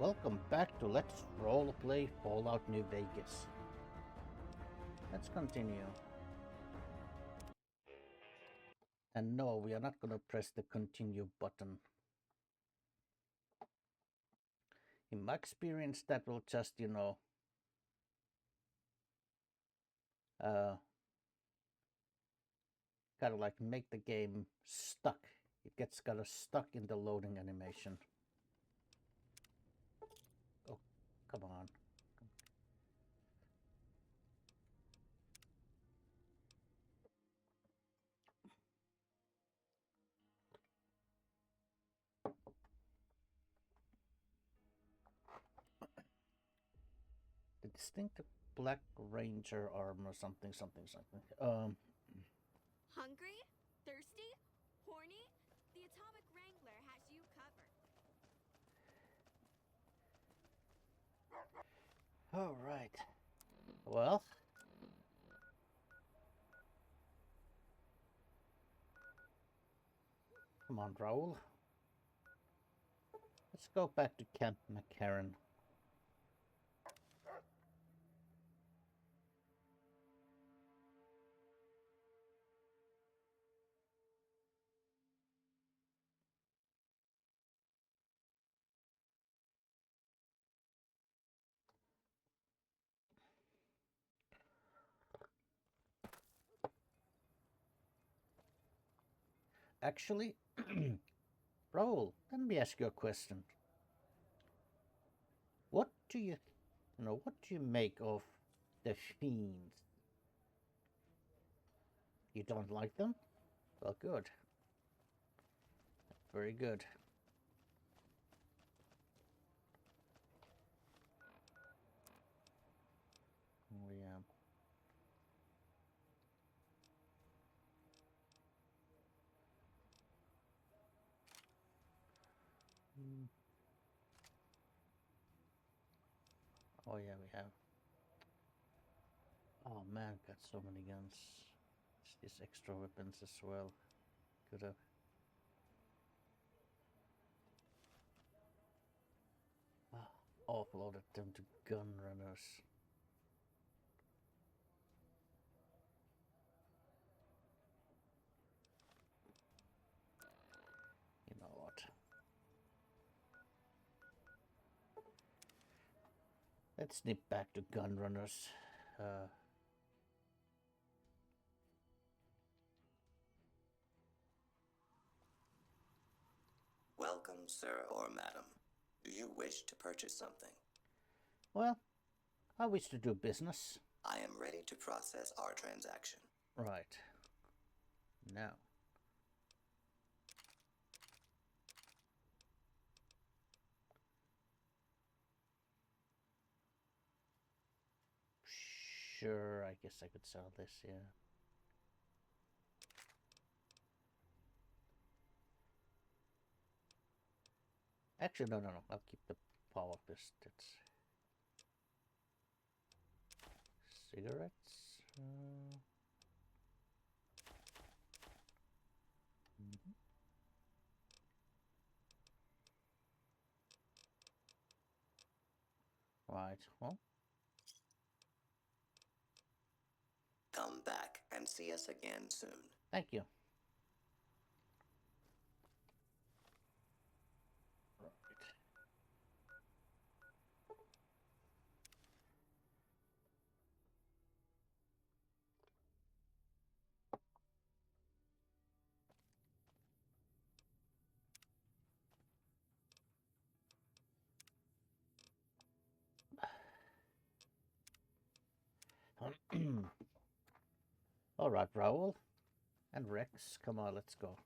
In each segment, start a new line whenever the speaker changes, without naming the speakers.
Welcome back to Let's Roleplay Fallout New Vegas. Let's continue. And no, we are not going to press the continue button. In my experience, that will just, kind of like make the game stuck. It gets kind of stuck in the loading animation. Oh, come on. The distinctive Black Ranger armor, something.
Hungry? Thirsty? Horny? The Atomic Wrangler has you covered.
All right. Well, come on, Raoul. Let's go back to Camp McCarran. Actually, Raoul, let me ask you a question. What do you make of the Fiends? You don't like them? Well, good. Very good. Oh, yeah. Oh, yeah, we have. Oh, man, got so many guns. These extra weapons as well. Could have. Offloaded them to gun runners. You know what? Let's snip back to gun runners.
Welcome, sir or madam. Do you wish to purchase something?
Well, I wish to do business.
I am ready to process our transaction.
Right. Now. Sure, I guess I could sell this, yeah. Actually, no. I'll keep the power pistols. Cigarettes? Right, well.
Come back and see us again soon.
Thank you. Right. All right, Raoul and Rex, come on, let's go.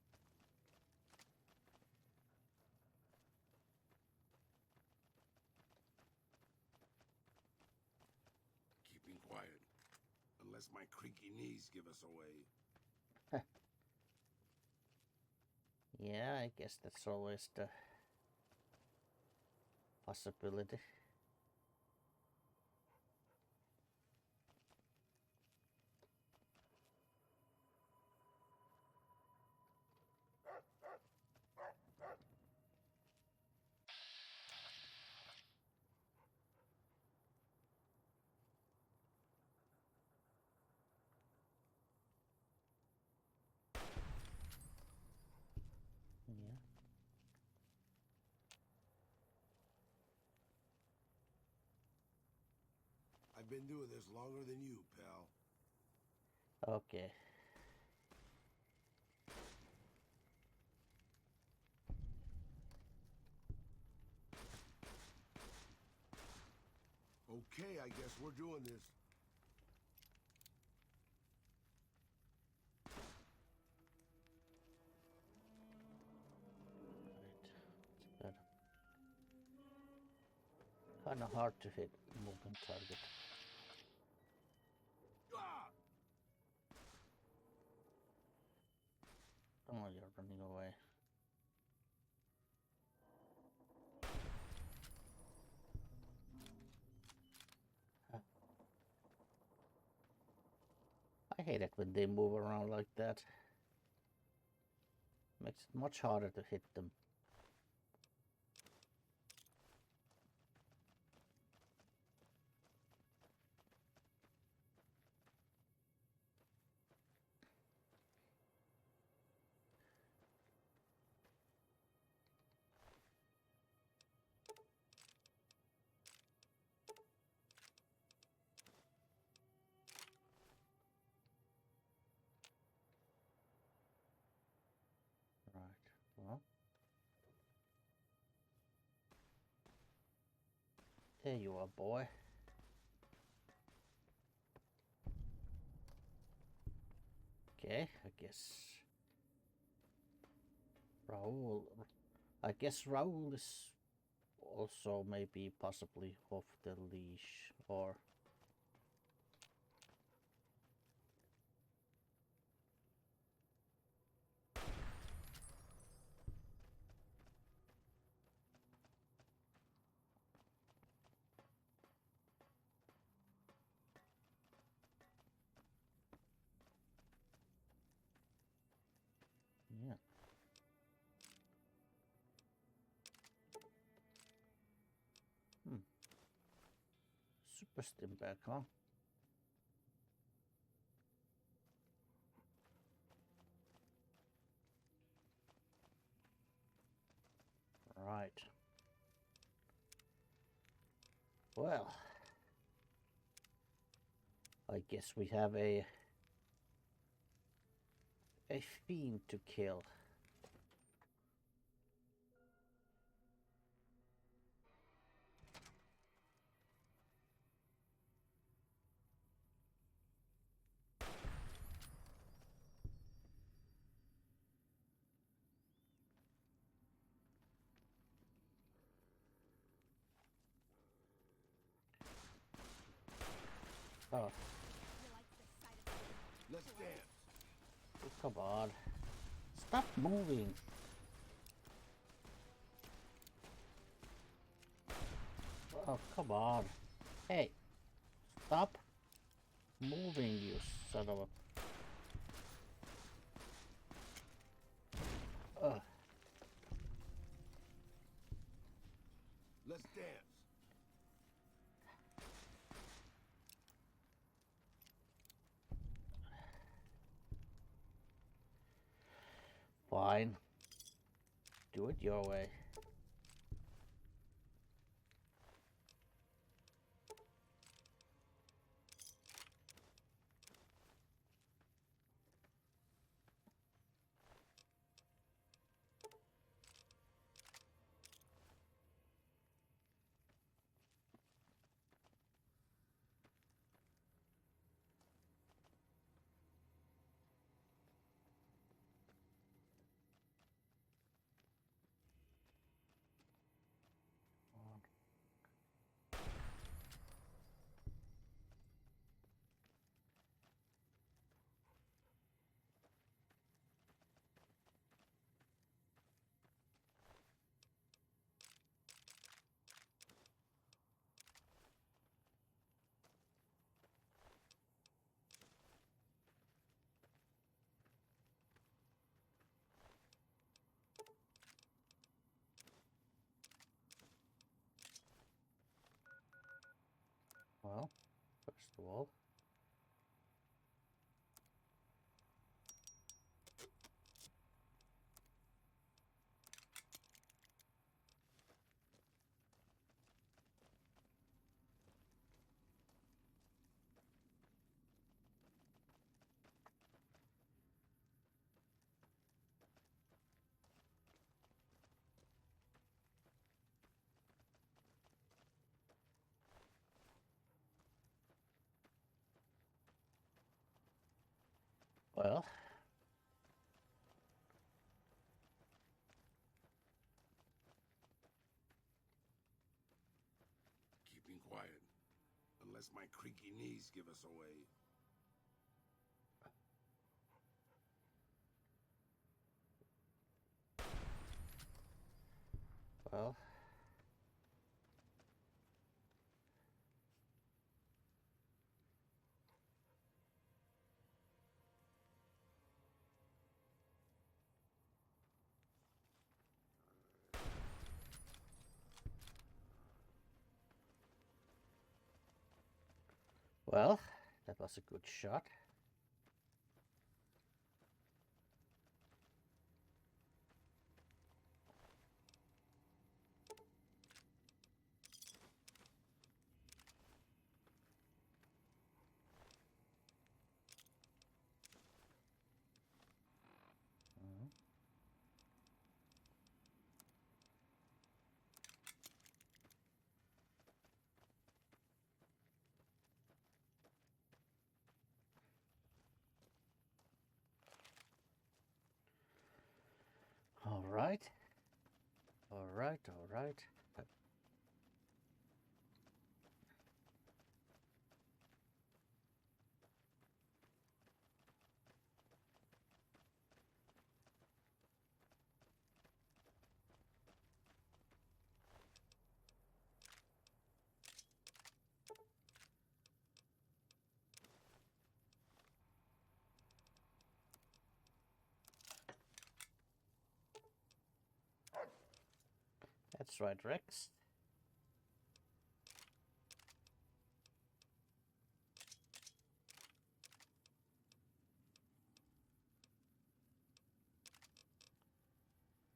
Keeping quiet, unless my creaky knees give us away.
Yeah, I guess that's always the possibility.
I've been doing this longer than you, pal.
Okay.
Okay, I guess we're doing this.
Right. It's kind of hard to hit moving target.
Ah!
Oh, you're running away. Huh. I hate it when they move around like that. Makes it much harder to hit them. Right. Well. There you are, boy. Okay, Raoul. I guess Raoul is also maybe possibly off the leash, or yeah. Super stim back, huh? Right. Well, I guess we have a fiend to kill. Oh,
You like the sight of it?
Let's dance.
oh, come on. Stop moving. Oh, come on. Hey, stop moving, you son of a...
Let's dance.
Fine. Do it your way. Well,
Keeping quiet. Unless my creaky knees give us away.
well. Well, that was a good shot. Mhm. All right. All right, all right. That's right, Rex.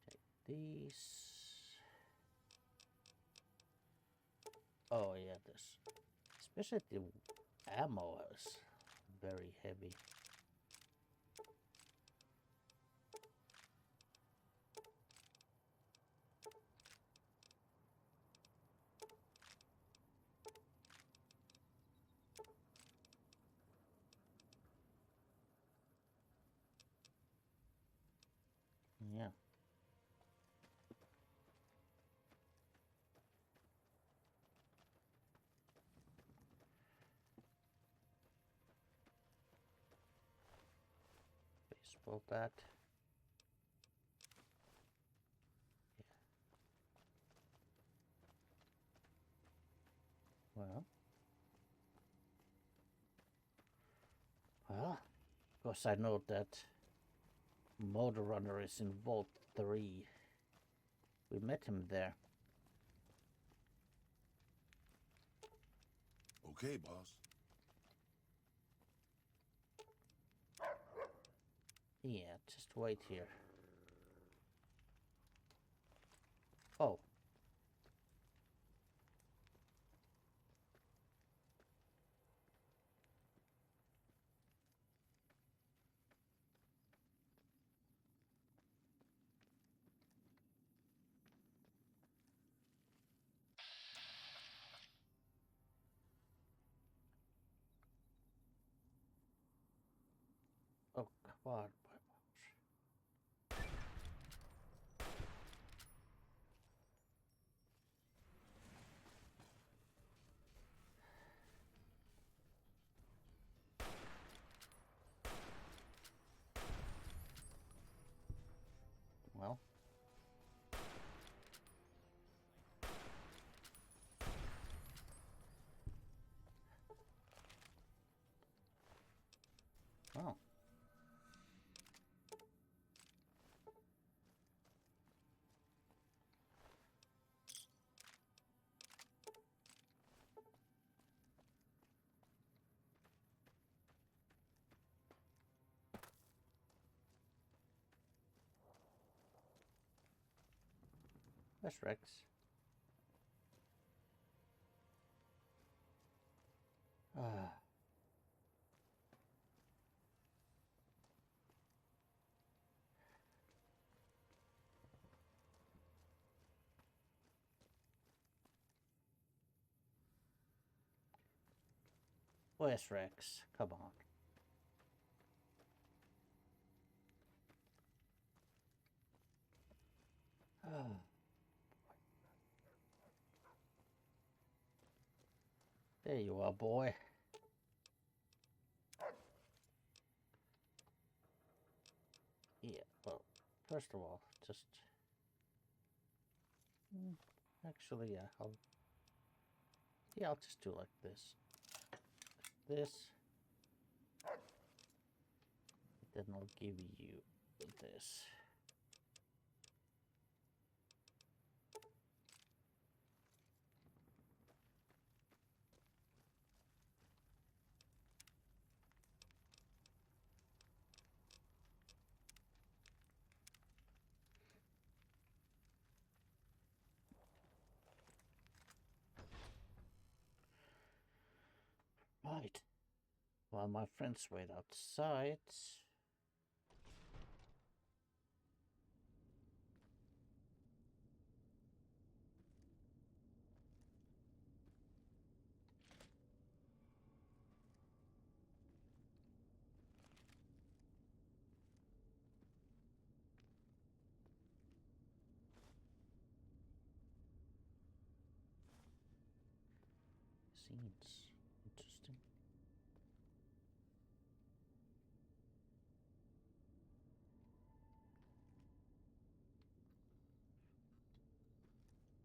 Take these. Oh yeah, this. Especially the ammo is very heavy. Yeah. Baseball bat. Yeah. Well, of course I know that Motor Runner is in Vault 3. We met him there.
Okay, boss.
Yeah, just wait here. Oh. Oh, come on. Well. Oh. That's Rex. Ah. Where's Rex? Come on. There you are, boy. Yeah, well, first of all, just... Actually, yeah, I'll just do like this. Like this. Then I'll give you this. Right. While my friends wait outside. Scenes. Interesting.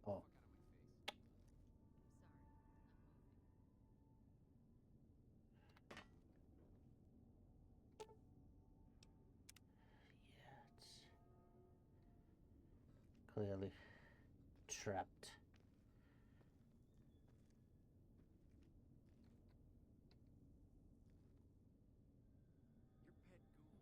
Oh. Yeah, it's clearly trapped.
Your pet ghoul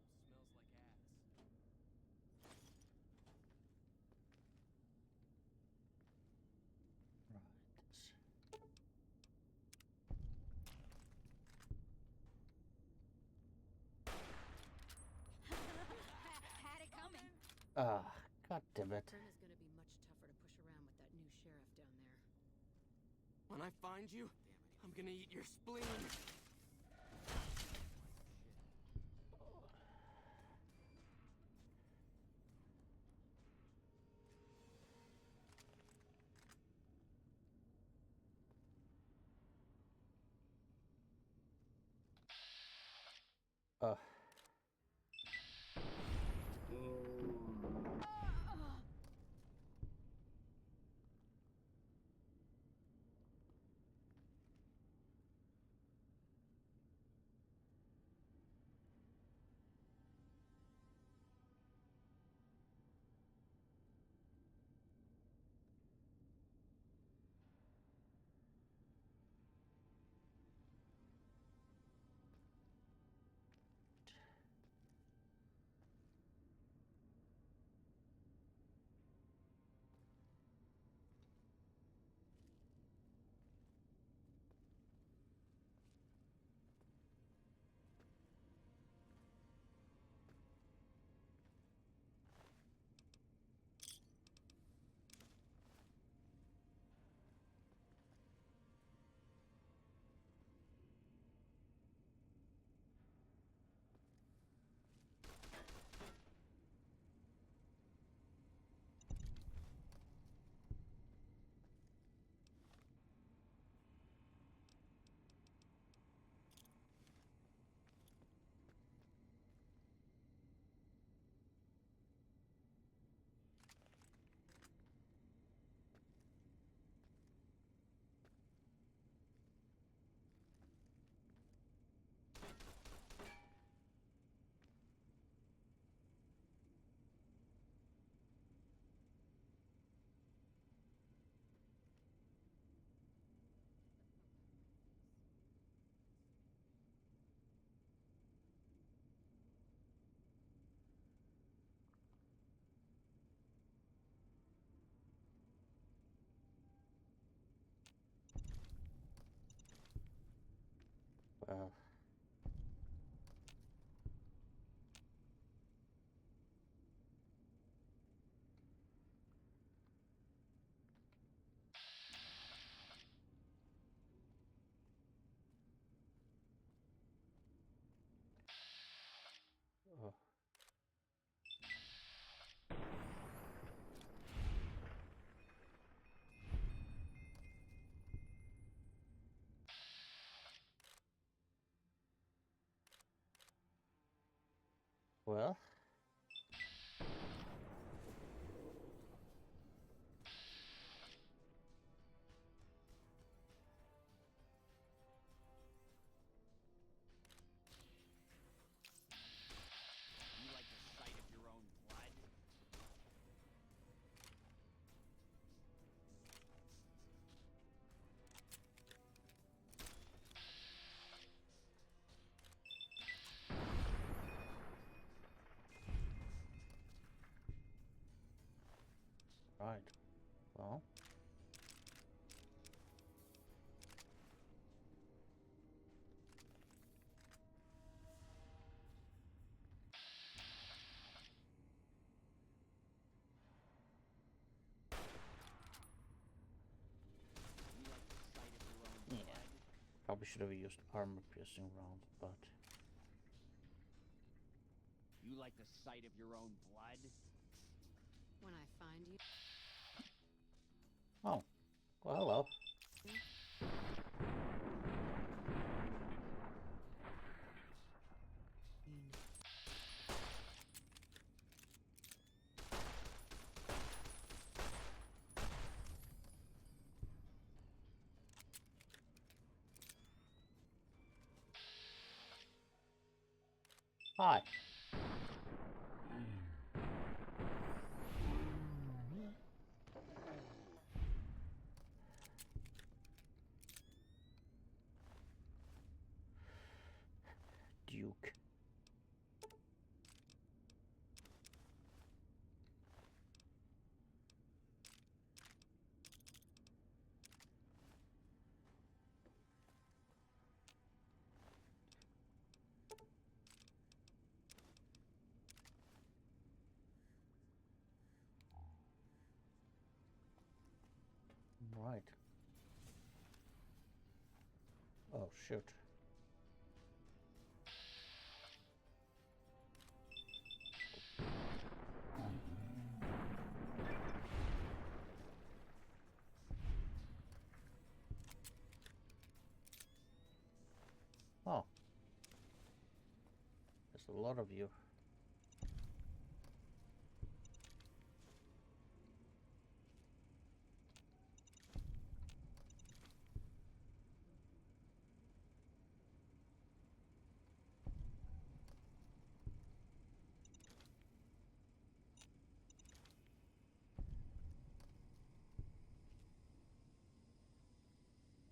smells like ass.
Right.
Had it coming.
Ah, god damn it.
Turn is gonna be much tougher to push around with that new sheriff down there.
When I find you, I'm gonna eat your spleen.
Uh. Well. Oh. Well.
You like the sight of your own blood?
Right. Well.
You like the sight of your own
Yeah.
blood?
Probably should have used armor-piercing rounds, but
You like the sight of your own blood?
When I find you,
oh, well, hello. Hi. Duke. Right. Oh, shoot. Oh. There's a lot of you.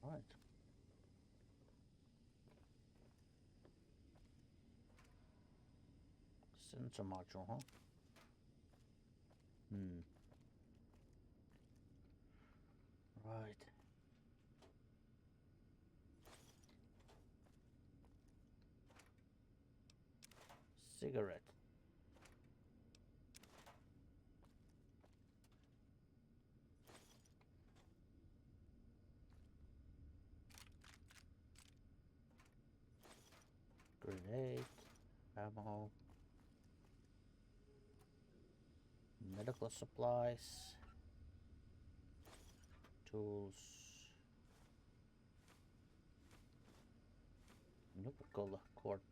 Right. Sensor module, huh? Right. Cigarette. Grenade. Ammo. Medical supplies. Tools. Nupical quartz.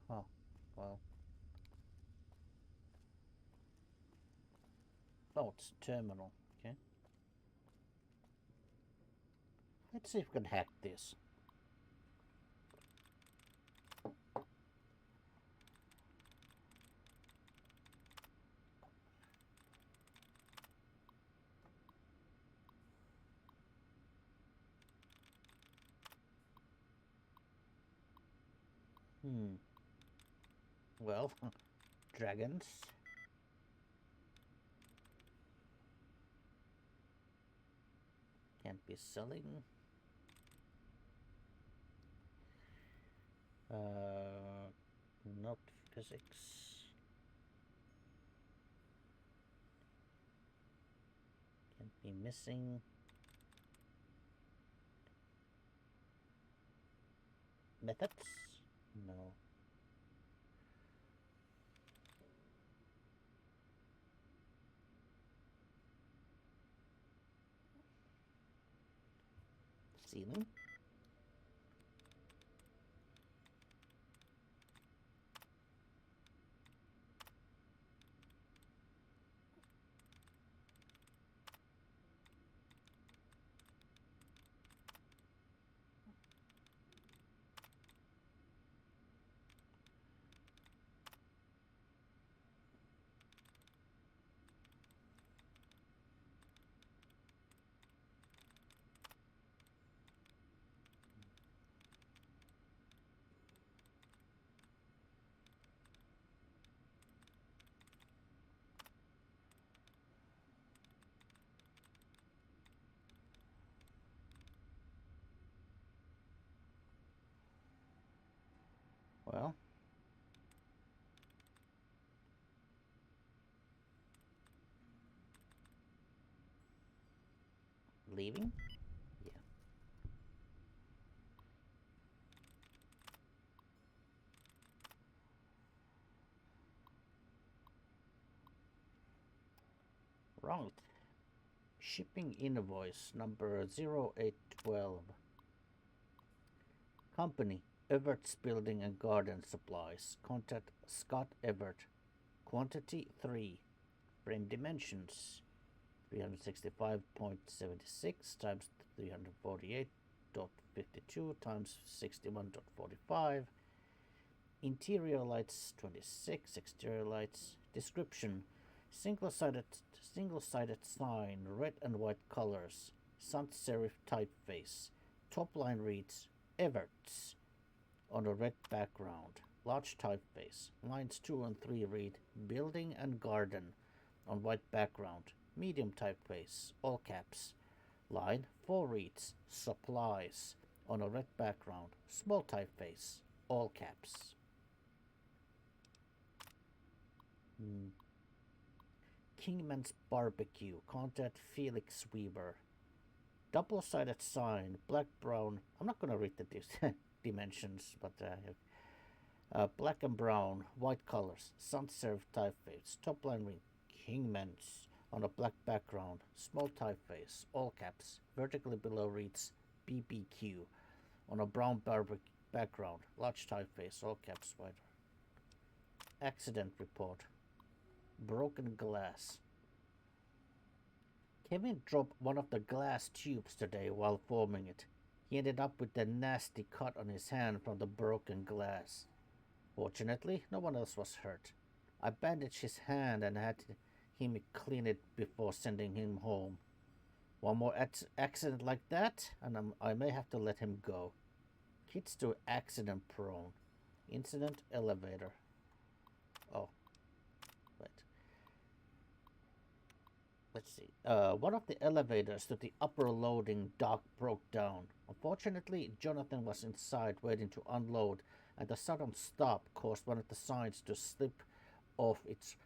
Huh. Well. Oh, it's terminal. Okay. Let's see if we can hack this. Well, dragons. Can't be selling. Not physics. Can't be missing. Methods? No. Ceiling. Well, leaving? Yeah. Right. Shipping invoice number 0812. Company, Evert's Building and Garden Supplies. Contact Scott Evert. Quantity 3. Frame dimensions 365.76 times 348.52 times 61.45. Interior lights 26. Exterior lights. Description: single-sided sign, red and white colors. Sans serif typeface. Top line reads Everts on a red background. Large typeface. Lines 2 and 3 read Building and Garden on white background. Medium typeface, all caps. Line 4 reads Supplies on a red background. Small typeface, all caps. Kingman's Barbecue. Contact Felix Weaver. Double-sided sign, black, brown. I'm not going to read the dimensions, but black and brown, white colors, sans serif typeface, top line read Kingman's on a black background, small typeface, all caps. Vertically below reads BBQ on a brown background, large typeface, all caps, wider. Accident report. Broken glass. Kevin dropped one of the glass tubes today while forming it. He ended up with a nasty cut on his hand from the broken glass. Fortunately, no one else was hurt. I bandaged his hand and had him clean it before sending him home. One more accident like that, and I may have to let him go. Kid's too accident prone. Incident elevator. Oh, wait. Let's see. One of the elevators to the upper loading dock broke down. Unfortunately, Jonathan was inside waiting to unload, and the sudden stop caused one of the signs to slip off its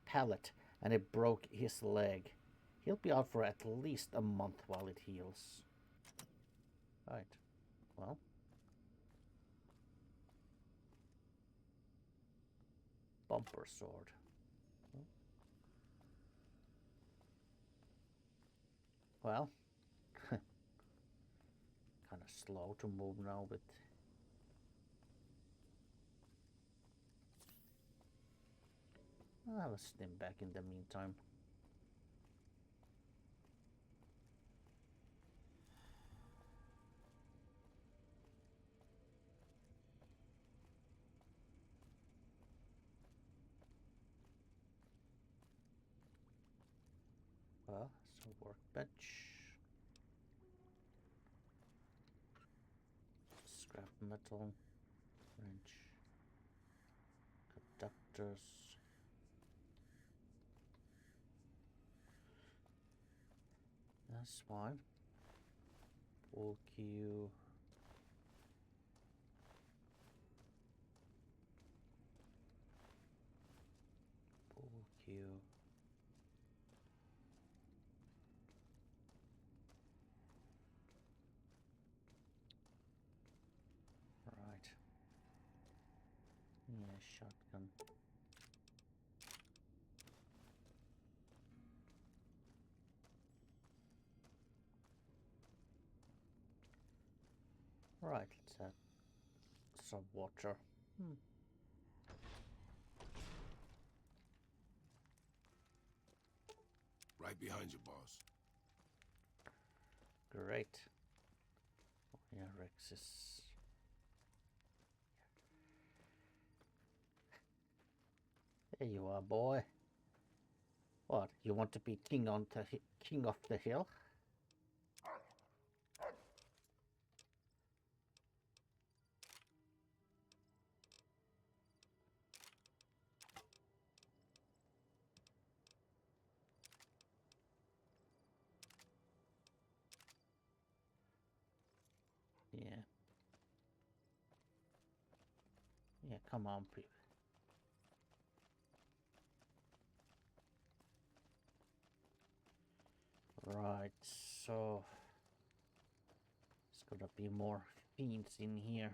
pallet, and it broke his leg. He'll be out for at least a month while it heals. Right. Well. Bumper sword. Well. Kind of slow to move now, but I'll have a stim back in the meantime. Well, so workbench. Scrap metal. Wrench. Conductors. That's fine. Pull queue. Pull queue. Right. Yeah, shotgun. Right, let's have some water.
Right behind you, boss.
Great. Yeah, Rex is... There you are, boy. What, you want to be king on the king of the hill? Yeah. Yeah, come on, people. Right, so there's gotta be more fiends in here.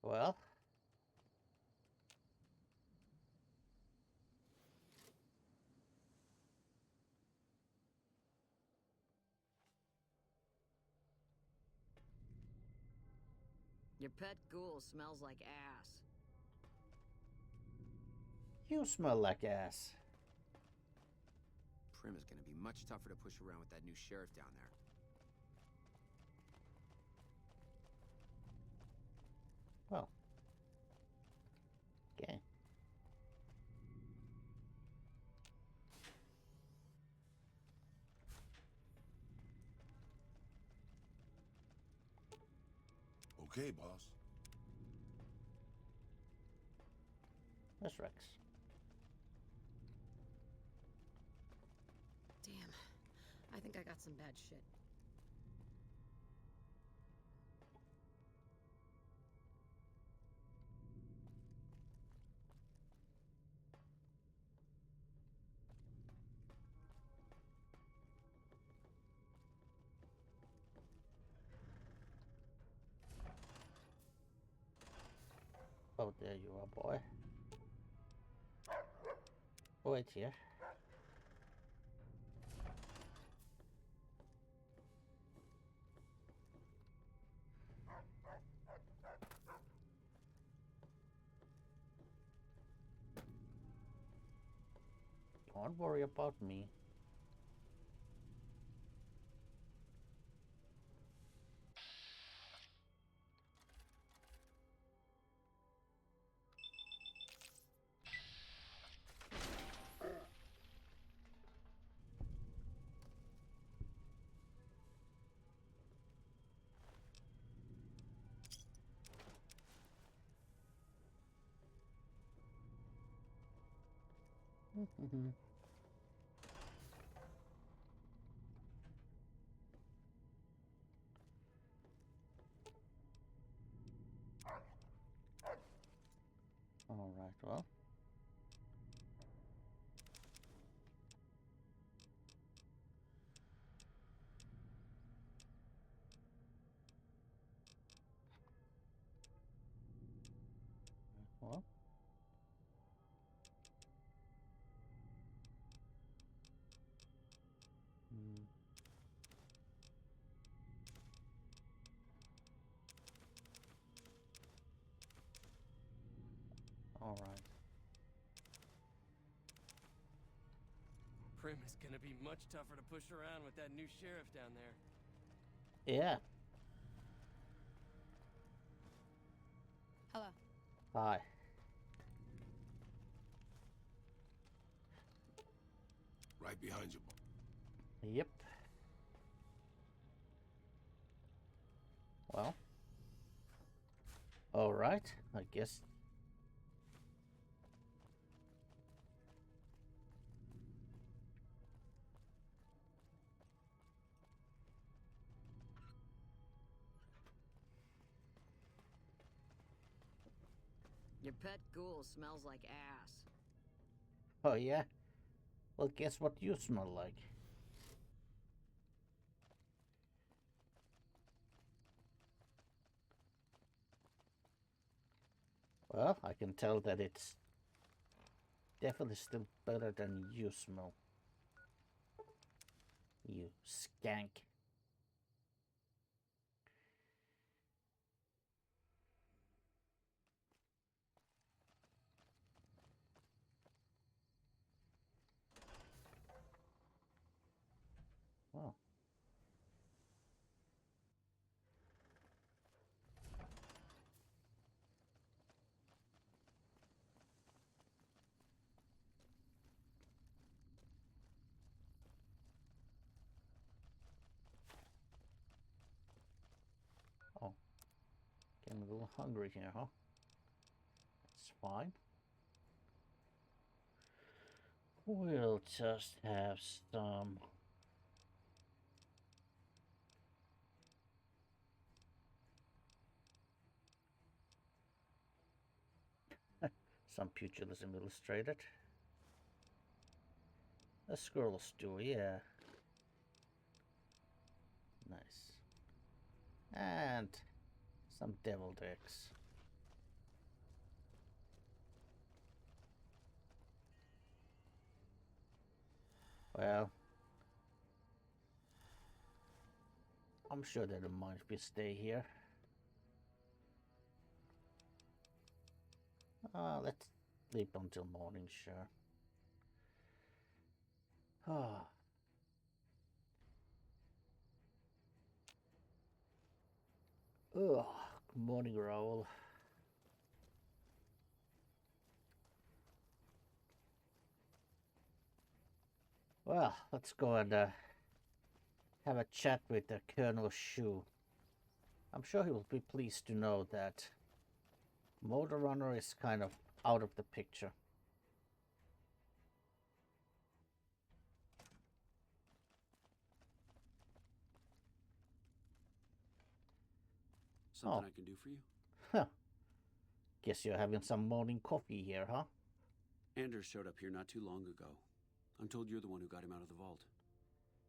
Well,
Your pet ghoul smells like ass.
you smell like ass.
Prim is gonna be much tougher to push around with that new sheriff down there.
Well. Okay.
Okay, boss.
That's Rex.
Damn. I think I got some bad shit.
Oh, there you are, boy. Wait here. Don't worry about me. All right, well. Well. Hmm. All right.
Prim is gonna be much tougher to push around with that new sheriff down there.
Yeah.
Hello.
Hi.
Right behind you, boss.
Yep. Well. All right. I guess.
Your pet ghoul smells like ass.
Oh yeah? Well, guess what you smell like? Well, I can tell that it's definitely still better than you smell. You skank. Wow. Oh, getting a little hungry here, huh? That's fine. We'll just have some pugilism illustrated. A squirrel stew, yeah. Nice. And some deviled eggs. Well, I'm sure they don't mind if we stay here. Let's sleep until morning, sure. Ah. Ugh. Good morning, Raoul. Well, let's go and have a chat with Colonel Shu. I'm sure he will be pleased to know that Motor Runner is kind of out of the picture.
Something I can do for you?
Huh. Guess you're having some morning coffee here, huh?
Anders showed up here not too long ago. I'm told you're the one who got him out of the vault.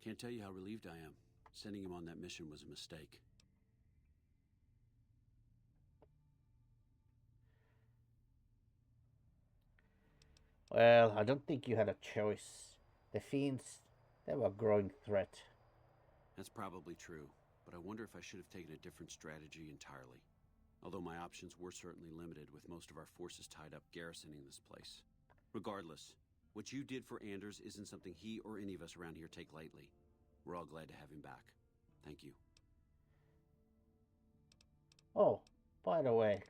Can't tell you how relieved I am. Sending him on that mission was a mistake.
Well, I don't think you had a choice. The Fiends, they were a growing threat.
That's probably true, but I wonder if I should have taken a different strategy entirely. Although my options were certainly limited, with most of our forces tied up garrisoning this place. Regardless, what you did for Anders isn't something he or any of us around here take lightly. We're all glad to have him back. Thank you.
Oh, by the way,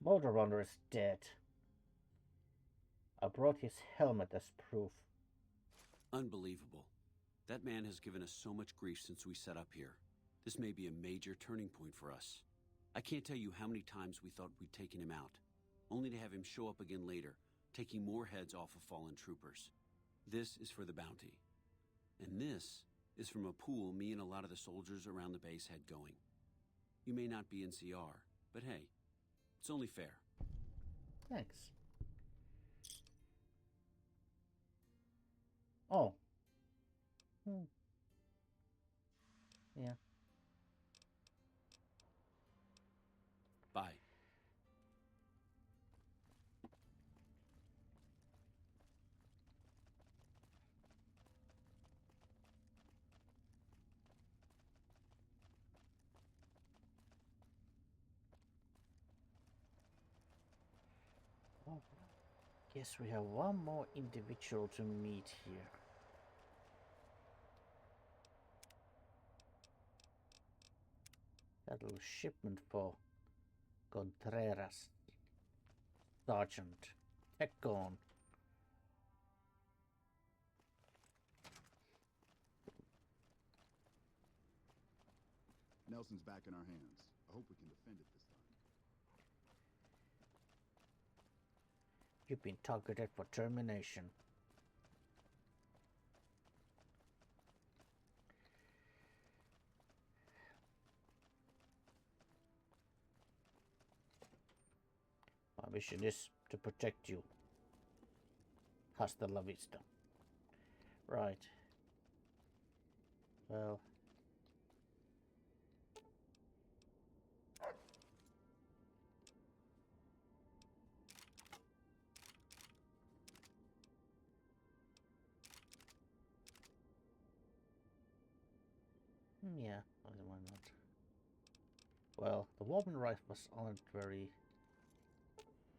Motor Runner is dead. I brought his helmet as proof.
Unbelievable. That man has given us so much grief since we set up here. This may be a major turning point for us. I can't tell you how many times we thought we'd taken him out, only to have him show up again later, taking more heads off of fallen troopers. This is for the bounty. And this is from a pool me and a lot of the soldiers around the base had going. You may not be in CR, but hey, it's only fair.
Thanks. Oh. Yeah.
Bye.
Oh, guess we have one more individual to meet here. That little shipment for Contreras. Sergeant. Tekon.
Nelson's back in our hands. I hope we can defend it this time.
You've been targeted for termination. My mission is to protect you. Hasta la vista. Right. Well. Yeah, why not? Well, the Warman rifles aren't very...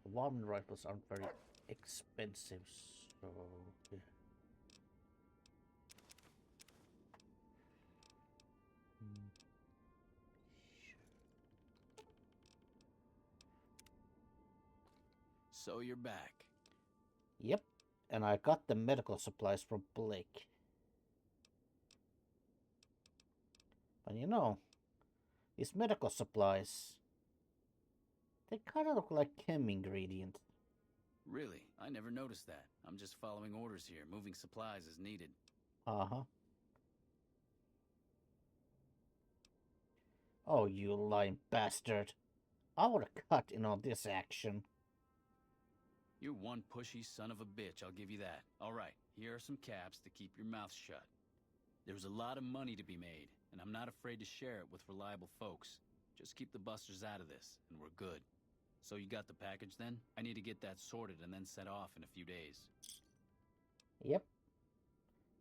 The Warman rifles aren't very expensive, so... Yeah.
So you're back.
Yep, and I got the medical supplies from Blake. And you know, these medical supplies, they kind of look like chem ingredients.
Really? I never noticed that. I'm just following orders here, moving supplies as needed.
Uh-huh. Oh, you lying bastard. I would have cut in on this action.
You're one pushy son of a bitch, I'll give you that. Alright, here are some caps to keep your mouth shut. There's a lot of money to be made, and I'm not afraid to share it with reliable folks. Just keep the busters out of this, and we're good. So you got the package then? I need to get that sorted and then set off in a few days.
Yep.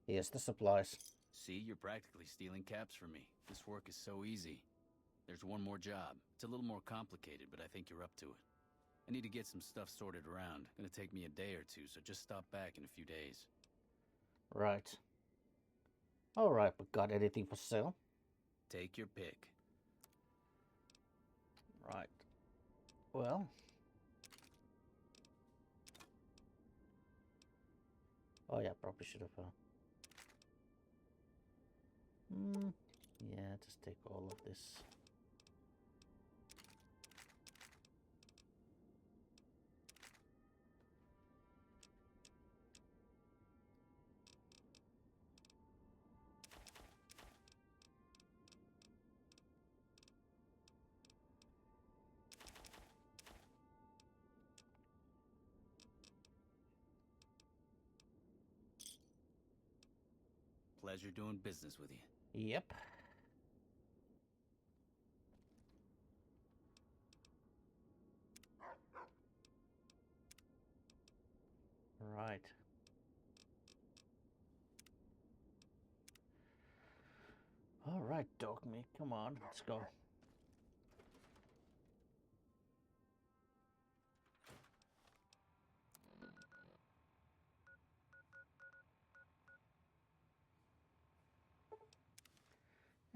Here's the supplies.
See, you're practically stealing caps from me. This work is so easy. There's one more job. It's a little more complicated, but I think you're up to it. I need to get some stuff sorted around. Gonna take me a day or two, so just stop back in a few days.
Right. Alright, but got anything for sale?
Take your pick.
Right. Well. Oh yeah, probably should have. Yeah, just take all of this.
Pleasure doing business with you.
Yep. Right. All right, dog meat. Come on, let's go.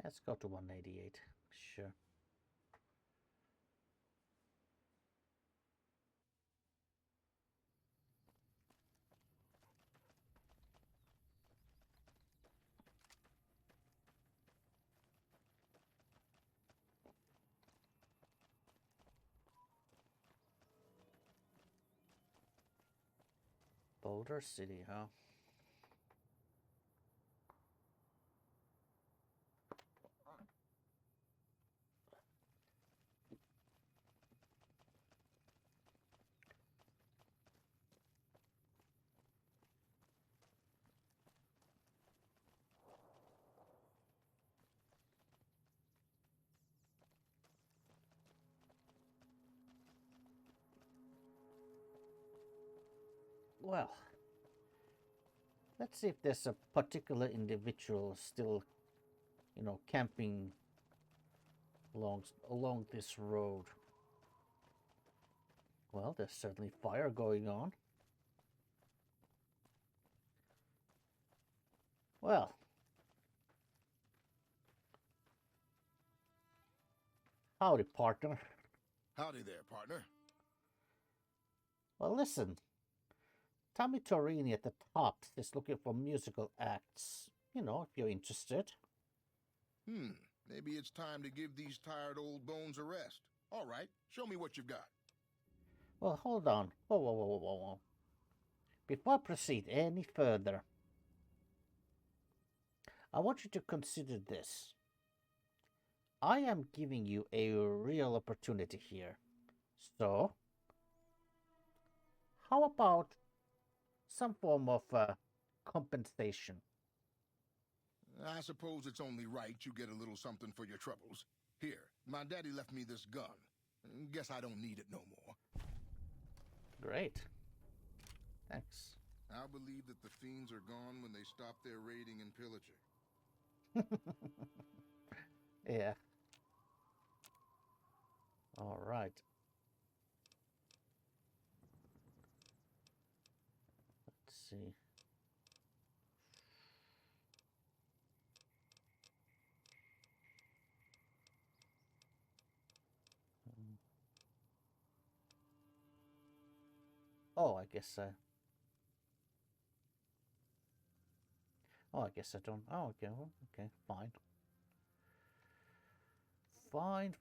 Let's go to 188. Sure. Boulder City, huh? Well, let's see if there's a particular individual still, you know, camping along this road. Well, there's certainly fire going on. Well, howdy, partner.
Howdy there, partner.
Well, listen. Tommy Torini at the top is looking for musical acts. You know, if you're interested.
Maybe it's time to give these tired old bones a rest. All right, show me what you've got.
Well, hold on. Whoa. Before I proceed any further, I want you to consider this. I am giving you a real opportunity here. So, how about some form of compensation?
I suppose it's only right you get a little something for your troubles. Here, my daddy left me this gun. Guess I don't need it no more.
Great. Thanks.
I'll believe that the Fiends are gone when they stop their raiding and pillaging.
Yeah. All right. Let's see. Oh, I guess oh, I guess I don't. Oh, okay. Well, okay, fine. Fine.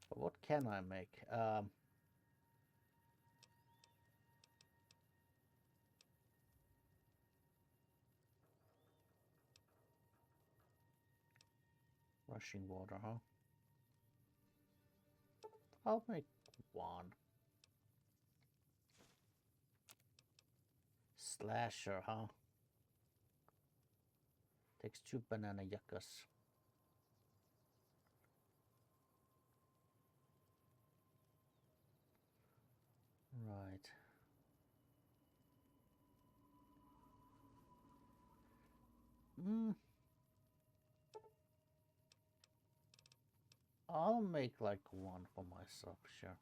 But what can I make? Rushing water, huh? I'll make one. Slasher, huh? Takes 2 banana yuccas. Right. I'll make like one for myself, sure.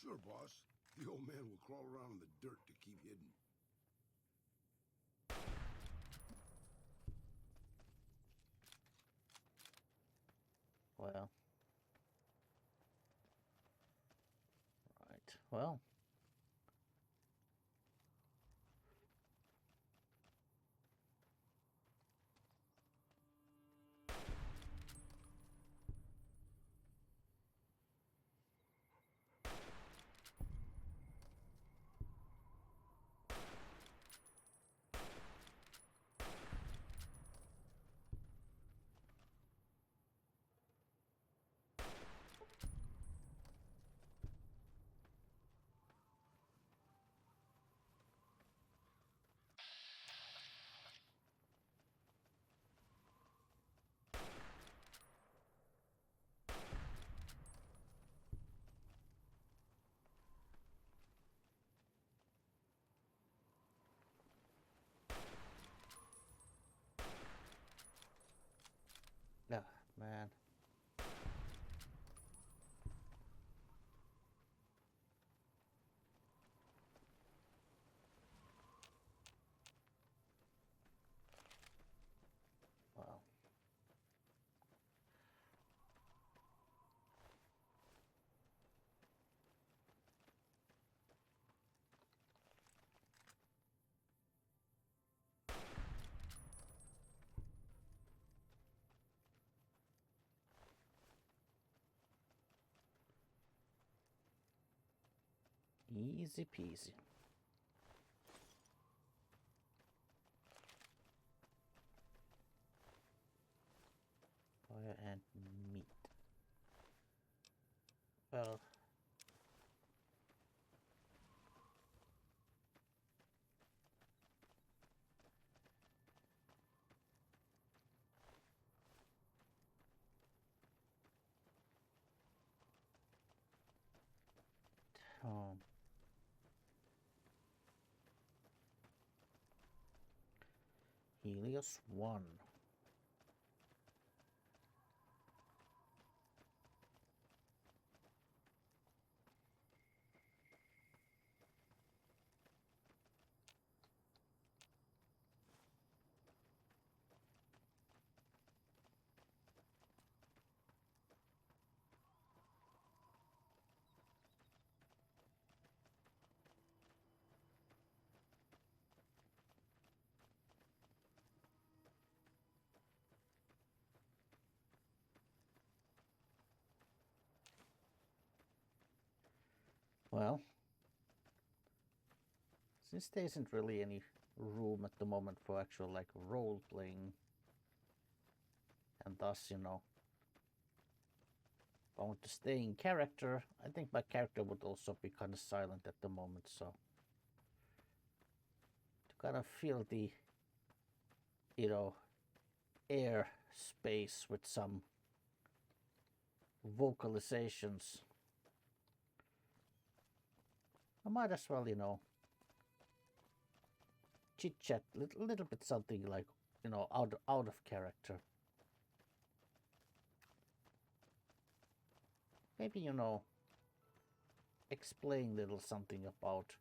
Sure, boss. The old man will crawl around in the dirt to keep hidden.
Well. Right. Well. Ah, man. Well. Easy peasy. Fire and meat. Well. Helios 1. Well, since there isn't really any room at the moment for actual like role playing, and thus, you know, if I want to stay in character, I think my character would also be kind of silent at the moment, so to kind of fill the, you know, air space with some vocalizations, I might as well, you know, chit chat little bit something like, you know, out of character. Maybe, you know, explain little something about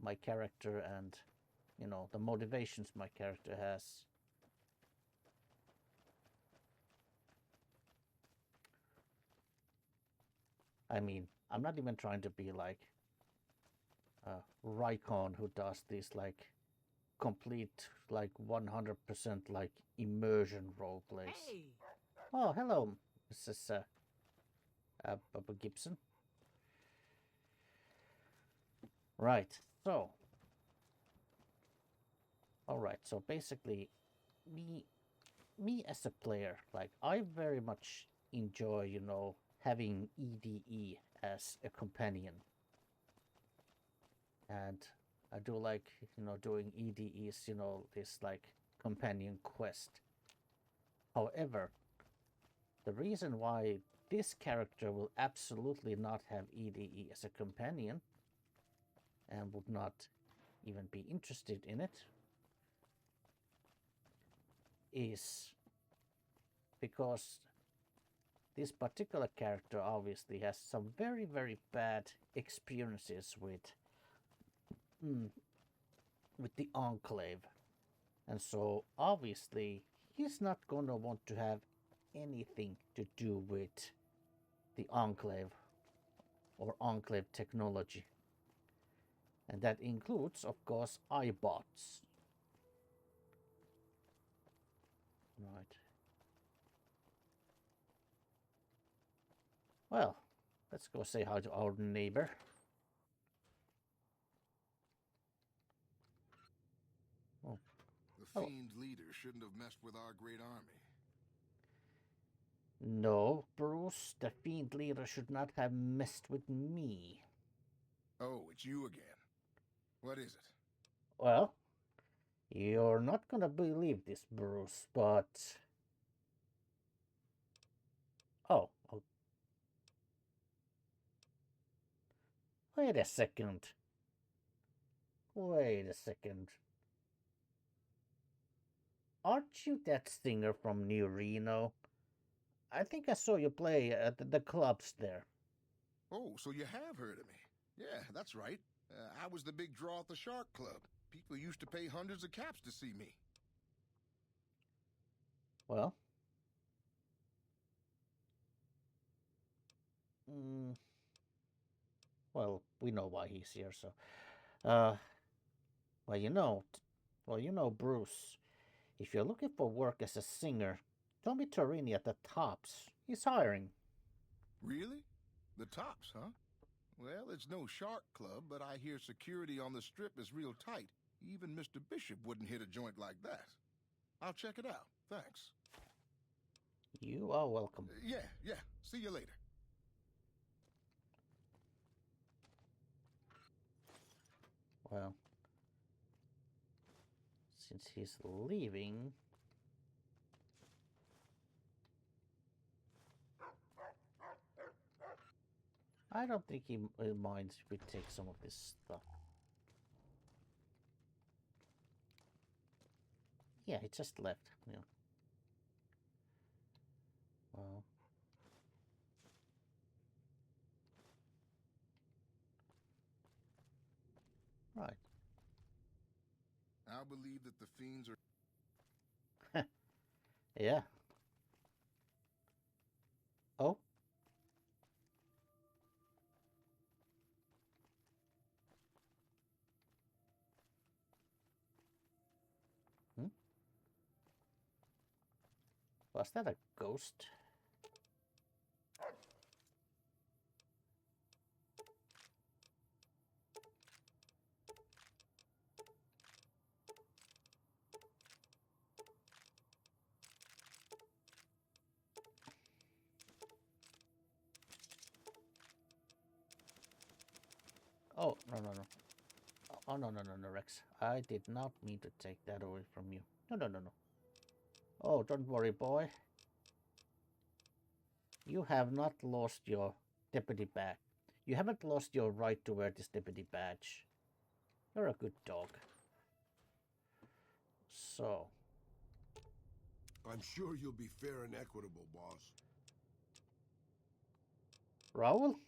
my character and, you know, the motivations my character has. I mean, I'm not even trying to be like Raikon, who does these like complete like 100% like immersion role plays.
Hey!
Oh, hello, Mrs. Bubba Gibson. Right, so. Alright, so basically, me as a player, like, I very much enjoy, you know, having EDE as a companion. And I do like, you know, doing EDEs, you know, this like companion quest. However, the reason why this character will absolutely not have EDE as a companion and would not even be interested in it is because this particular character obviously has some very, very bad experiences with the Enclave. And so obviously he's not gonna want to have anything to do with the Enclave or Enclave technology. And that includes, of course, iBots. Right. Well, let's go say hi to our neighbor. Oh.
The Fiend leader shouldn't have messed with our great army.
No, Bruce, the Fiend leader should not have messed with me.
Oh, it's you again. What is it?
Well, you're not gonna believe this, Bruce, but... Oh. Wait a second. Wait a second. Aren't you that singer from New Reno? I think I saw you play at the clubs there.
Oh, so you have heard of me. Yeah, that's right. I was the big draw at the Shark Club. People used to pay hundreds of caps to see me.
Well... well, we know why he's here, so... Well, you know, Bruce, if you're looking for work as a singer, Tommy Torini at the Tops, he's hiring.
Really? The Tops, huh? Well, it's no Shark Club, but I hear security on the Strip is real tight. Even Mr. Bishop wouldn't hit a joint like that. I'll check it out. Thanks.
You are welcome.
Yeah. See you later.
Well, since he's leaving... I don't think he minds if we take some of this stuff. Yeah, he just left. Yeah. Well. Right.
I believe that the Fiends are...
Yeah. Oh? Was that a ghost? Oh, no. Oh, no, Rex. I did not mean to take that away from you. No. Oh, don't worry, boy. You have not lost your deputy badge. You haven't lost your right to wear this deputy badge. You're a good dog. So.
I'm sure you'll be fair and equitable, boss.
Raoul?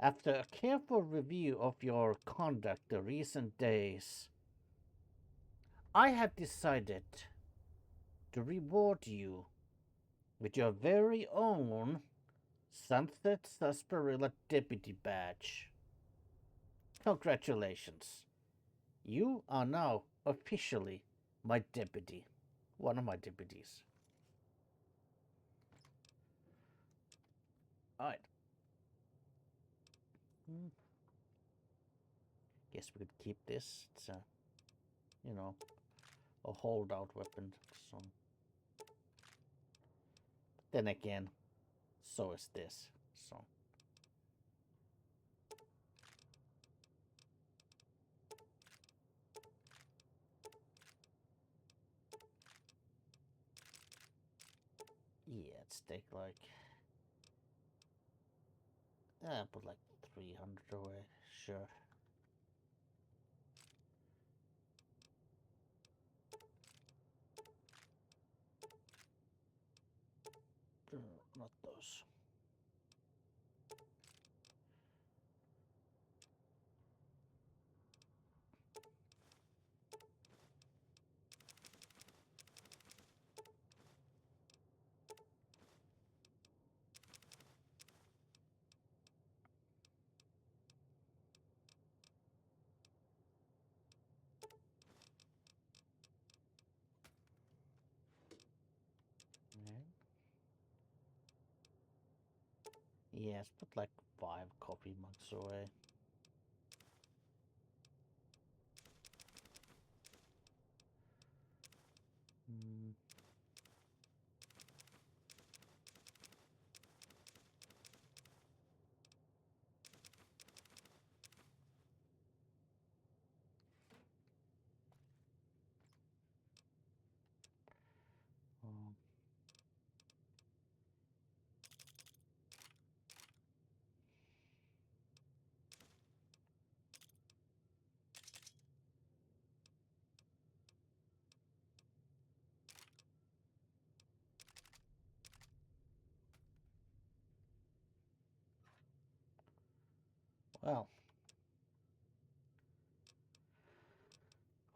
After a careful review of your conduct the recent days, I have decided to reward you with your very own Sunset Sarsaparilla Deputy Badge. Congratulations. You are now officially my deputy. One of my deputies. Alright. Guess we could keep this. It's a, you know, a holdout weapon. So. Then again, so is this. So. Yeah, let's take like, put like 300 away, sure. Not those. Yes, put like 5 coffee mugs away.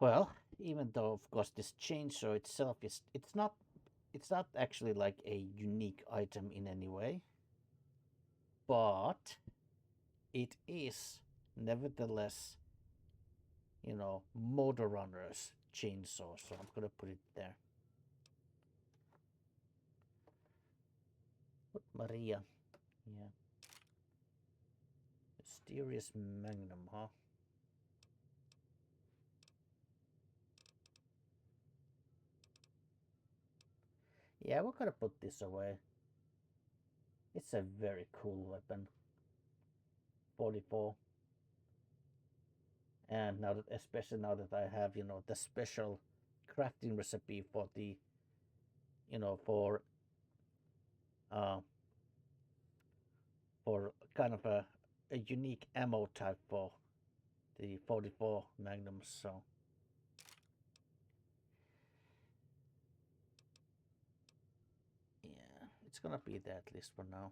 Well, even though of course this chainsaw itself is it's not actually like a unique item in any way, but it is nevertheless, you know, Motor Runner's chainsaw, so I'm gonna put it there. Put Maria. Yeah. Mysterious Magnum, huh? Yeah, we're gonna put this away. It's a very cool weapon. 44. And now that, especially now that I have, you know, the special crafting recipe for the, you know, for kind of a unique ammo type for the 44 Magnums, so. Yeah, it's gonna be there at least for now.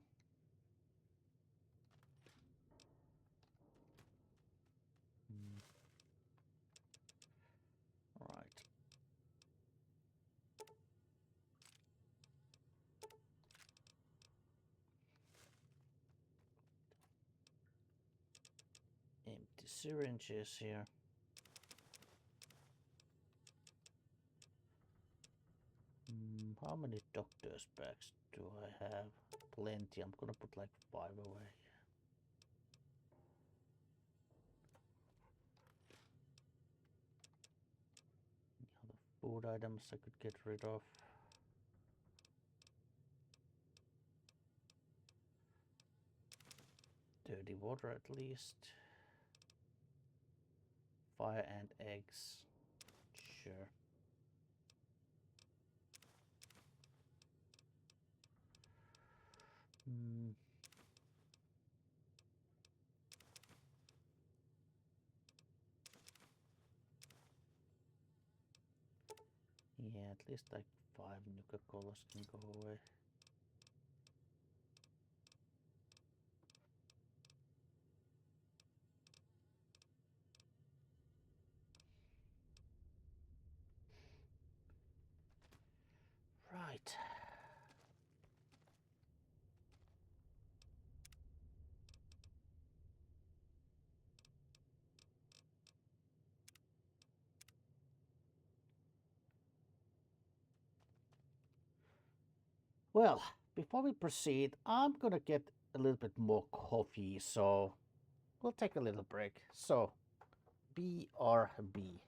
Alright. Empty syringes here. How many doctor's bags do I have? Plenty. I'm gonna put like 5 away. Other food items I could get rid of. water at least. Fire and eggs. Sure. Yeah, at least like 5 Nuka-Colas can go away. Right. Well, before we proceed, I'm gonna get a little bit more coffee, so we'll take a little break. So, BRB.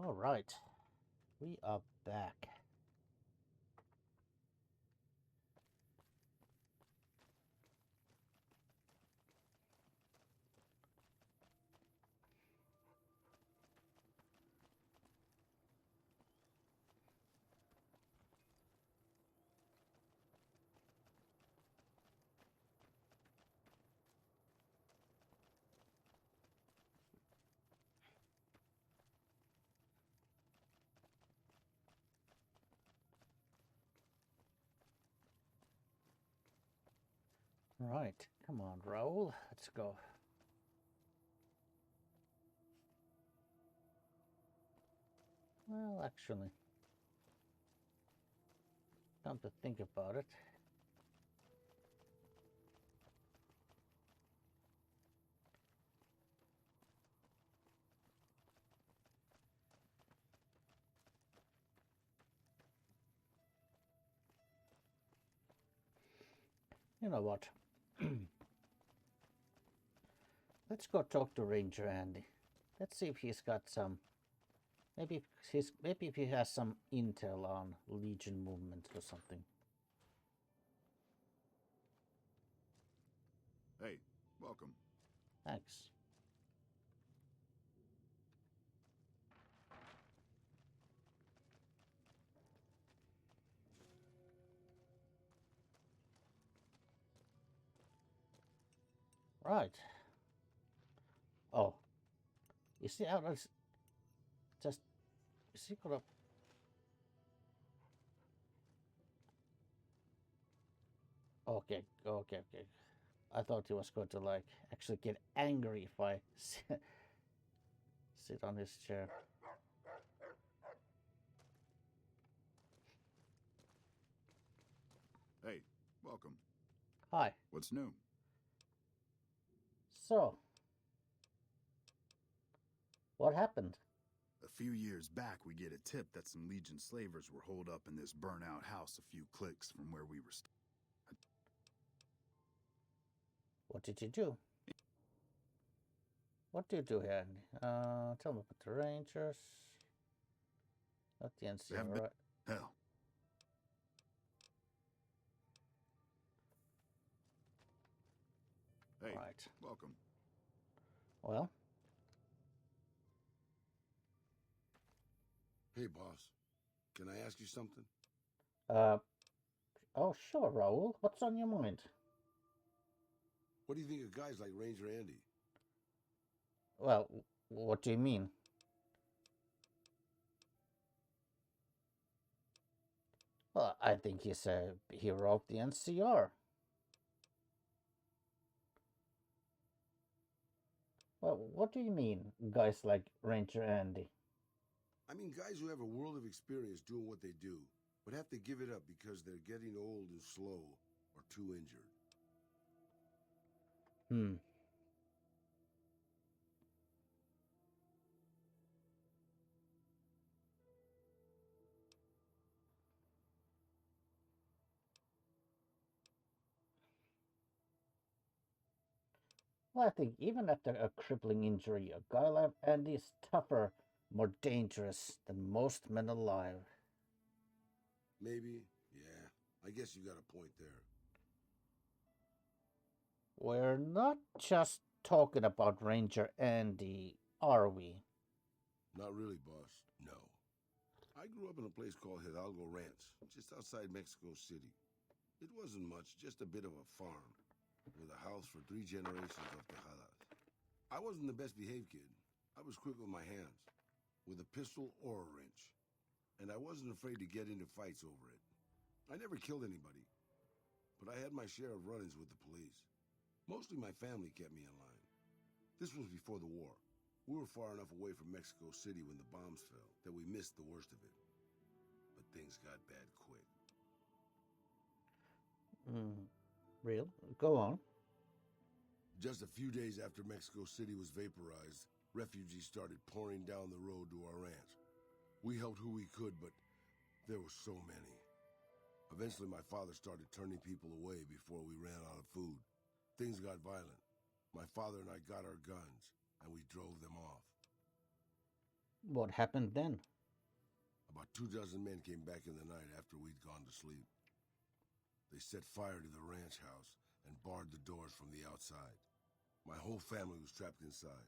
All right, we are back. Right, come on, Raoul, let's go. Well, actually, come to think about it, you know what? Let's go talk to Ranger Andy. Let's see if he's got some. Maybe if he has some intel on Legion movement or something.
Hey, welcome.
Thanks. Right. Oh. You see how it's just is he gonna okay. I thought he was going to like actually get angry if I sit on his chair.
Hey, welcome.
Hi.
What's new?
So, what happened?
A few years back, we get a tip that some Legion slavers were holed up in this burnt-out house a few clicks from where we were
What did you do? What do you do here? Tell me about the Rangers. Not the NCR, right?
Hell. Hey,
right.
Welcome.
Well?
Hey, boss. Can I ask you something?
Oh, sure, Raoul. What's on your mind?
What do you think of guys like Ranger Andy?
Well, what do you mean? Well, I think he's a hero of the NCR. Well, what do you mean, guys like Ranger Andy?
I mean, guys who have a world of experience doing what they do, but have to give it up because they're getting old and slow or too injured.
Hmm. Well, I think even after a crippling injury, a guy like Andy is tougher, more dangerous than most men alive.
Maybe, yeah. I guess you got a point there.
We're not just talking about Ranger Andy, are we?
Not really, boss. No. I grew up in a place called Hidalgo Ranch, just outside Mexico City. It wasn't much, just a bit of a farm, with a house for 3 generations of Tejadas. I wasn't the best behaved kid. I was quick with my hands, with a pistol or a wrench. And I wasn't afraid to get into fights over it. I never killed anybody, but I had my share of run-ins with the police. Mostly my family kept me in line. This was before the war. We were far enough away from Mexico City when the bombs fell that we missed the worst of it. But things got bad quick.
Real? Go on.
Just a few days after Mexico City was vaporized, refugees started pouring down the road to our ranch. We helped who we could, but there were so many. Eventually, my father started turning people away before we ran out of food. Things got violent. My father and I got our guns, and we drove them off.
What happened then?
About 24 men came back in the night after we'd gone to sleep. They set fire to the ranch house and barred the doors from the outside. My whole family was trapped inside.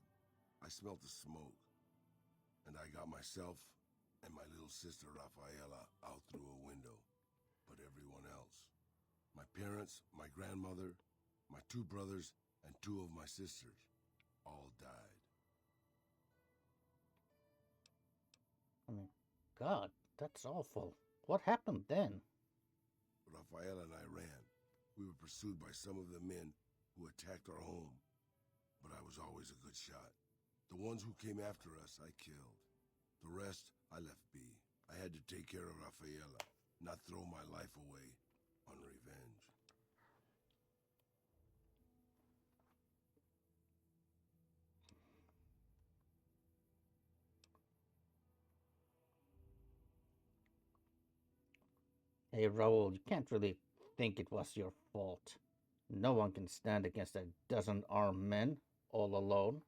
I smelt the smoke, and I got myself and my little sister Rafaela out through a window. But everyone else, my parents, my grandmother, my 2 brothers, and 2 of my sisters, all died.
I mean, God, that's awful. What happened then?
Rafaela and I ran. We were pursued by some of the men who attacked our home, but I was always a good shot. The ones who came after us, I killed. The rest, I left be. I had to take care of Rafaela, not throw my life away on revenge.
Hey, Raoul, you can't really think it was your fault. No one can stand against a dozen armed men all alone.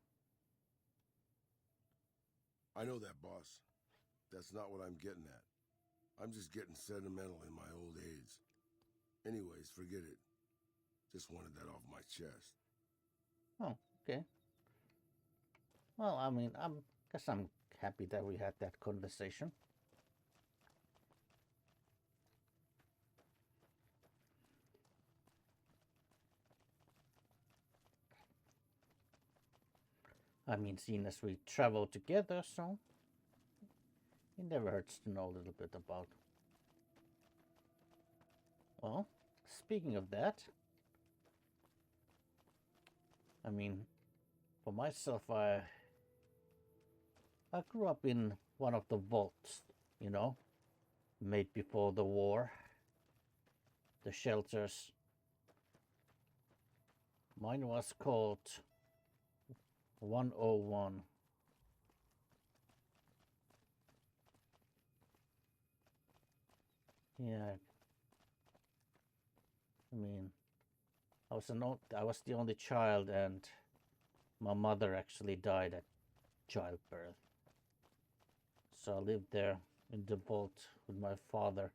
I know that, boss. That's not what I'm getting at. I'm just getting sentimental in my old age. Anyways, forget it. Just wanted that off my chest.
Oh, okay. Well, I mean, guess I'm happy that we had that conversation. I mean, seeing as we travel together, so it never hurts to know a little bit about. Well, speaking of that, I mean, for myself, I grew up in one of the vaults, you know, made before the war. The shelters. Mine was called 101. Yeah. I mean, I was the only child, and my mother actually died at childbirth. So I lived there in the vault with my father.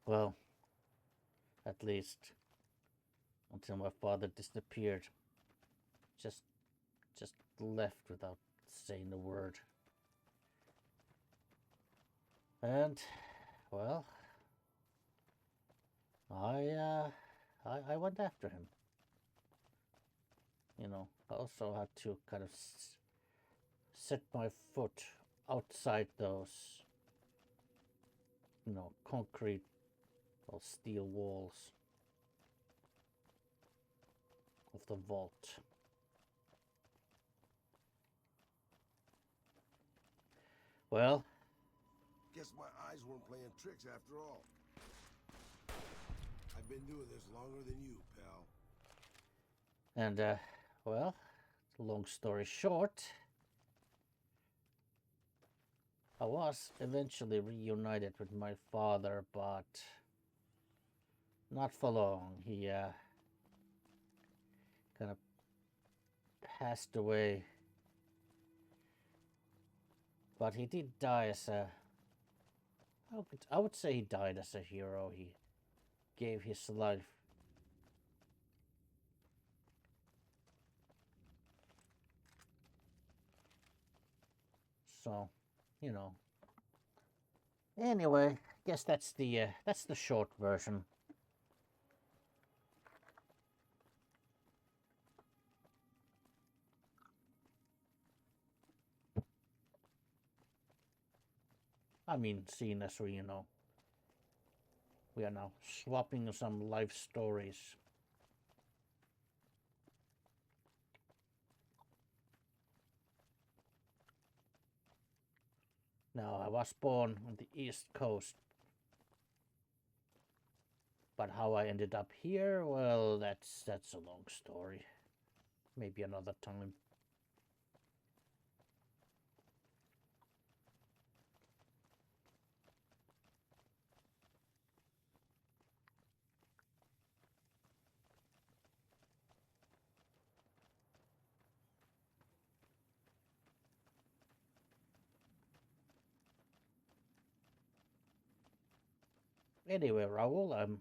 Well, at least until my father disappeared. Just left without saying a word. And well, I went after him. You know, I also had to kind of set my foot outside those, you know, concrete or steel walls of the vault. Well,
Guess my eyes weren't playing tricks after all. I've been doing this longer than you, pal.
and well, long story short, I was eventually reunited with my father, but not for long. He kind of passed away. But he did die as a... I would say he died as a hero. He gave his life. So, you know. Anyway, guess that's the short version. I mean, seeing as we, you know, we are now swapping some life stories. Now, I was born on the East Coast. But how I ended up here, well, that's a long story. Maybe another time. Anyway, Raul, I'm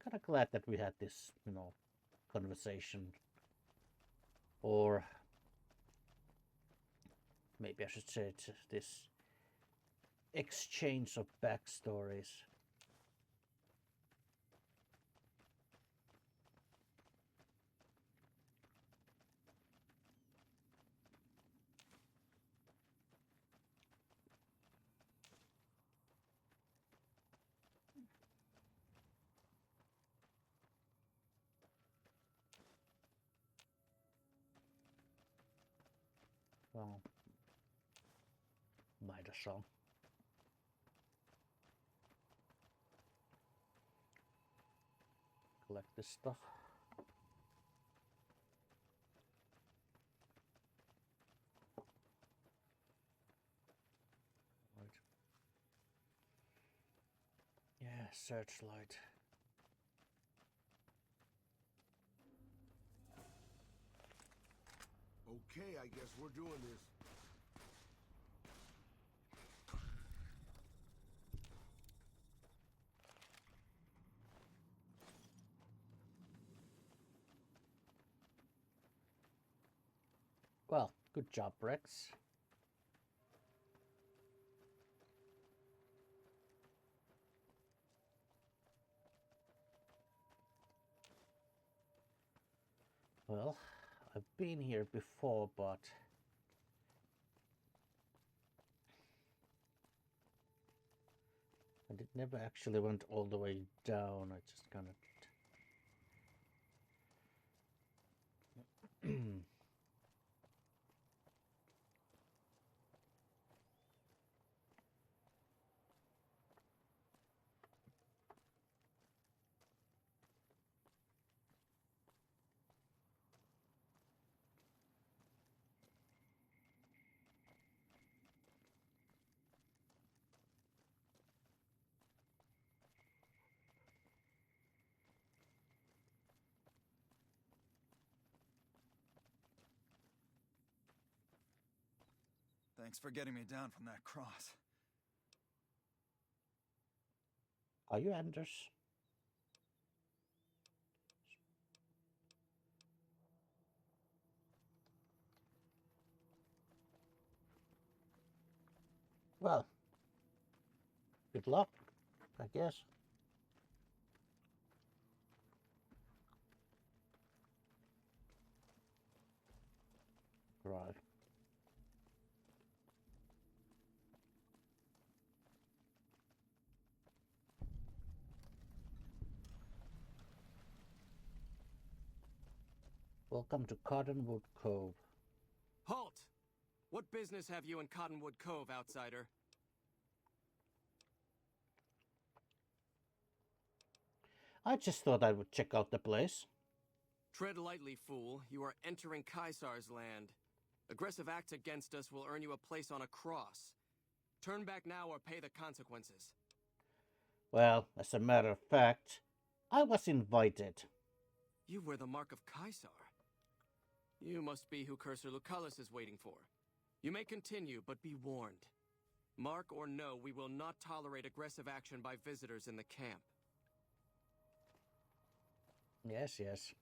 kind of glad that we had this, you know, conversation. Or maybe I should say it's this exchange of backstories. Well, might as well. Collect this stuff. Right. Yeah, searchlight.
Okay, I guess we're doing this.
Well, good job, Rex. Well, I've been here before, but and it never actually went all the way down. I just kind of
Thanks for getting me down from that cross.
Are you Anders? Well, good luck, I guess. Right. Welcome to Cottonwood Cove.
Halt! What business have you in Cottonwood Cove, outsider?
I just thought I would check out the place.
Tread lightly, fool. You are entering Caesar's land. Aggressive acts against us will earn you a place on a cross. Turn back now or pay the consequences.
Well, as a matter of fact, I was invited.
You wear the mark of Caesar. You must be who Cursor Lucullus is waiting for. You may continue, but be warned. Mark or no, we will not tolerate aggressive action by visitors in the camp.
Yes, yes.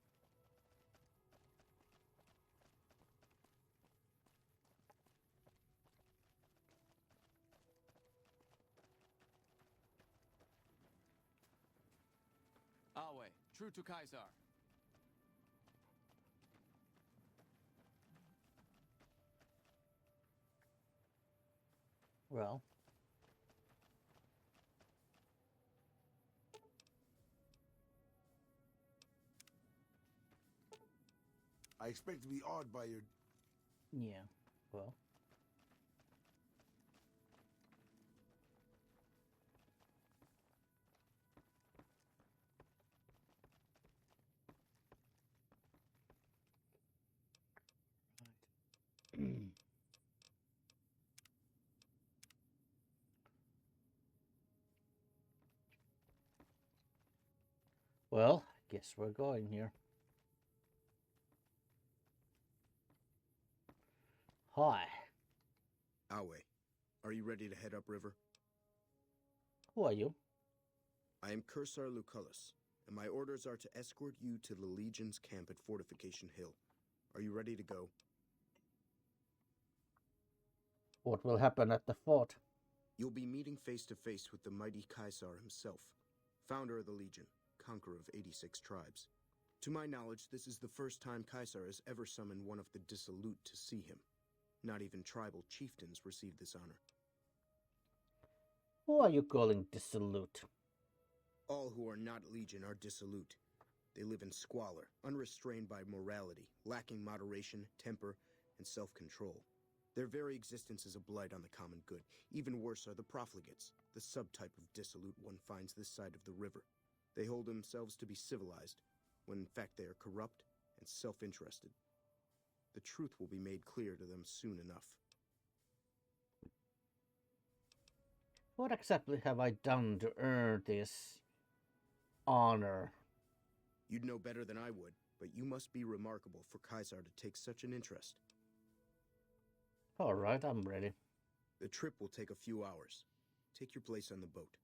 Awe, true to Caesar.
Well,
I expect to be awed by your...
yeah, well. Right. Well, guess we're going here. Hi.
Awe, are you ready to head upriver?
Who are you?
I am Cursor Lucullus, and my orders are to escort you to the Legion's camp at Fortification Hill. Are you ready to go?
What will happen at the fort?
You'll be meeting face to face with the mighty Caesar himself, founder of the Legion, conqueror of 86 tribes. To my knowledge, this is the first time Caesar has ever summoned one of the dissolute to see him. Not even tribal chieftains receive this honor.
Who are you calling dissolute?
All who are not Legion are dissolute. They live in squalor, unrestrained by morality, lacking moderation, temper, and self-control. Their very existence is a blight on the common good. Even worse are the profligates, the subtype of dissolute one finds this side of the river. They hold themselves to be civilized, when in fact they are corrupt and self-interested. The truth will be made clear to them soon enough.
What exactly have I done to earn this honor?
You'd know better than I would, but you must be remarkable for Caesar to take such an interest.
Alright, I'm ready.
The trip will take a few hours. Take your place on the boat.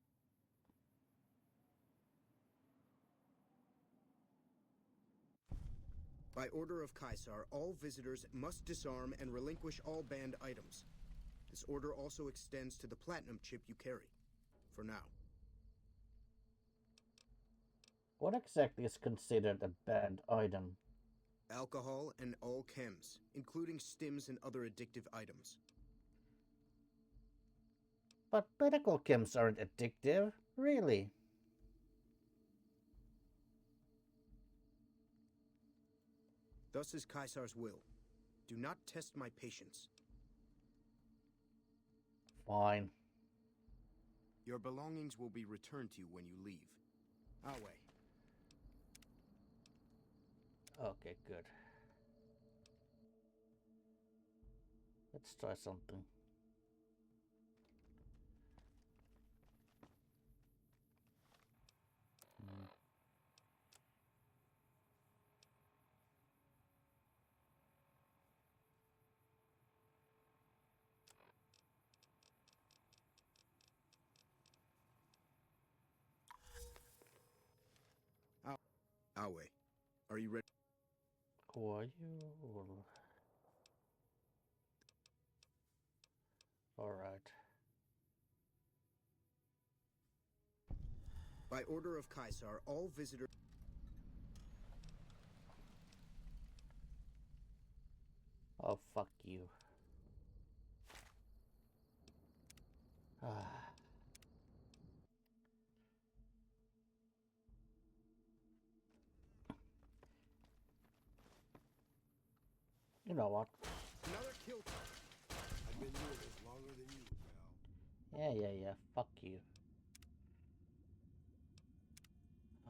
By order of Caesar, all visitors must disarm and relinquish all banned items. This order also extends to the platinum chip you carry. For now.
What exactly is considered a banned item?
Alcohol and all chems, including stims and other addictive items.
But medical chems aren't addictive, really.
Thus is Caesar's will. Do not test my patience.
Fine.
Your belongings will be returned to you when you leave. Away.
Okay, good. Let's try something.
Awe. Are you ready?
Who are you? Alright.
By order of Caesar, all visitors...
Oh, fuck you. Ah. You know what?
Another kill.
I've been doing this longer than you, pal.
Yeah. Fuck you.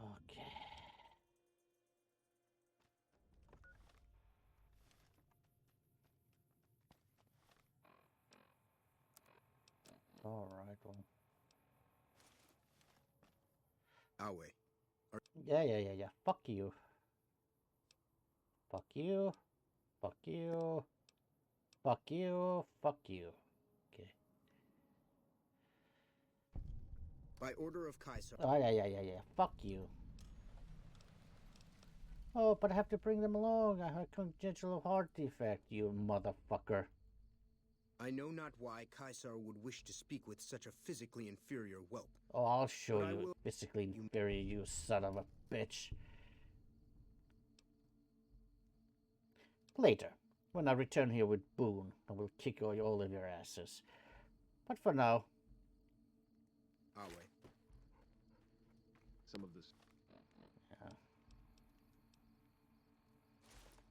Okay. Alright, well.
Awe.
Yeah. Fuck you. Fuck you. Fuck you. Fuck you. Fuck you. Okay.
By order of Caesar.
Oh, yeah. Fuck you. Oh, but I have to bring them along. I have a congenital heart defect, you motherfucker.
I know not why Caesar would wish to speak with such a physically inferior whelp.
Oh, I'll show
But
you physically inferior, you son of a bitch. Later, when I return here with Boone, I will kick all of your asses. But for now...
Awe.
Some of the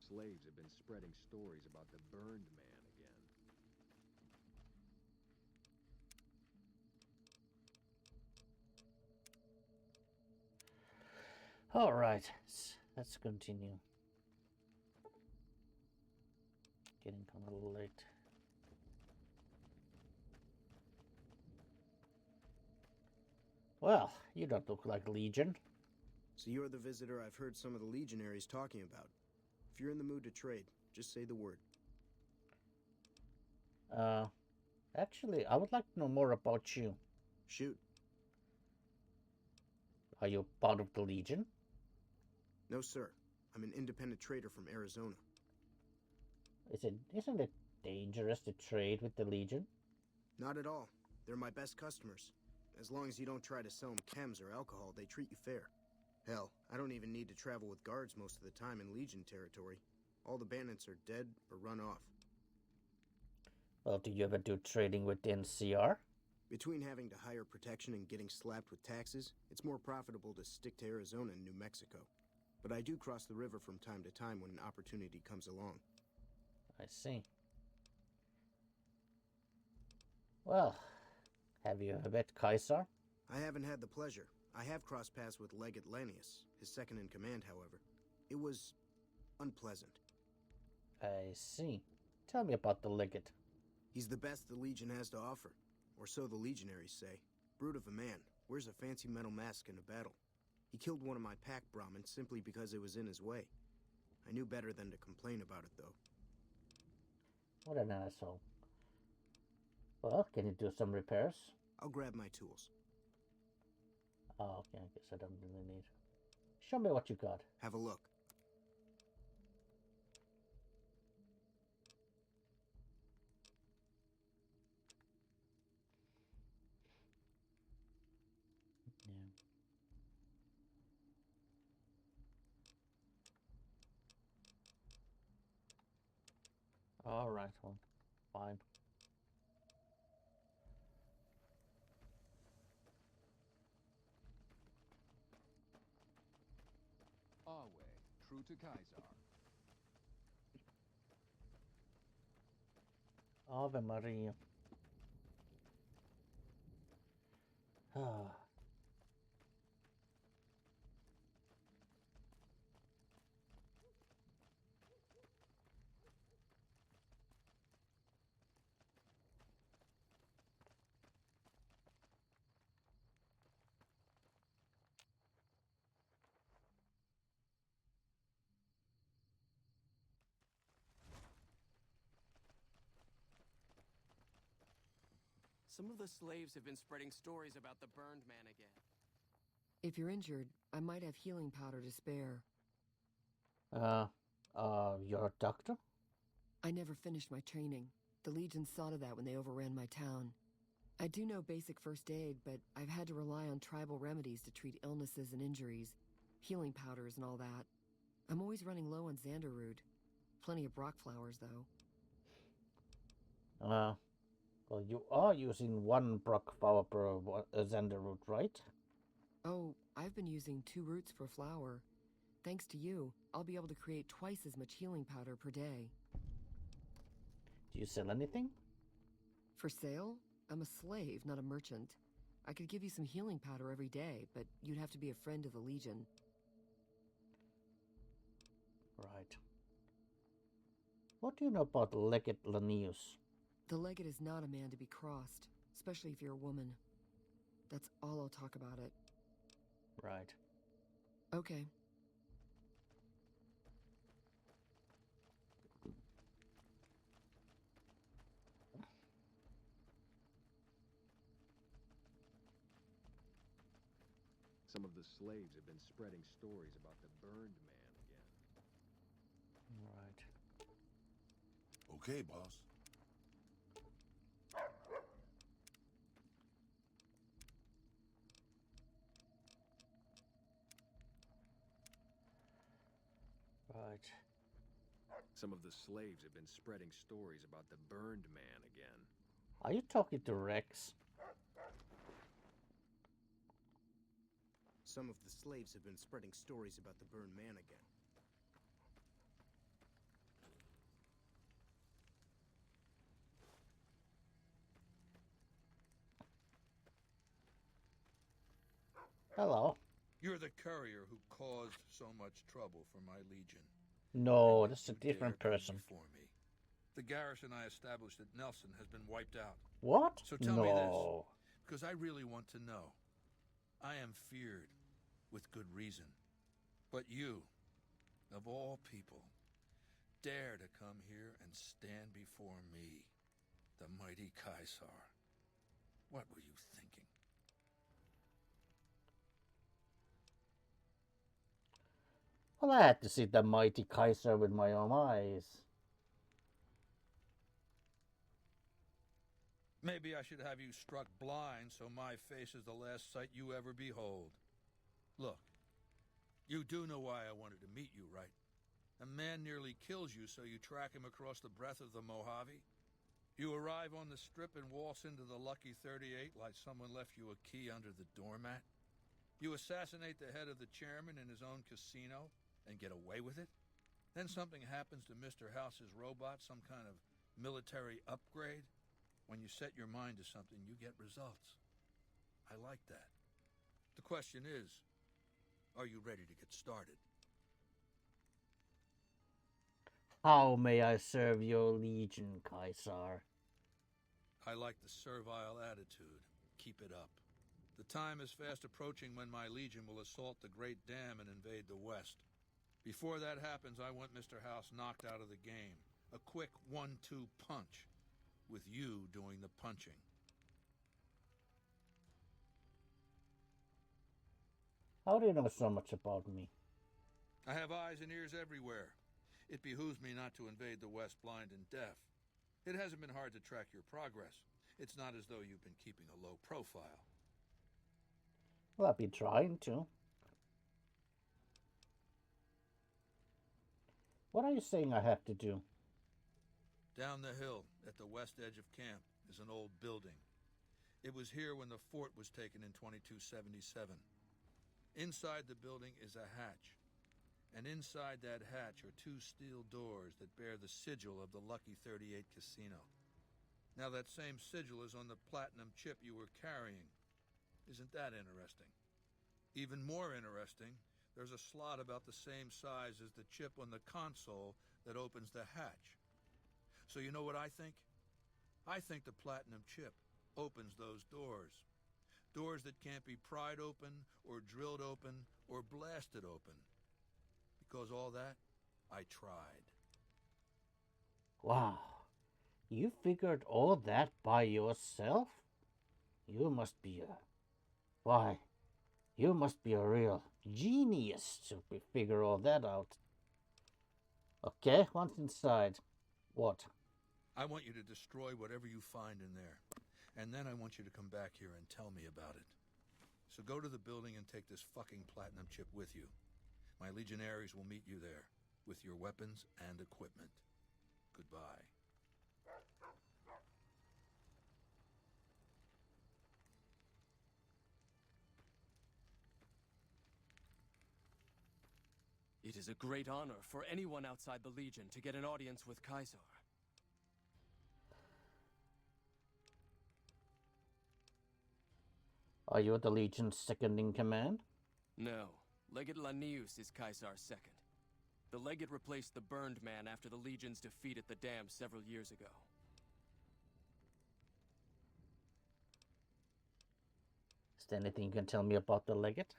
slaves have been spreading stories about the burned man again.
Alright, let's continue. Getting a little late. Well, you don't look like Legion.
So you're the visitor I've heard some of the legionaries talking about. If you're in the mood to trade, just say the word.
Actually, I would like to know more about you.
Shoot.
Are you part of the Legion?
No, sir. I'm an independent trader from Arizona.
Isn't it dangerous to trade with the Legion?
Not at all. They're my best customers. As long as you don't try to sell them chems or alcohol, they treat you fair. Hell, I don't even need to travel with guards most of the time in Legion territory. All the bandits are dead or run off.
Well, do you ever do trading with the NCR?
Between having to hire protection and getting slapped with taxes, it's more profitable to stick to Arizona and New Mexico. But I do cross the river from time to time when an opportunity comes along.
I see. Well, have you met Kaiser?
I haven't had the pleasure. I have crossed paths with Legate Lanius, his second in command, however. It was unpleasant.
I see. Tell me about the Legate.
He's the best the Legion has to offer, or so the Legionaries say. Brute of a man, wears a fancy metal mask in a battle. He killed one of my pack Brahmins simply because it was in his way. I knew better than to complain about it, though.
What an asshole. Well, can you do some repairs?
I'll grab my tools.
Oh, okay, I guess I don't really need. Show me what you got.
Have a look.
Yeah. Alright, well, fine.
Our way, true to Kaiser.
Ave Maria. Ah.
Some of the slaves have been spreading stories about the burned man again.
If you're injured, I might have healing powder to spare.
You're a doctor?
I never finished my training. The Legion saw to that when they overran my town. I do know basic first aid, but I've had to rely on tribal remedies to treat illnesses and injuries. Healing powders and all that. I'm always running low on Xanderroot. Plenty of Brock flowers, though.
Well, you are using one Brock flower per Xanderroot, right?
Oh, I've been using 2 roots per flower. Thanks to you, I'll be able to create twice as much healing powder per day.
Do you sell anything?
For sale? I'm a slave, not a merchant. I could give you some healing powder every day, but you'd have to be a friend of the Legion.
Right. What do you know about Legate Lanius?
The Legate is not a man to be crossed, especially if you're a woman. That's all I'll talk about it.
Right.
Okay.
Some of the slaves have been spreading stories about the burned man again.
Right.
Okay, boss.
Right.
Some of the slaves have been spreading stories about the burned man again.
Are you talking to Rex?
Some of the slaves have been spreading stories about the burned man again.
Hello.
You're the courier who caused so much trouble for my legion.
No, this is a different person.
For me. The garrison I established at Nelson has been wiped out.
What?
So tell me this, because I really want to know. I am feared, with good reason. But you, of all people, dare to come here and stand before me, the mighty Kaiser. What were you thinking?
Well, I had to see the mighty Kaiser with my own eyes.
Maybe I should have you struck blind so my face is the last sight you ever behold. Look, you do know why I wanted to meet you, right? A man nearly kills you, so you track him across the breadth of the Mojave. You arrive on the strip and waltz into the Lucky 38 like someone left you a key under the doormat. You assassinate the head of the chairman in his own casino and get away with it. Then something happens to Mr. House's robot, some kind of military upgrade. When you set your mind to something, you get results. I like that. The question is, are you ready to get started?
How may I serve your legion, Caesar?
I like the servile attitude. Keep it up. The time is fast approaching when my legion will assault the Great Dam and invade the West. Before that happens, I want Mr. House knocked out of the game. A quick 1-2 punch, with you doing the punching.
How do you know so much about me?
I have eyes and ears everywhere. It behooves me not to invade the West blind and deaf. It hasn't been hard to track your progress. It's not as though you've been keeping a low profile.
Well, I've been trying to. What are you saying I have to do?
Down the hill, at the west edge of camp, is an old building. It was here when the fort was taken in 2277. Inside the building is a hatch. And inside that hatch are 2 steel doors that bear the sigil of the Lucky 38 Casino. Now that same sigil is on the platinum chip you were carrying. Isn't that interesting? Even more interesting, there's a slot about the same size as the chip on the console that opens the hatch. So you know what I think? I think the platinum chip opens those doors. Doors that can't be pried open, or drilled open, or blasted open. Because all that, I tried.
Wow. You figured all that by yourself? You must be a... Why, you must be a real genius to figure all that out. Okay, once inside. What?
I want you to destroy whatever you find in there. And then I want you to come back here and tell me about it. So go to the building and take this fucking platinum chip with you. My legionaries will meet you there, with your weapons and equipment. Goodbye.
It is a great honor for anyone outside the Legion to get an audience with Caesar.
Are you the Legion's second in command?
No. Legate Lanius is Caesar's second. The Legate replaced the Burned Man after the Legion's defeat at the Dam several years ago.
Is there anything you can tell me about the Legate?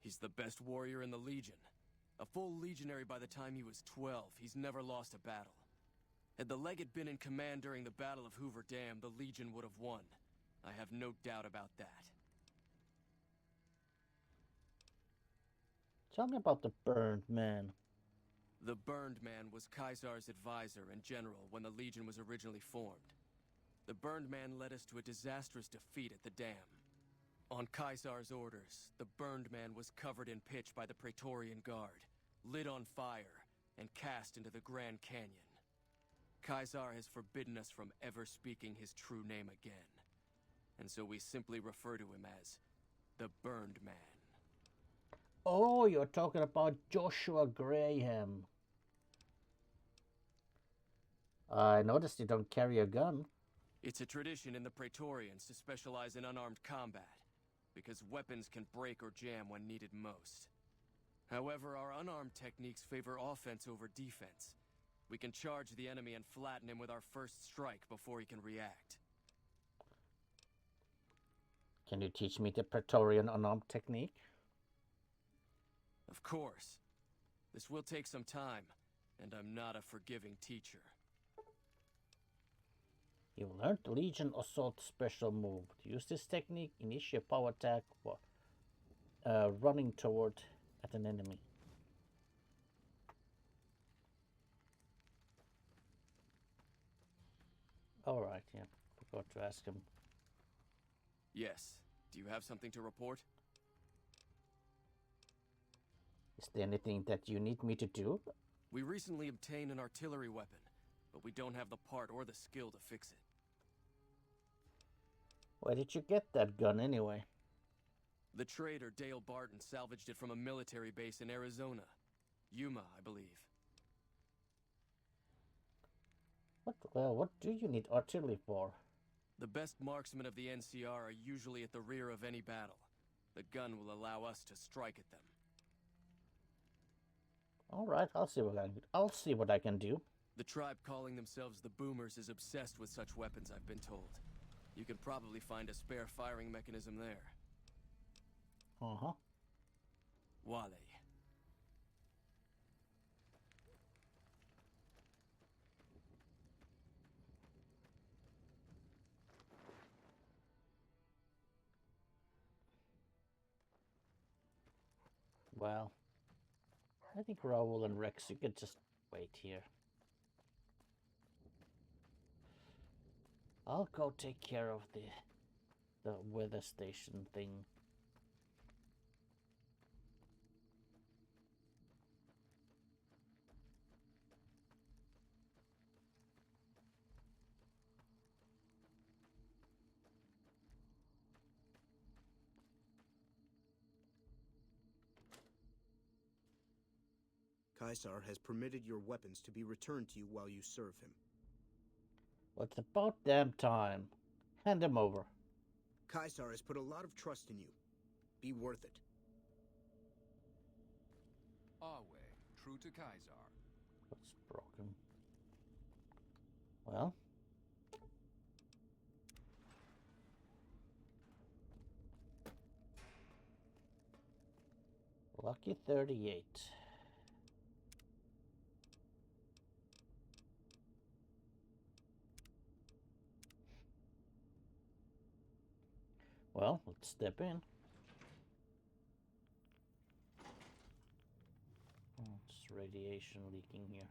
He's the best warrior in the Legion. A full legionary by the time he was 12, he's never lost a battle. Had the Legate been in command during the Battle of Hoover Dam, the Legion would have won. I have no doubt about that.
Tell me about the Burned Man.
The Burned Man was Caesar's advisor and general when the Legion was originally formed. The Burned Man led us to a disastrous defeat at the Dam. On Caesar's orders, the Burned Man was covered in pitch by the Praetorian Guard, lit on fire, and cast into the Grand Canyon. Caesar has forbidden us from ever speaking his true name again. And so we simply refer to him as the Burned Man.
Oh, you're talking about Joshua Graham. I noticed you don't carry a gun.
It's a tradition in the Praetorians to specialize in unarmed combat, because weapons can break or jam when needed most. However, our unarmed techniques favor offense over defense. We can charge the enemy and flatten him with our first strike before he can react.
Can you teach me the Praetorian unarmed technique?
Of course. This will take some time, and I'm not a forgiving teacher.
You learned the Legion Assault special move. Use this technique, initiate power attack while running toward at an enemy. Alright, yeah. Forgot to ask him.
Yes. Do you have something to report?
Is there anything that you need me to do?
We recently obtained an artillery weapon, but we don't have the part or the skill to fix it.
Where did you get that gun anyway?
The trader Dale Barton salvaged it from a military base in Arizona. Yuma, I believe.
What do you need artillery for?
The best marksmen of the NCR are usually at the rear of any battle. The gun will allow us to strike at them.
All right, I'll see what I can do.
The tribe calling themselves the Boomers is obsessed with such weapons, I've been told. You could probably find a spare firing mechanism there.
Uh-huh.
Wale.
Well, I think Raoul and Rex, you could just wait here. I'll go take care of the weather station thing.
Caesar has permitted your weapons to be returned to you while you serve him.
Well, it's about damn time. Hand them over.
Caesar has put a lot of trust in you. Be worth it.
Our way, true to Caesar.
What's broken? Well. Lucky 38. Well, let's step in. Oh, it's radiation leaking here.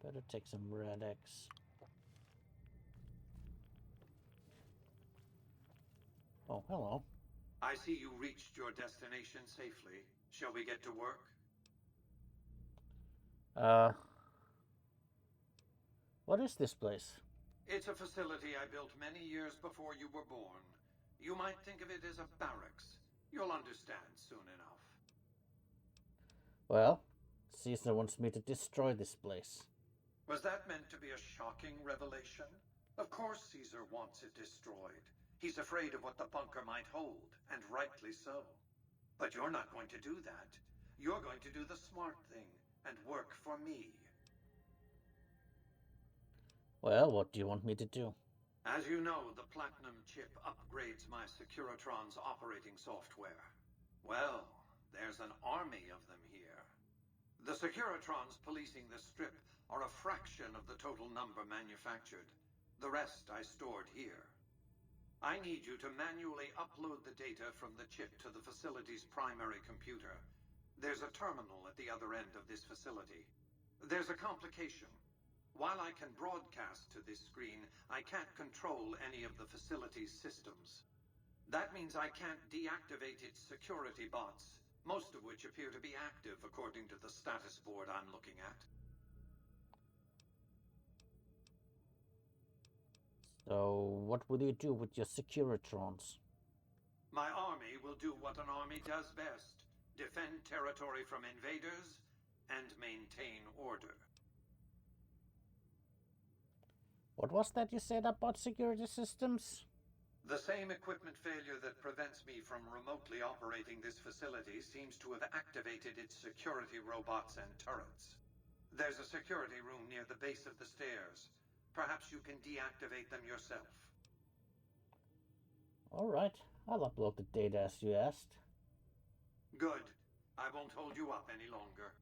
Better take some Rad-X. Oh, hello.
I see you reached your destination safely. Shall we get to work?
What is this place?
It's a facility I built many years before you were born. You might think of it as a barracks. You'll understand soon enough.
Well, Caesar wants me to destroy this place.
Was that meant to be a shocking revelation? Of course Caesar wants it destroyed. He's afraid of what the bunker might hold, and rightly so. But you're not going to do that. You're going to do the smart thing, and work for me.
Well, what do you want me to do?
As you know, the Platinum chip upgrades my Securitrons operating software. Well, there's an army of them here. The Securitrons policing the strip are a fraction of the total number manufactured. The rest I stored here. I need you to manually upload the data from the chip to the facility's primary computer. There's a terminal at the other end of this facility. There's a complication. While I can broadcast to this screen, I can't control any of the facility's systems. That means I can't deactivate its security bots, most of which appear to be active according to the status board I'm looking at.
So, what will you do with your Securitrons?
My army will do what an army does best. Defend territory from invaders and maintain order.
What was that you said about security systems?
The same equipment failure that prevents me from remotely operating this facility seems to have activated its security robots and turrets. There's a security room near the base of the stairs. Perhaps you can deactivate them yourself.
Alright, I'll upload the data as you asked.
Good. I won't hold you up any longer.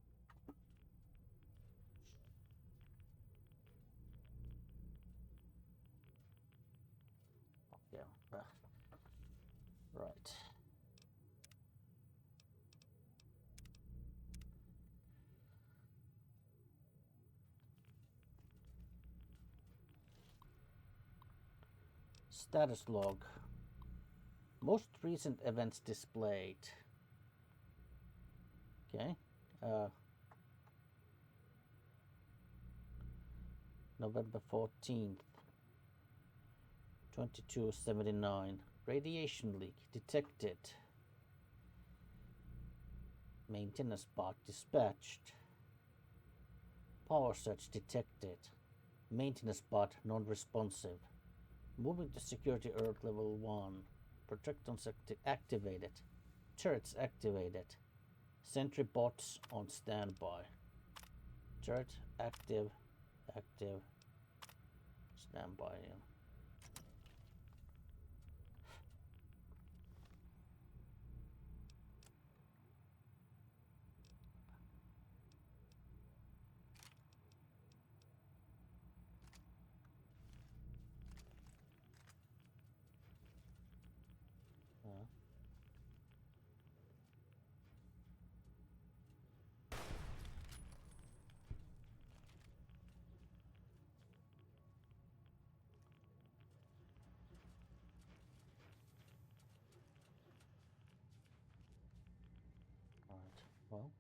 Yeah, right. Status log. Most recent events displayed. Okay. November 14th. 2279. Radiation leak detected. Maintenance bot dispatched. Power surge detected. Maintenance bot non-responsive. Moving to security alert level 1. Protectons activated. Turrets activated. Sentry bots on standby. Turret active, standby. Yeah. Well,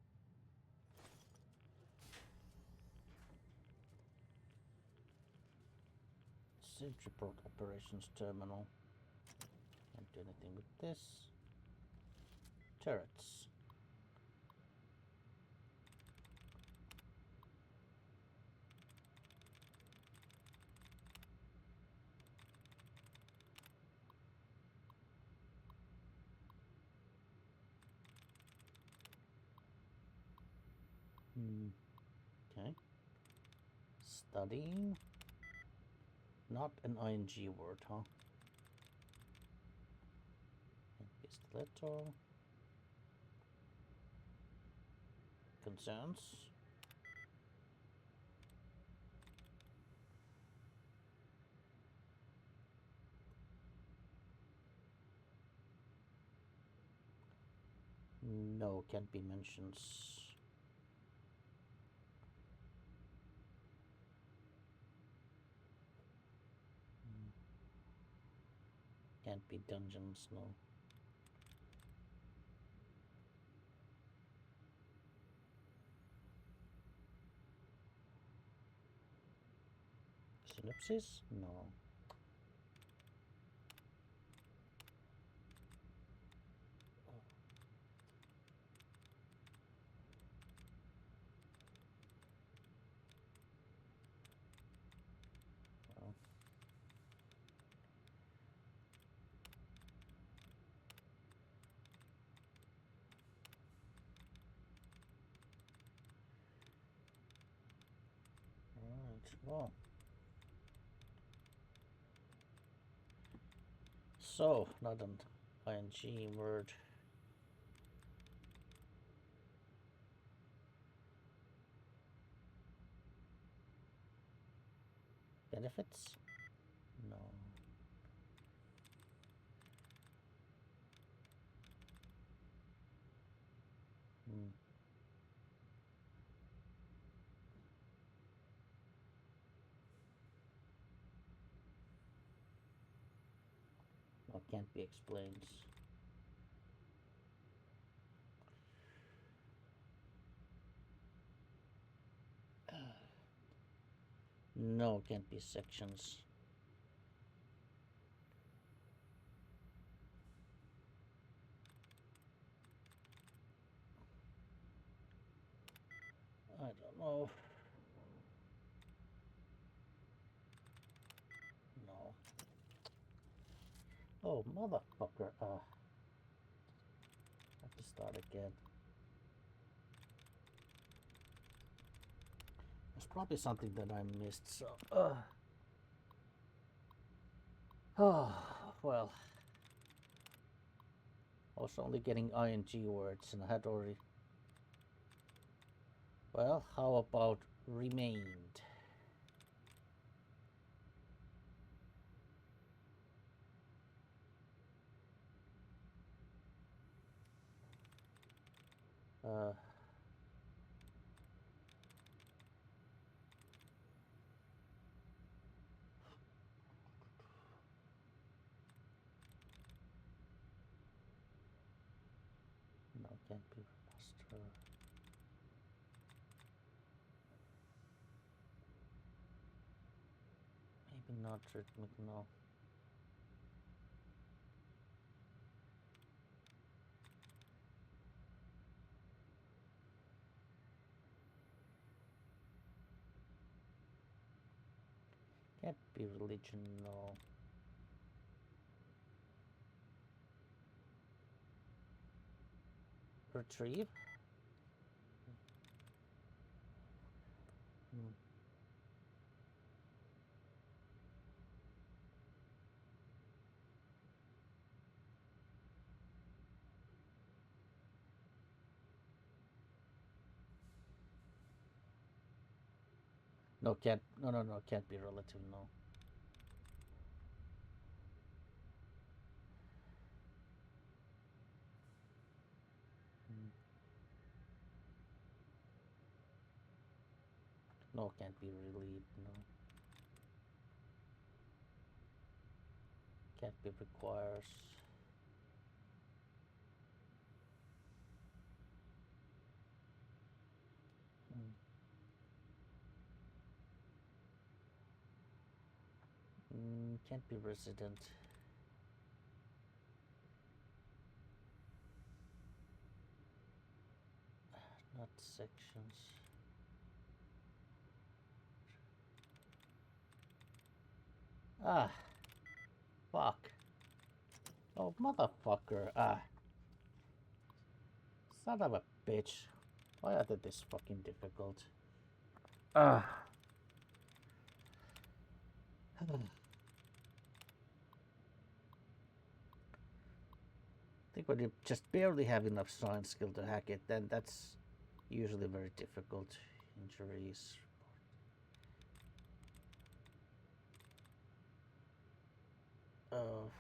Centriport operations terminal. Can't do anything with this. Turrets. Okay. Studying. Not an ing word, huh? Pistoletto. Concerns. No, can't be mentions. Can't be dungeons, no. Synopsis? No. Well. Right, well. So, not an ing word. Benefits? No. No, can't be explained. No, can't be sections. I don't know. No. Oh, motherfucker. Have to start again. There's probably something that I missed, so... Oh, well. I was only getting ing words and I had already... Well, how about remained? No, can't be master. Maybe not rhythmic, no. Can't be religion, no. Retrieve? Hmm. No, can't. No. Can't be relative. No. Hmm. No, can't be relieved. No. Can't be requires. Hmm. Can't be resident. Not sections. Ah, fuck. Oh, motherfucker. Ah. Son of a bitch. Why are they this fucking difficult? Ah. I think when you just barely have enough science skill to hack it, then that's usually very difficult. Injuries. Oh.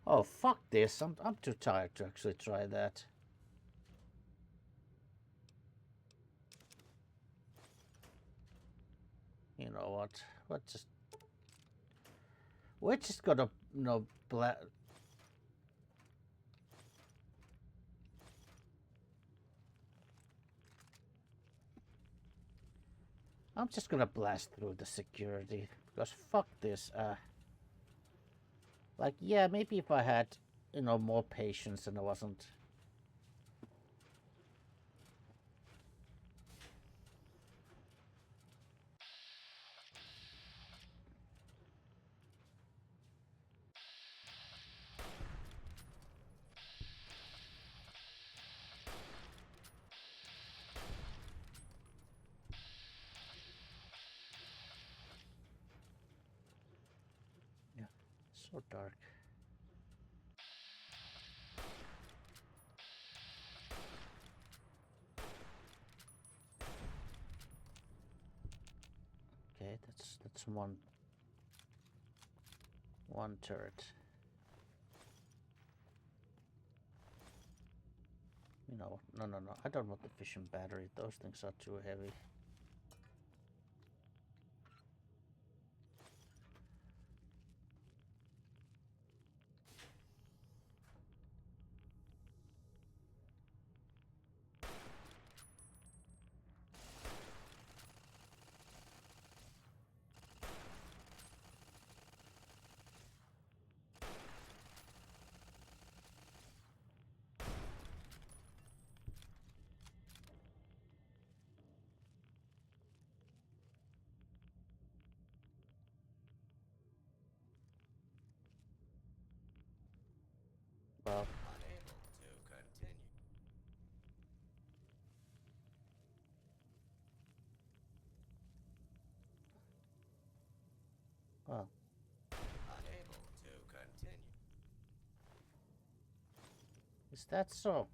Oh, fuck this. I'm too tired to actually try that. You know what? We're just gonna, I'm just gonna blast through the security because fuck this. Like, yeah, maybe if I had, more patience and I wasn't. Yeah, so dark. Okay, that's one turret. No. I don't want the fission battery. Those things are too heavy. Well,
Unable to continue.
well.
Unable to continue.
Is that so?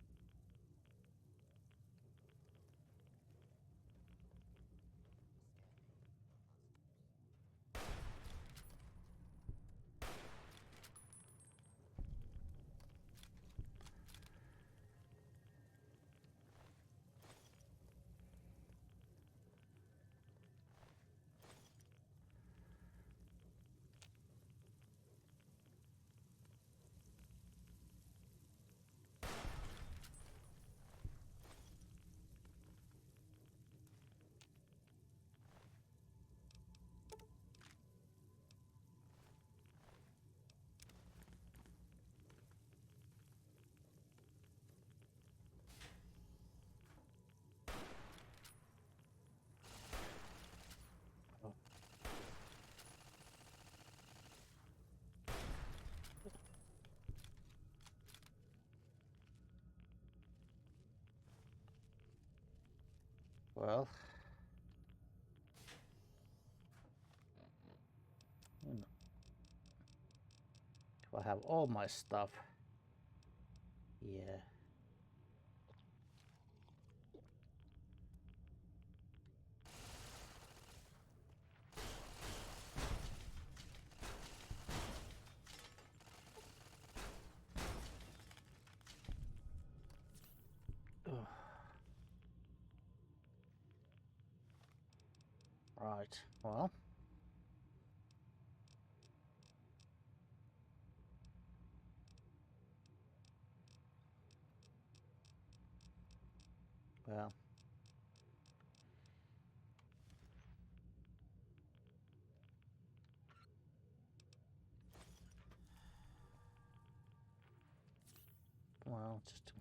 Well, you know, if I have all my stuff, yeah. Ugh. Right, well. Well. Well, just.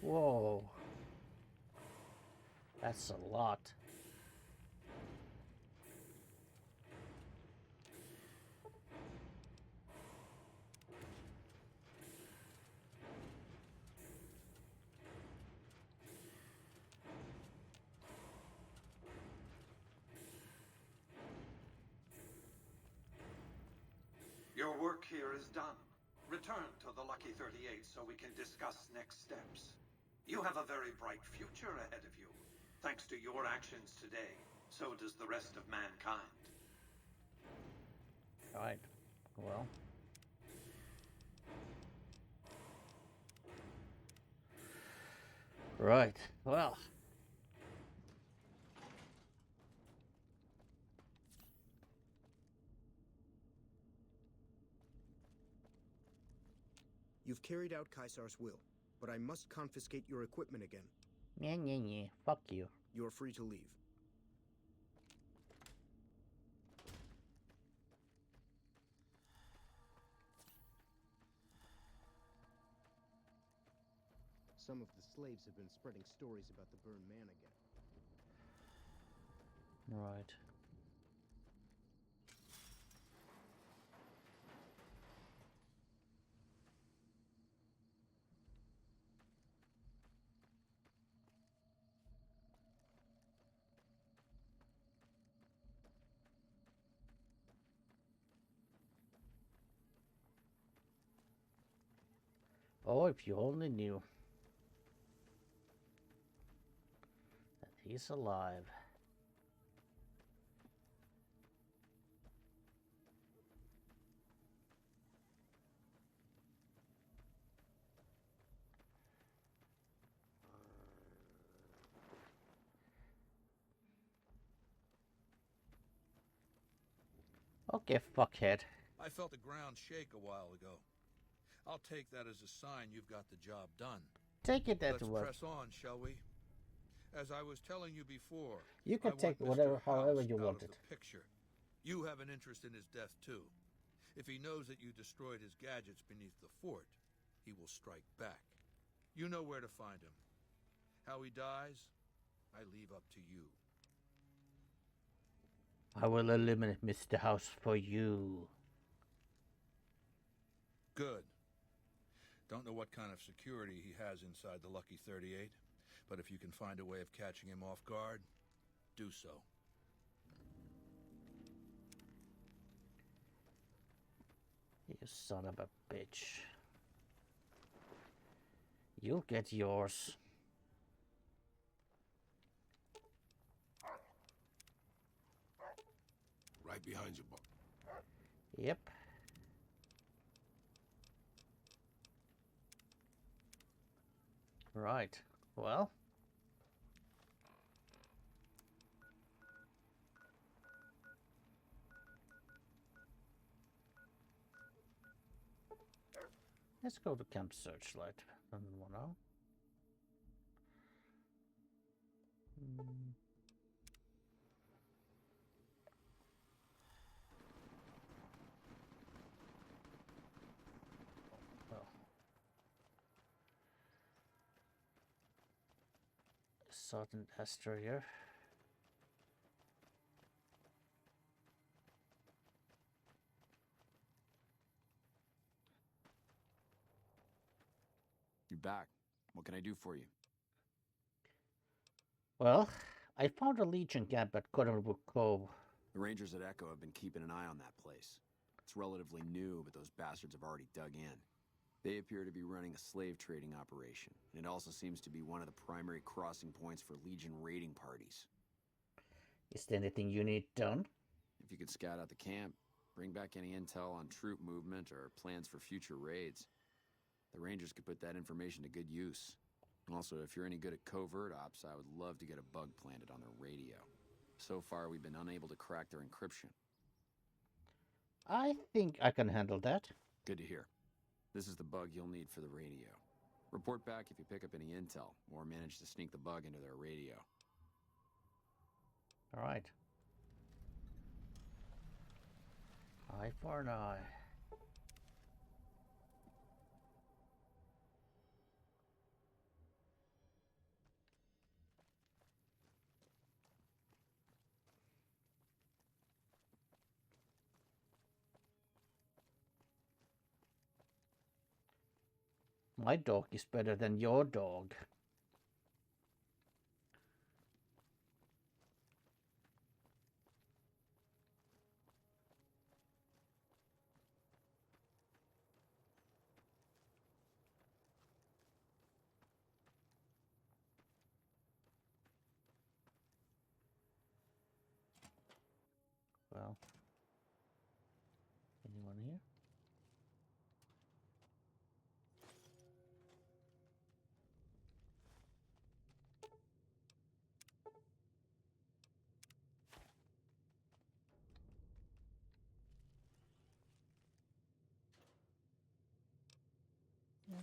Whoa. That's a lot.
Your work here is done. Return to the Lucky 38 so we can discuss next steps. You have a very bright future ahead of you. Thanks to your actions today, so does the rest of mankind.
Right. Well. Right. Well.
You've carried out Caesar's will, but I must confiscate your equipment again.
Yeah. Fuck you.
You're free to leave. Some of the slaves have been spreading stories about the burned man again.
Right. Oh, if you only knew that he's alive. Okay, fuckhead.
I felt the ground shake a while ago. I'll take that as a sign you've got the job done.
Take it that
Let's
way.
press on, shall we? As I was telling you before,
You can
I
take
want
whatever,
Mr.
however
House
you
out
want
of
it.
the picture. You have an interest in his death too. If he knows that you destroyed his gadgets beneath the fort, he will strike back. You know where to find him. How he dies, I leave up to you.
I will eliminate Mr. House for you.
Good. Don't know what kind of security he has inside the Lucky 38, but if you can find a way of catching him off guard, do so.
You son of a bitch. You'll get yours.
Right behind you, Buck.
Yep. Right. Well. Let's go to Camp Searchlight. Sergeant Astor here.
You're back. What can I do for you?
Well, I found a Legion camp at Cottonwood Cove.
The Rangers at Echo have been keeping an eye on that place. It's relatively new, but those bastards have already dug in. They appear to be running a slave trading operation, and it also seems to be one of the primary crossing points for Legion raiding parties.
Is there anything you need done?
If you could scout out the camp, bring back any intel on troop movement or plans for future raids, the Rangers could put that information to good use. Also, if you're any good at covert ops, I would love to get a bug planted on their radio. So far, we've been unable to crack their encryption.
I think I can handle that.
Good to hear. This is the bug you'll need for the radio. Report back if you pick up any intel, or manage to sneak the bug into their radio.
Alright. Eye for an eye. My dog is better than your dog. Well, anyone here? Yeah.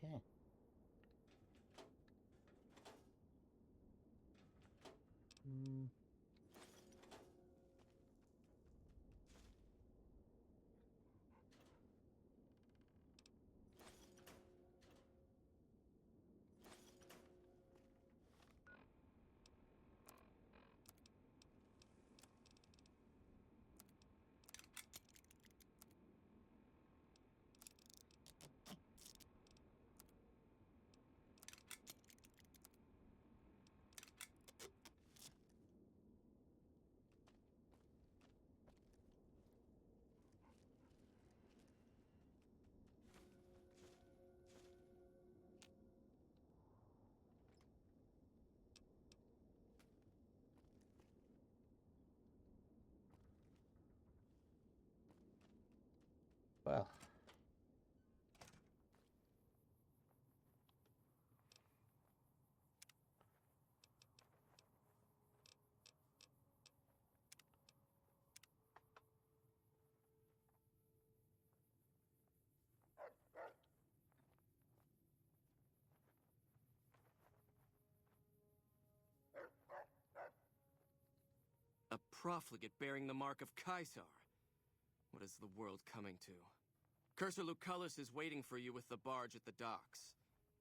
Okay. Well.
A profligate bearing the mark of Caesar. What is the world coming to? Cursor Lucullus is waiting for you with the barge at the docks.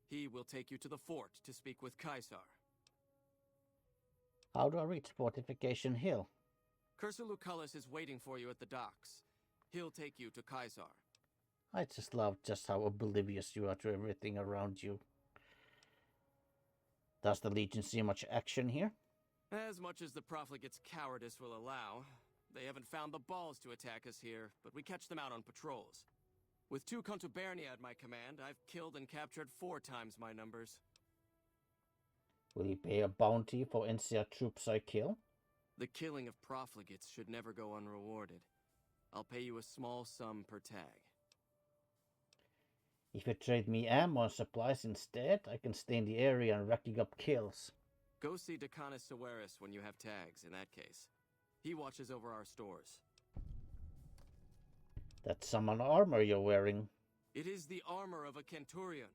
He will take you to the fort to speak with Caesar.
How do I reach Fortification Hill?
Cursor Lucullus is waiting for you at the docks. He'll take you to Caesar.
I just love just how oblivious you are to everything around you. Does the Legion see much action here?
As much as the profligates' cowardice will allow, they haven't found the balls to attack us here, but we catch them out on patrols. With 2 Contubernia at my command, I've killed and captured 4 times my numbers.
Will you pay a bounty for NCR troops I kill?
The killing of profligates should never go unrewarded. I'll pay you a small sum per tag.
If you trade me ammo and supplies instead, I can stay in the area and racking up kills.
Go see Decanus Severus when you have tags, in that case. He watches over our stores.
That's some armor you're wearing.
It is the armor of a Centurion.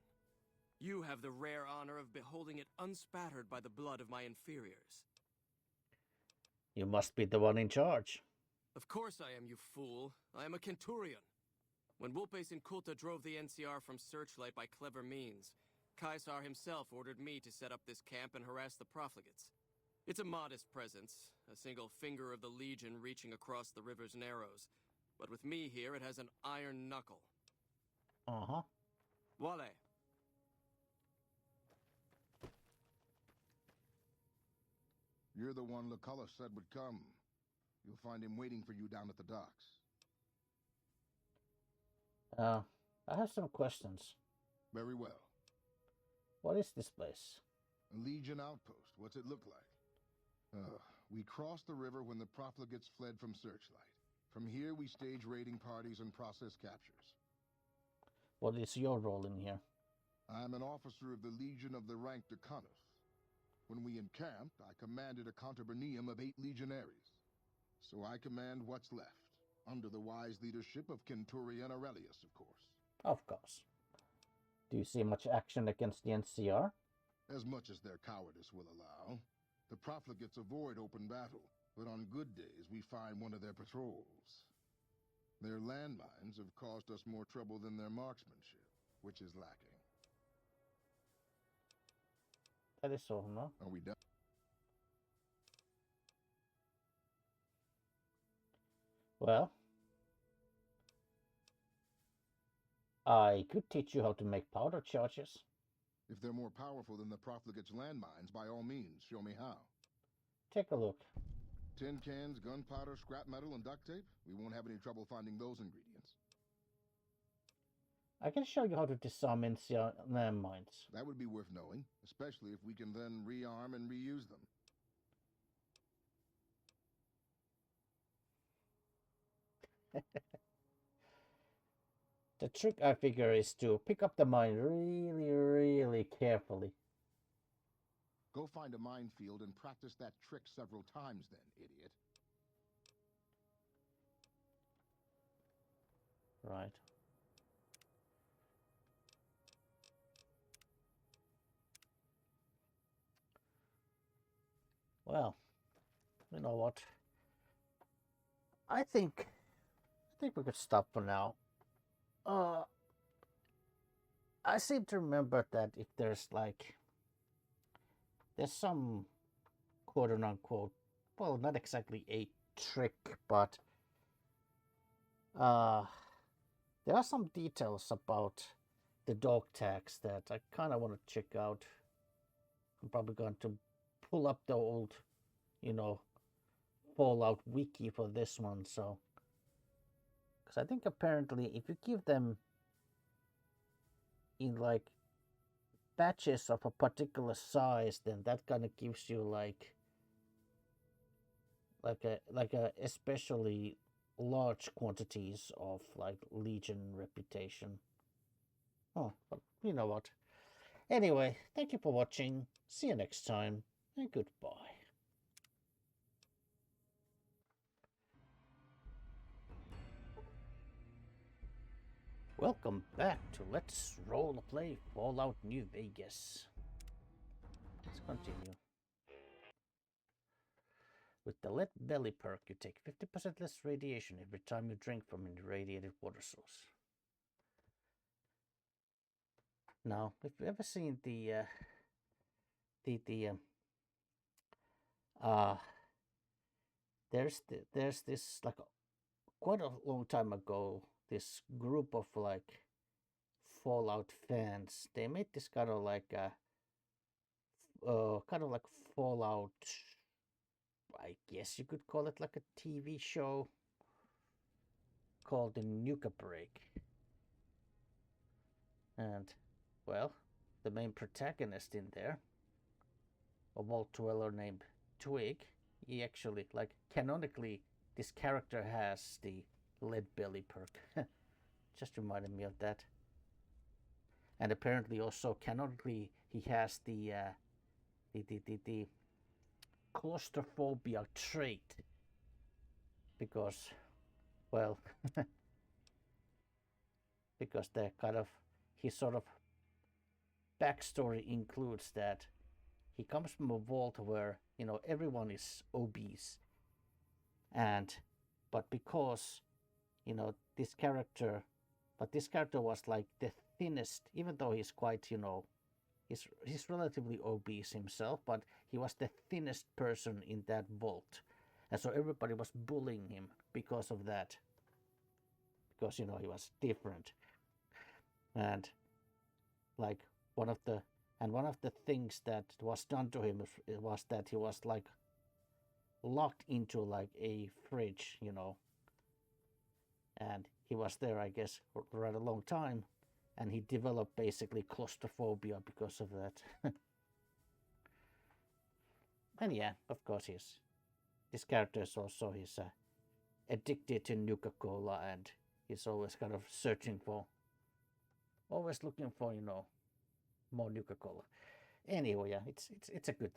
You have the rare honor of beholding it unspattered by the blood of my inferiors.
You must be the one in charge.
Of course I am, you fool. I am a Centurion. When Vulpes Inculta drove the NCR from Searchlight by clever means, Caesar himself ordered me to set up this camp and harass the profligates. It's a modest presence, a single finger of the Legion reaching across the river's narrows. But with me here, it has an iron knuckle.
Uh-huh.
Voila.
You're the one Lucullus said would come. You'll find him waiting for you down at the docks.
I have some questions.
Very well.
What is this place?
A Legion outpost. What's it look like? We crossed the river when the profligates fled from Searchlight. From here, we stage raiding parties and process captures.
What is your role in here?
I'm an officer of the Legion of the rank Decanus. When we encamped, I commanded a contubernium of 8 legionaries. So I command what's left, under the wise leadership of Centurion Aurelius, of course.
Of course. Do you see much action against the NCR?
As much as their cowardice will allow. The profligates avoid open battle, but on good days we find one of their patrols. Their landmines have caused us more trouble than their marksmanship, which is lacking.
That is so, no?
Are we done?
Well, I could teach you how to make powder charges.
If they're more powerful than the profligates' landmines, by all means, show me how.
Take a look.
Tin cans, gunpowder, scrap metal, and duct tape? We won't have any trouble finding those ingredients.
I can show you how to disarm NCR landmines.
That would be worth knowing, especially if we can then rearm and reuse them.
The trick, I figure, is to pick up the mine really carefully.
Go find a minefield and practice that trick several times then, idiot.
Right. Well, you know what? I think we could stop for now. I seem to remember that if there's some quote unquote, well, not exactly a trick, but there are some details about the dog tags that I kind of want to check out. I'm probably going to pull up the old, Fallout wiki for this one, so. Because I think apparently if you give them in batches of a particular size, then that kind of gives you like a especially large quantities of Legion reputation. Oh, but you know what? Anyway, thank you for watching. See you next time, and goodbye. Welcome back to Let's Roleplay Fallout New Vegas. Let's continue. With the lead belly perk, you take 50% less radiation every time you drink from an irradiated water source. Now, if you've ever seen there's this quite a long time ago, this group of Fallout fans, they made this kind of like Fallout I guess you could call it like a TV show called The Nuka Break. And, well, the main protagonist in there, a vault dweller named Twig, he actually, like, canonically, this character has the lead belly perk. Just reminded me of that. And apparently also canonically he has the claustrophobia trait. Because, well, because the kind of, his sort of backstory includes that he comes from a vault where, you know, everyone is obese. But because, you know, this character was like the thinnest, even though he's quite, you know, he's relatively obese himself, but he was the thinnest person in that vault. And so everybody was bullying him because of that. Because, you know, he was different. And like one of the things that was done to him was that he was like locked into like a fridge, you know. And he was there, I guess, for quite a long time. And he developed basically claustrophobia because of that. And yeah, of course, this character is also addicted to Nuka-Cola, and he's always kind of always looking for, you know, more Nuka-Cola. Anyway, yeah, it's a good.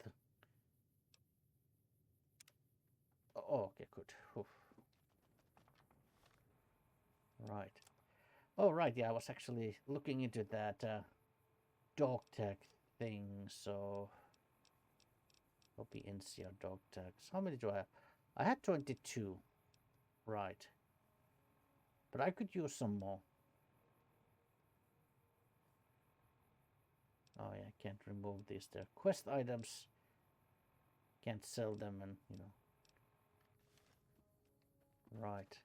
Oh, okay, good. Oof. Right. Oh, right. Yeah, I was actually looking into that dog tag thing. So, copy NCR dog tags. How many do I have? I had 22. Right. But I could use some more. Oh yeah, I can't remove these. They're quest items. Can't sell them, and you know. Right.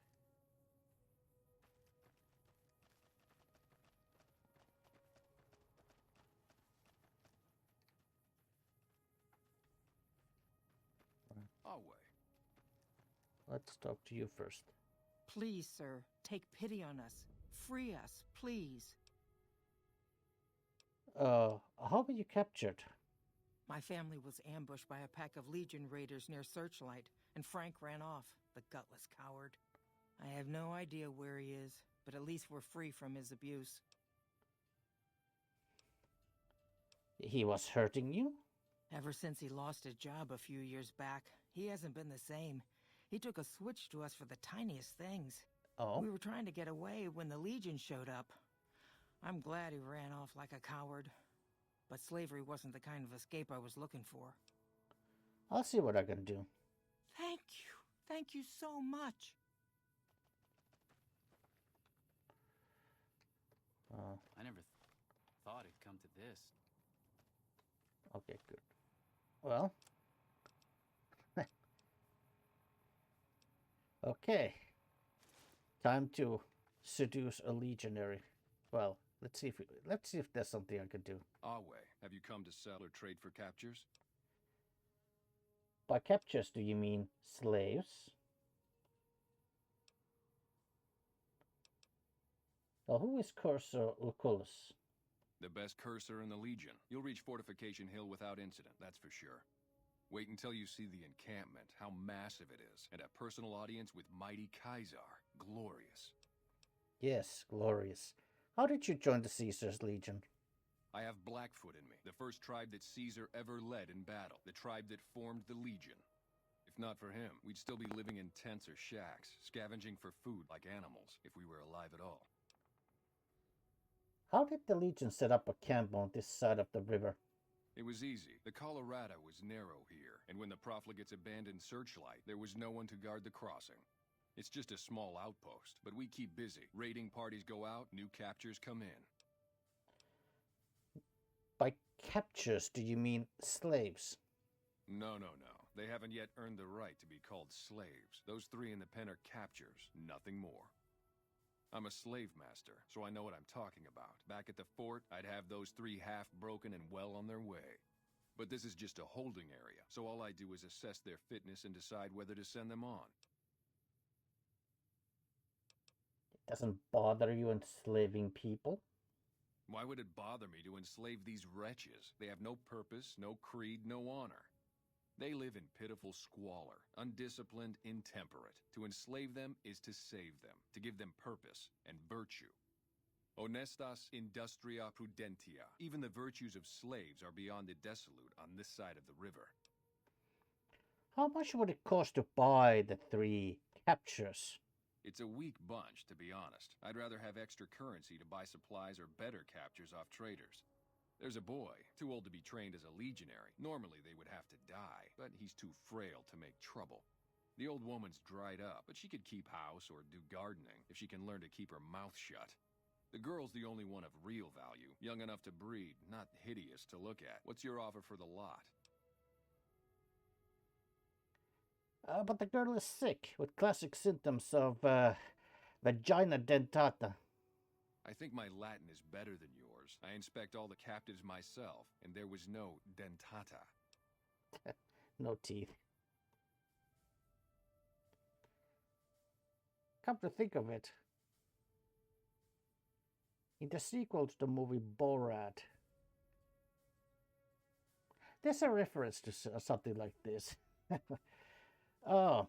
Away.
Let's talk to you first.
Please, sir, take pity on us. Free us, please.
How were you captured?
My family was ambushed by a pack of Legion raiders near Searchlight, and Frank ran off, the gutless coward. I have no idea where he is, but at least we're free from his abuse.
He was hurting you?
Ever since he lost his job a few years back, he hasn't been the same. He took a switch to us for the tiniest things.
Oh?
We were trying to get away when the Legion showed up. I'm glad he ran off like a coward. But slavery wasn't the kind of escape I was looking for.
I'll see what I can do.
Thank you. Thank you so much.
I never thought it'd come to this.
Okay, good. Well. Okay. Time to seduce a legionary. Well, let's see if there's something I can do.
Away. Have you come to sell or trade for captures?
By captures, do you mean slaves? Well, who is Cursor Lucullus?
The best cursor in the Legion. You'll reach Fortification Hill without incident, that's for sure. Wait until you see the encampment, how massive it is, and a personal audience with mighty Caesar. Glorious.
Yes, glorious. How did you join the Caesar's Legion?
I have Blackfoot in me, the first tribe that Caesar ever led in battle, the tribe that formed the Legion. If not for him, we'd still be living in tents or shacks, scavenging for food like animals, if we were alive at all.
How did the Legion set up a camp on this side of the river?
It was easy. The Colorado was narrow here, and when the profligates abandoned Searchlight, there was no one to guard the crossing. It's just a small outpost, but we keep busy. Raiding parties go out, new captures come in.
By captures, do you mean slaves?
No. They haven't yet earned the right to be called slaves. Those three in the pen are captures, nothing more. I'm a slave master, so I know what I'm talking about. Back at the fort, I'd have those three half-broken and well on their way. But this is just a holding area, so all I do is assess their fitness and decide whether to send them on.
It doesn't bother you enslaving people?
Why would it bother me to enslave these wretches? They have no purpose, no creed, no honor. They live in pitiful squalor, undisciplined, intemperate. To enslave them is to save them, to give them purpose and virtue. Honestas industria prudentia. Even the virtues of slaves are beyond the desolate on this side of the river.
How much would it cost to buy the 3 captures?
It's a weak bunch, to be honest. I'd rather have extra currency to buy supplies or better captures off traders. There's a boy, too old to be trained as a legionary. Normally they would have to die, but he's too frail to make trouble. The old woman's dried up, but she could keep house or do gardening if she can learn to keep her mouth shut. The girl's the only one of real value, young enough to breed, not hideous to look at. What's your offer for the lot?
But the girl is sick, with classic symptoms of vagina dentata.
I think my Latin is better than yours. I inspect all the captives myself, and there was no dentata.
No teeth. Come to think of it, in the sequel to the movie Borat, there's a reference to something like this. Oh,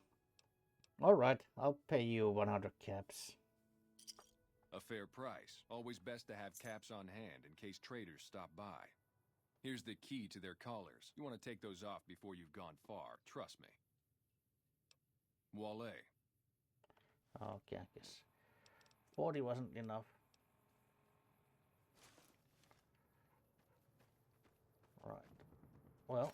alright, I'll pay you 100 caps.
A fair price. Always best to have caps on hand in case traders stop by. Here's the key to their collars. You want to take those off before you've gone far. Trust me. Wale.
Okay, I guess 40 wasn't enough. Right. Well.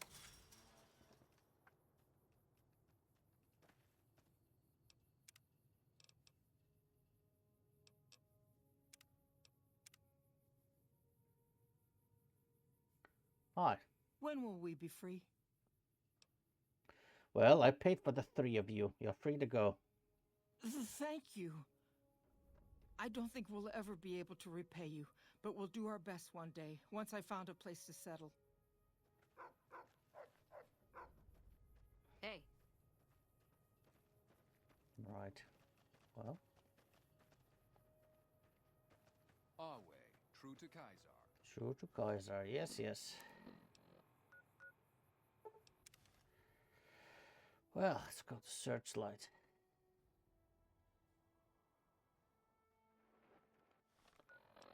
Hi.
When will we be free?
Well, I paid for the 3 of you. You're free to go.
Thank you. I don't think we'll ever be able to repay you, but we'll do our best one day, once I found a place to settle.
Hey.
Right. Well.
Awe, true to Kaiser.
True to Kaiser. Yes, yes. Well, let's go to Searchlight.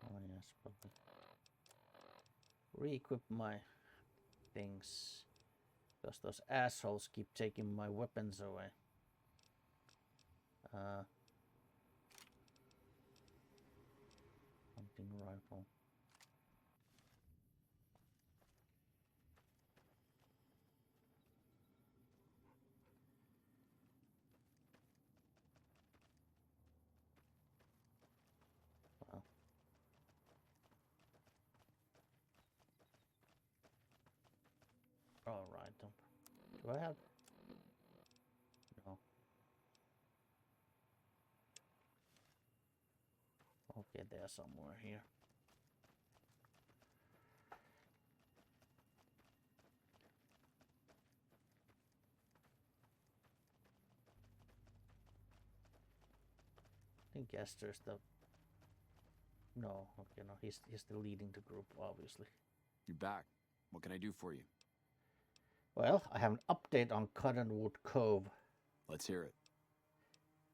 Oh yes, probably. Re-equip my things. Because those assholes keep taking my weapons away. Hunting rifle. Wow. All right. Do I have? No. Okay, they're somewhere here. I think Esther's the... No, okay, no, he's the leading the group, obviously.
You back. What can I do for you?
Well, I have an update on Cottonwood Cove.
Let's hear it.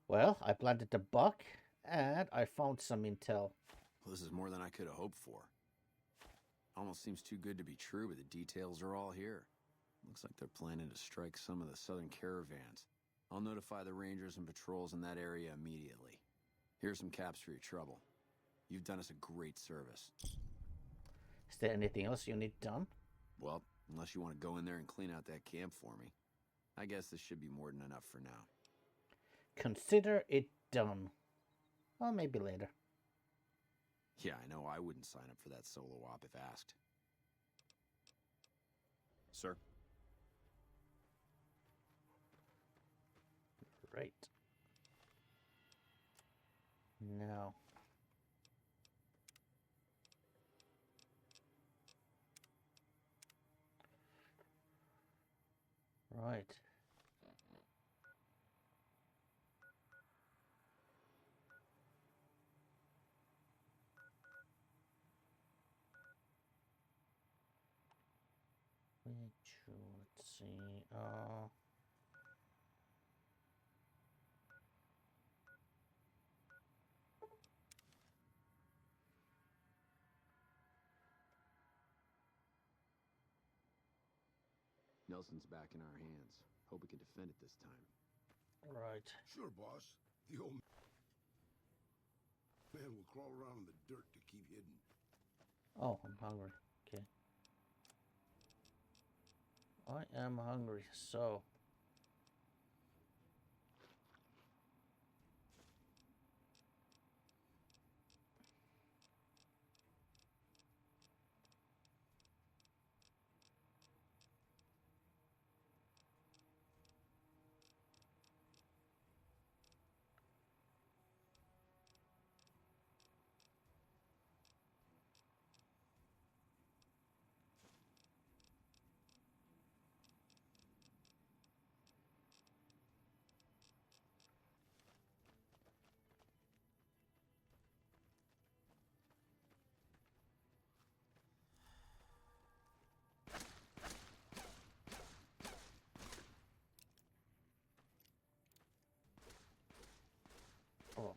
Well, I planted the buck, and I found some intel.
Well, this is more than I could have hoped for. Almost seems too good to be true, but the details are all here. Looks like they're planning to strike some of the southern caravans. I'll notify the rangers and patrols in that area immediately. Here's some caps for your trouble. You've done us a great service.
Is there anything else you need done?
Well, unless you want to go in there and clean out that camp for me. I guess this should be more than enough for now.
Consider it done. Or maybe later.
Yeah, I know I wouldn't sign up for that solo op if asked. Sir?
Right. Now. Right. Let's see.
Nelson's back in our hands. Hope we can defend it this time.
Right.
Sure, boss. The old man will crawl around in the dirt to keep hidden.
Oh, I'm hungry. Okay. I am hungry, so... Oh.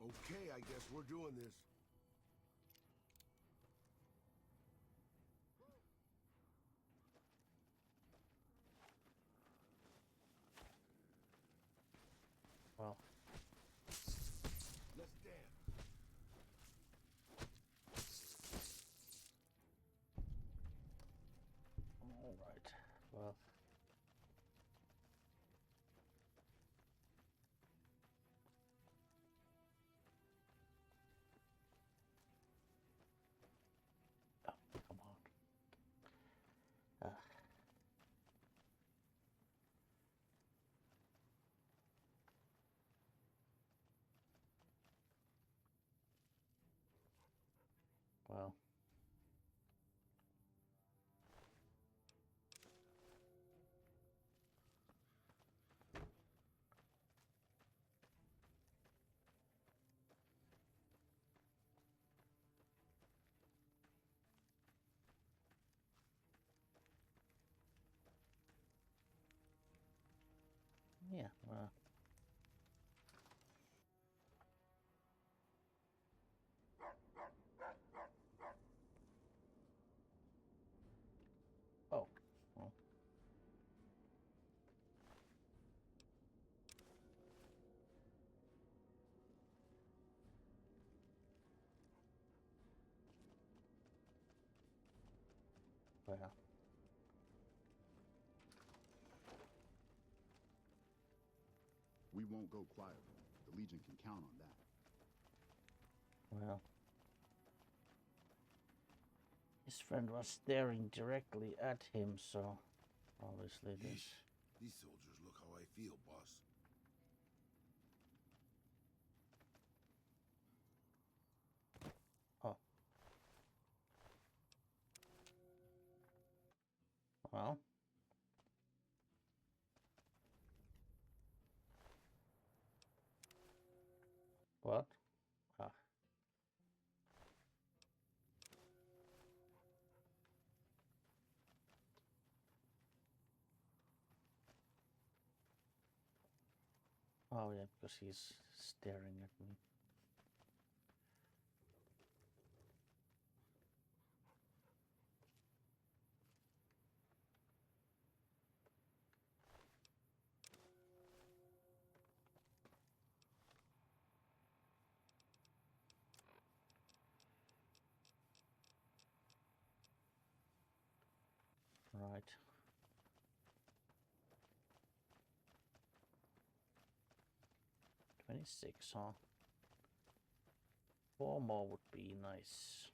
Okay, I guess we're doing this.
Well.
Let's dance.
All right. Well. Oh, come on. Well. Yeah, well. Oh. Well. Well.
We won't go quiet. The Legion can count on that.
Well. His friend was staring directly at him, so obviously this.
Yeesh. These soldiers look how I feel, boss.
Oh. Well. What? Ah. Oh yeah, because he's staring at me. Right. $26, huh? 4 more would be nice.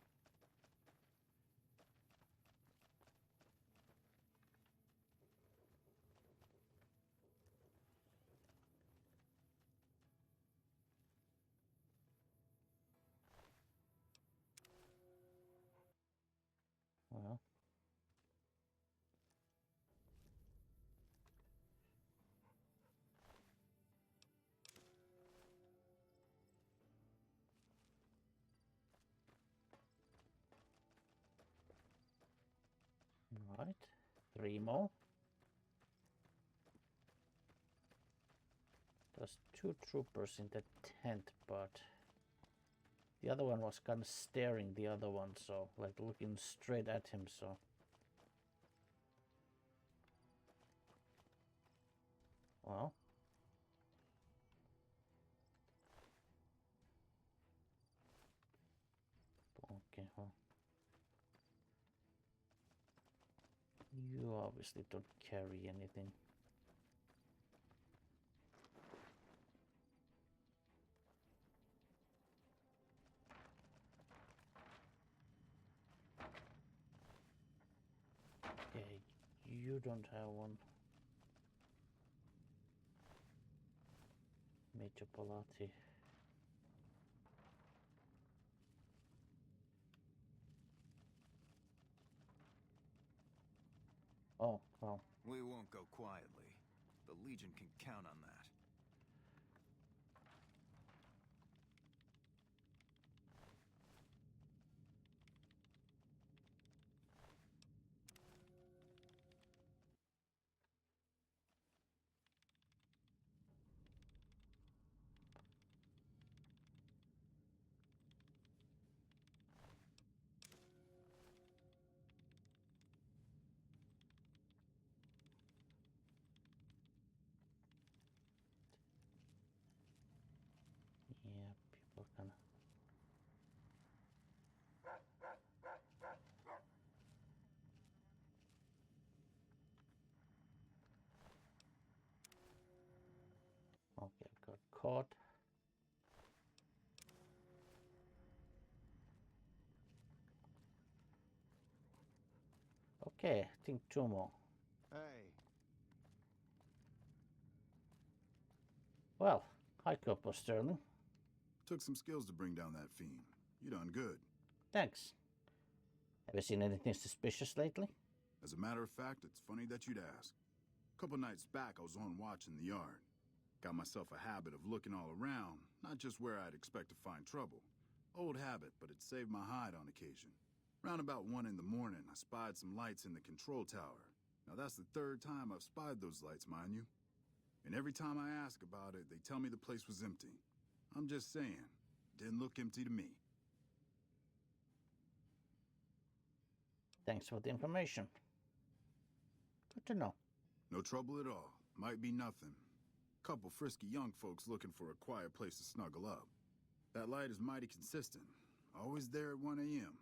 3 more. There's 2 troopers in the tent, but the other one was kind of staring the other one, so like looking straight at him, so. Well. Okay, well. You obviously don't carry anything. Okay, you don't have one. Major Palati. Oh, well.
We won't go quietly. The Legion can count on that.
Yeah, people kind of. Okay, got caught. Okay, I think 2 more.
Hey.
Well, hi, Corporal Sterling.
Took some skills to bring down that fiend. You done good.
Thanks. Have you seen anything suspicious lately?
As a matter of fact, it's funny that you'd ask. A couple nights back, I was on watch in the yard. Got myself a habit of looking all around, not just where I'd expect to find trouble. Old habit, but it saved my hide on occasion. Round about 1 in the morning, I spied some lights in the control tower. Now that's the 3rd time I've spied those lights, mind you. And every time I ask about it, they tell me the place was empty. I'm just saying, didn't look empty to me.
Thanks for the information. Good to know.
No trouble at all. Might be nothing. Couple frisky young folks looking for a quiet place to snuggle up. That light is mighty consistent. Always there at 1 a.m.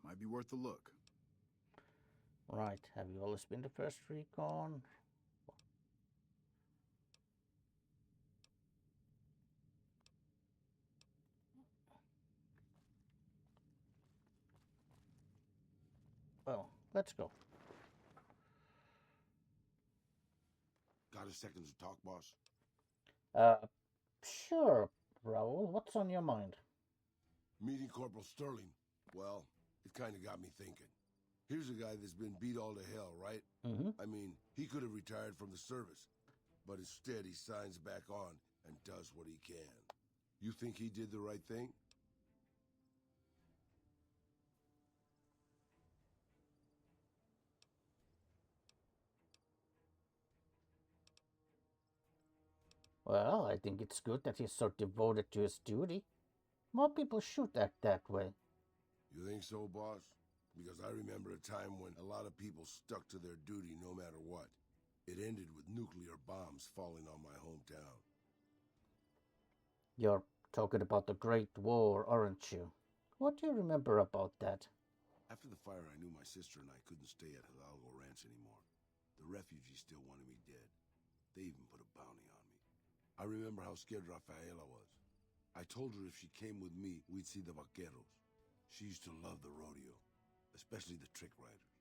Might be worth a look.
Right. Have you always been the first recon? Well, let's go.
Got a second to talk, boss?
Sure, Raoul. What's on your mind?
Meeting Corporal Sterling. Well, it kind of got me thinking. Here's a guy that's been beat all to hell, right?
Mm-hmm.
I mean, he could have retired from the service, but instead he signs back on and does what he can. You think he did the right thing?
Well, I think it's good that he's so devoted to his duty. More people should act that way.
You think so, boss? Because I remember a time when a lot of people stuck to their duty no matter what. It ended with nuclear bombs falling on my hometown.
You're talking about the Great War, aren't you? What do you remember about that?
After the fire, I knew my sister and I couldn't stay at Hidalgo Ranch anymore. The refugees still wanted me dead. They even put a bounty on me. I remember how scared Rafaela was. I told her if she came with me, we'd see the vaqueros. She used to love the rodeo, especially the trick riders.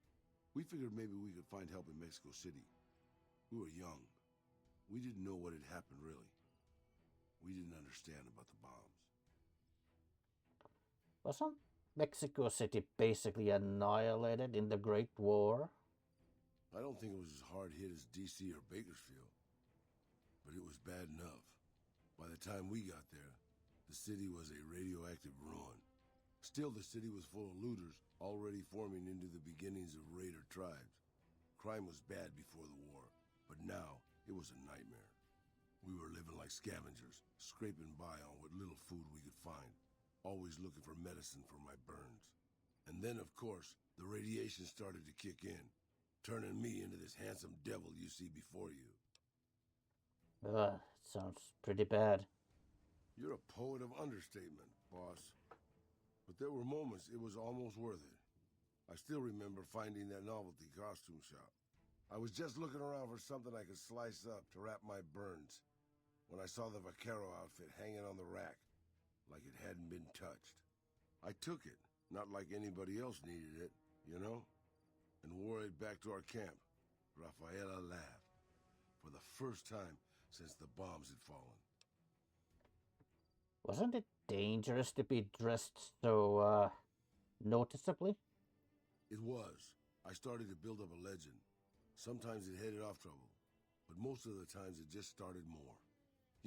We figured maybe we could find help in Mexico City. We were young. We didn't know what had happened, really. We didn't understand about the bombs.
Wasn't Mexico City basically annihilated in the Great War?
I don't think it was as hard hit as D.C. or Bakersfield, but it was bad enough. By the time we got there, the city was a radioactive ruin. Still, the city was full of looters, already forming into the beginnings of raider tribes. Crime was bad before the war, but now it was a nightmare. We were living like scavengers, scraping by on what little food we could find, always looking for medicine for my burns. And then, of course, the radiation started to kick in, turning me into this handsome devil you see before you.
Sounds pretty bad.
You're a poet of understatement, boss. But there were moments it was almost worth it. I still remember finding that novelty costume shop. I was just looking around for something I could slice up to wrap my burns when I saw the vaquero outfit hanging on the rack, like it hadn't been touched. I took it, not like anybody else needed it, you know, and wore it back to our camp. Rafaela laughed, for the first time since the bombs had fallen.
Wasn't it dangerous to be dressed so, noticeably?
It was. I started to build up a legend. Sometimes it headed off trouble, but most of the times it just started more.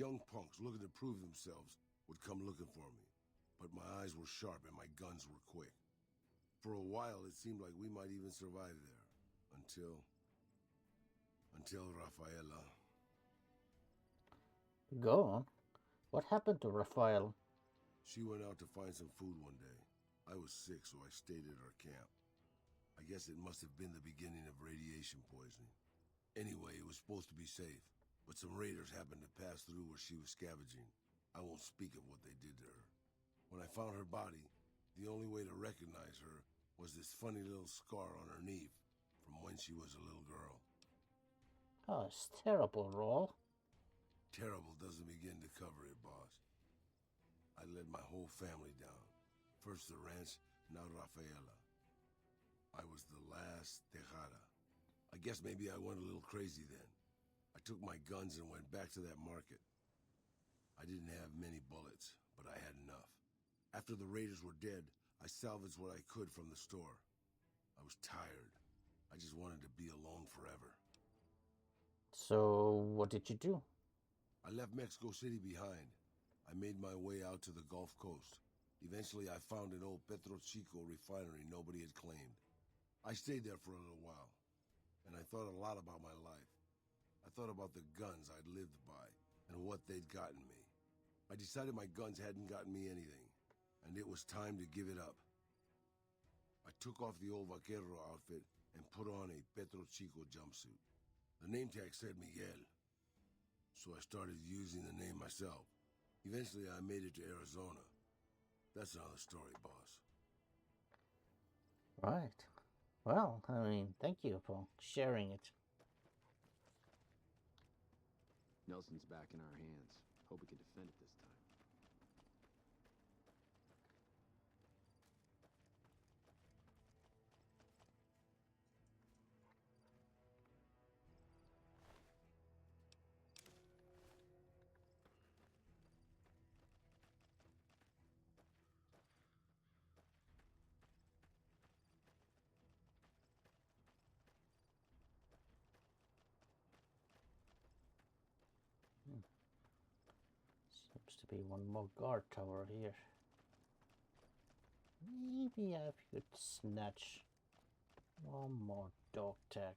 Young punks looking to prove themselves would come looking for me, but my eyes were sharp and my guns were quick. For a while, it seemed like we might even survive there, until Rafaela.
Go on. What happened to Raphael?
She went out to find some food one day. I was sick, so I stayed at our camp. I guess it must have been the beginning of radiation poisoning. Anyway, it was supposed to be safe, but some raiders happened to pass through where she was scavenging. I won't speak of what they did to her. When I found her body, the only way to recognize her was this funny little scar on her knee from when she was a little girl.
Oh, it's terrible, Roll.
Terrible doesn't begin to cover it, boss. I led my whole family down. First the ranch, now Rafaela. I was the last Tejada. I guess maybe I went a little crazy then. I took my guns and went back to that market. I didn't have many bullets, but I had enough. After the raiders were dead, I salvaged what I could from the store. I was tired. I just wanted to be alone forever.
So, what did you do?
I left Mexico City behind. I made my way out to the Gulf Coast. Eventually, I found an old Petro Chico refinery nobody had claimed. I stayed there for a little while, and I thought a lot about my life. I thought about the guns I'd lived by and what they'd gotten me. I decided my guns hadn't gotten me anything, and it was time to give it up. I took off the old vaquero outfit and put on a Petro Chico jumpsuit. The name tag said Miguel, so I started using the name myself. Eventually, I made it to Arizona. That's another story, boss.
Right. Well, I mean, thank you for sharing it.
Nelson's back in our hands. Hope we can defend it this time.
Seems to be one more guard tower here. Maybe I could snatch one more dog tag.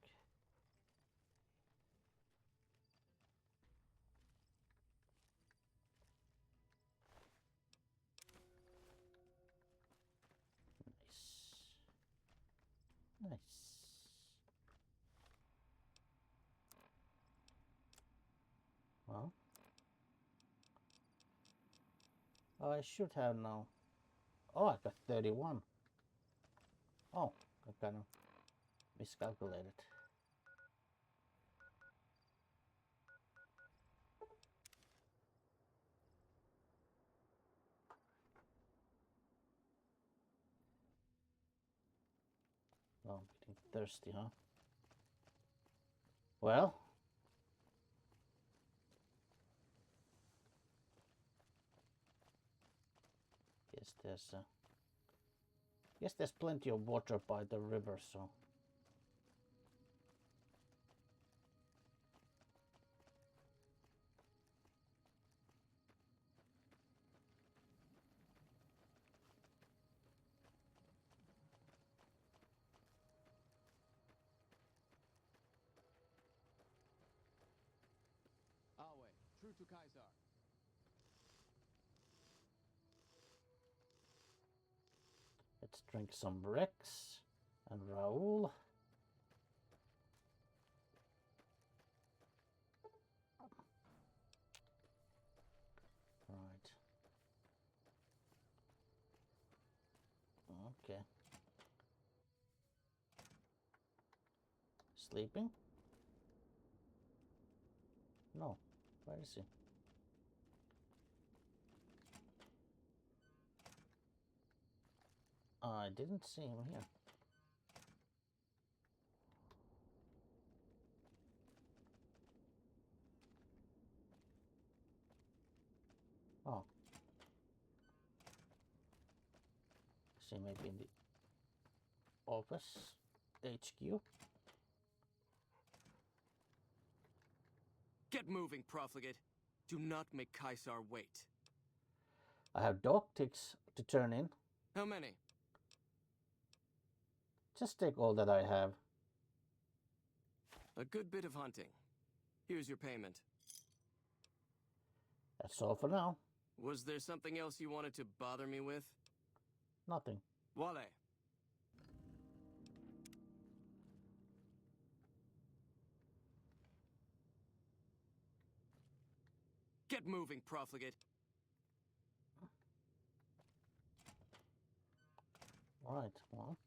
Nice. Nice. Well, I should have now. Oh, I got 31. Oh, I kind of miscalculated. Oh, I'm getting thirsty, huh? Well. Guess there's plenty of water by the river, so.
True to Kaisar.
Let's drink some Rex and Raoul. Right. Okay. Sleeping? No. Where is he? I didn't see him here. Oh. See, maybe in the office, HQ.
Get moving, profligate. Do not make Kaisar wait.
I have dog ticks to turn in.
How many?
Just take all that I have.
A good bit of hunting. Here's your payment.
That's all for now.
Was there something else you wanted to bother me with?
Nothing.
Wale. Get moving, profligate.
Right, well.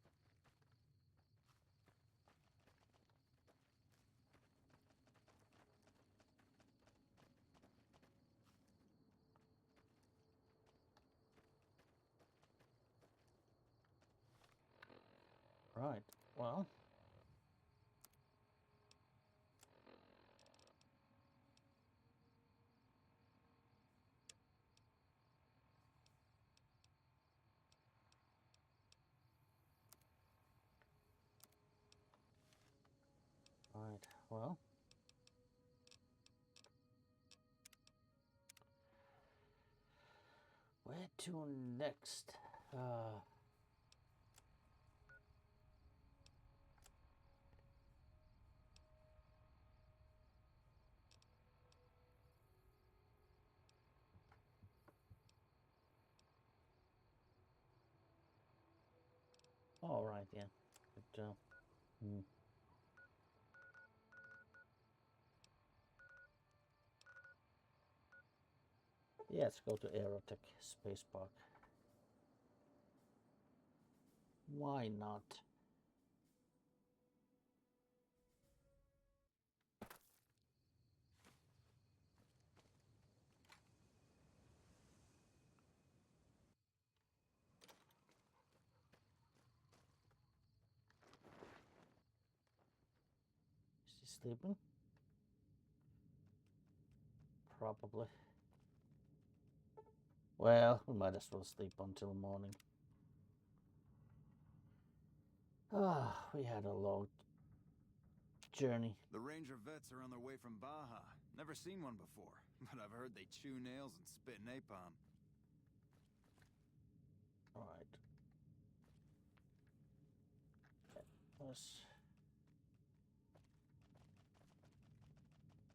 Right, well. Right, well. Where to next? All right, yeah. But, yeah, let's go to Aerotech Space Park. Why not? Is he sleeping? Probably. Well, we might as well sleep until morning. Ah, we had a long journey.
The Ranger vets are on their way from Baja. Never seen one before, but I've heard they chew nails and spit napalm.
Alright.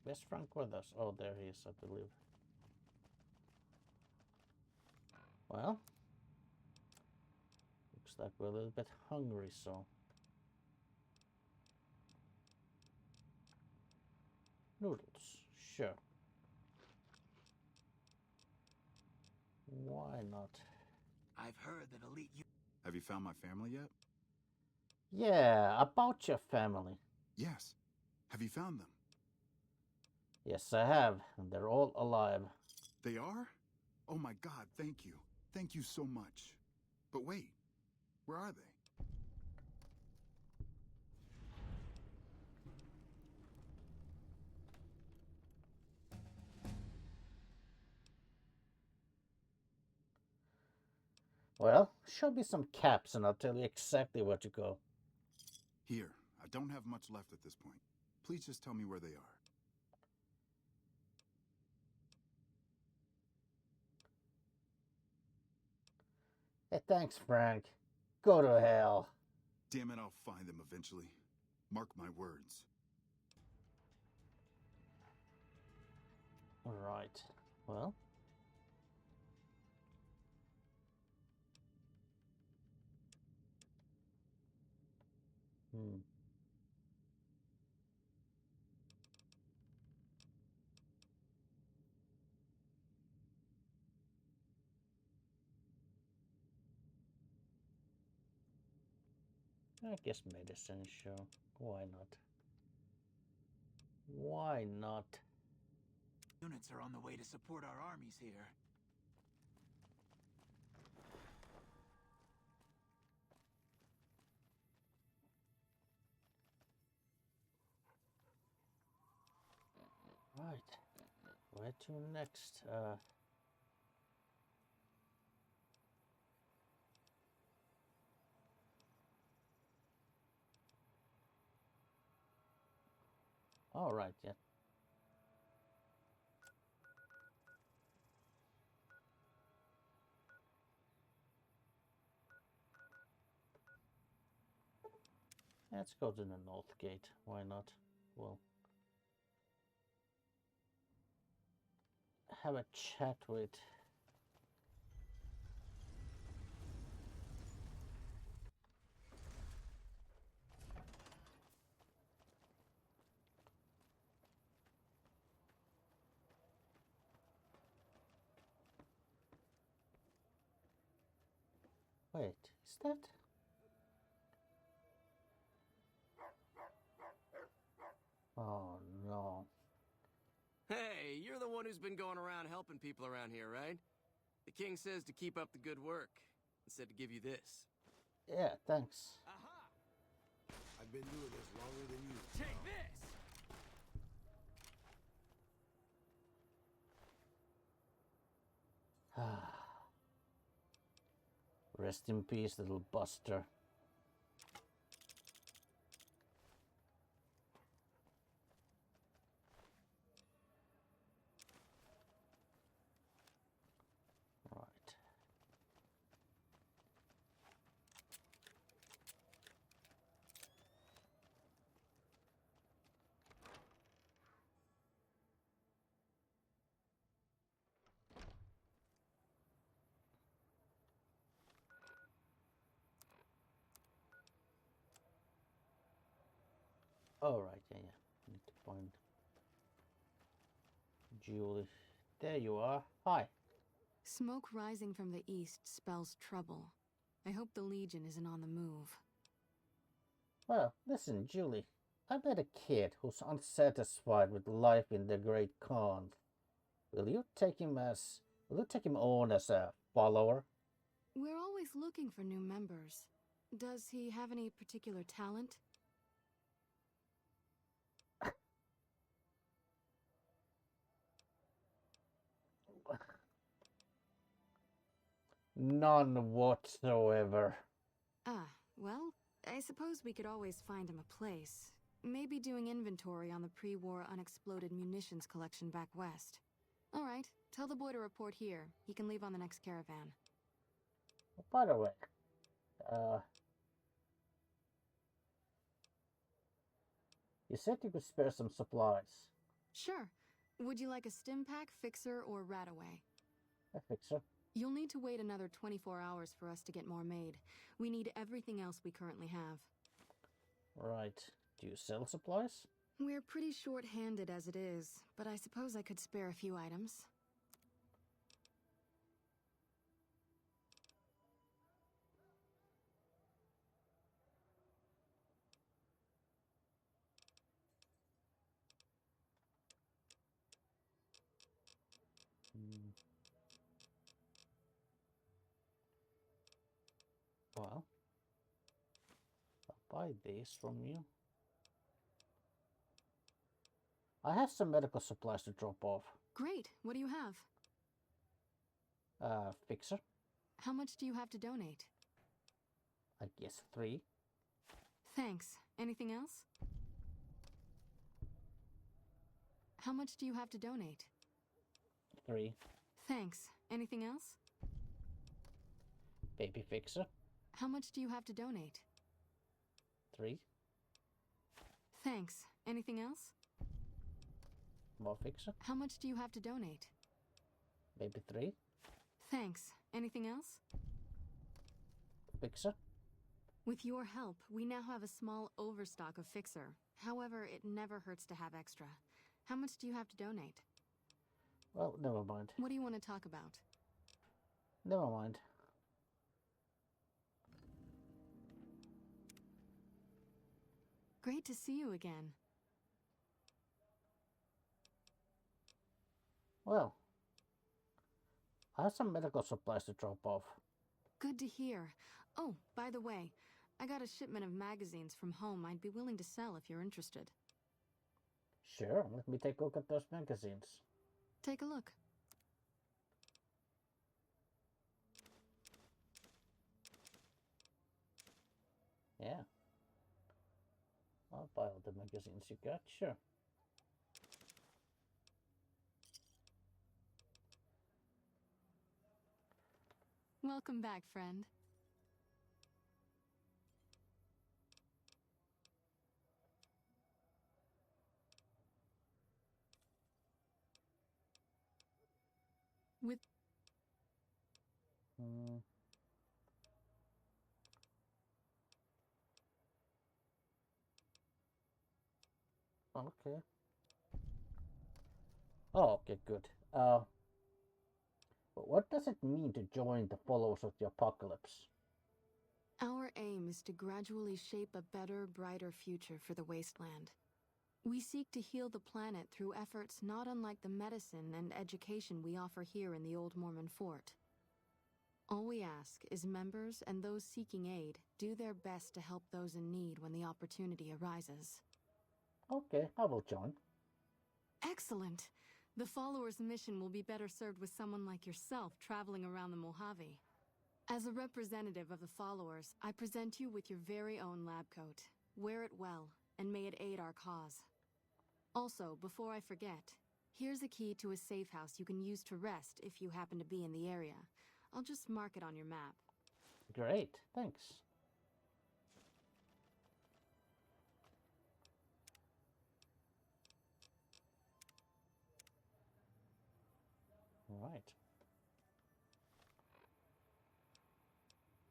Where's Frank with us? Oh, there he is, I believe. Well, looks like we're a little bit hungry, so. Noodles, sure. Why not?
I've heard that elite. Have you found my family yet?
Yeah, about your family.
Yes. Have you found them?
Yes, I have, and they're all alive.
They are? Oh my God, thank you. Thank you so much. But wait, where are they?
Well, show me some caps and I'll tell you exactly where to go.
Here, I don't have much left at this point. Please just tell me where they are.
Hey, thanks, Frank. Go to hell.
Damn it, I'll find them eventually. Mark my words.
Right. Well. Hmm. I guess medicine, sure. Why not? Why not?
Units are on the way to support our armies here.
Right. Where to next? All right, yeah. Let's go to the north gate. Why not? We'll have a chat with. Wait, is that? Oh no.
Hey, you're the one who's been going around helping people around here, right? The king says to keep up the good work, and said to give you this.
Yeah, thanks.
I've been doing this longer than you.
Take this!
Rest in peace, little Buster. Right. All right, yeah. Need to find Julie. There you are. Hi.
Smoke rising from the east spells trouble. I hope the Legion isn't on the move.
Well, listen, Julie. I met a kid who's unsatisfied with life in the Great Khan. Will you take him on as a follower?
We're always looking for new members. Does he have any particular talent?
None whatsoever.
Ah, well, I suppose we could always find him a place. Maybe doing inventory on the pre-war unexploded munitions collection back west. All right, tell the boy to report here. He can leave on the next caravan.
By the way, you said you could spare some supplies.
Sure. Would you like a stim pack, fixer, or rataway?
A fixer.
You'll need to wait another 24 hours for us to get more made. We need everything else we currently have.
Right. Do you sell supplies?
We're pretty short-handed as it is, but I suppose I could spare a few items.
Well, I'll buy these from you. I have some medical supplies to drop off.
Great. What do you have?
Fixer.
How much do you have to donate?
I guess 3.
Thanks. Anything else? How much do you have to donate?
3.
Thanks. Anything else?
Baby fixer.
How much do you have to donate?
3.
Thanks. Anything else?
More fixer?
How much do you have to donate?
Maybe 3?
Thanks. Anything else?
Fixer?
With your help, we now have a small overstock of fixer. However, it never hurts to have extra. How much do you have to donate?
Well, never mind.
What do you want to talk about?
Never mind.
Great to see you again.
Well, I have some medical supplies to drop off.
Good to hear. Oh, by the way, I got a shipment of magazines from home I'd be willing to sell if you're interested.
Sure, let me take a look at those magazines.
Take a look.
Yeah. I'll buy all the magazines you got, sure.
Welcome back, friend. With
Okay. Oh, okay, good. But what does it mean to join the followers of the apocalypse?
Our aim is to gradually shape a better, brighter future for the wasteland. We seek to heal the planet through efforts not unlike the medicine and education we offer here in the old Mormon fort. All we ask is members and those seeking aid do their best to help those in need when the opportunity arises.
Okay, I will join.
Excellent! The followers' mission will be better served with someone like yourself traveling around the Mojave. As a representative of the followers, I present you with your very own lab coat. Wear it well, and may it aid our cause. Also, before I forget, here's a key to a safe house you can use to rest if you happen to be in the area. I'll just mark it on your map.
Great, thanks. Right.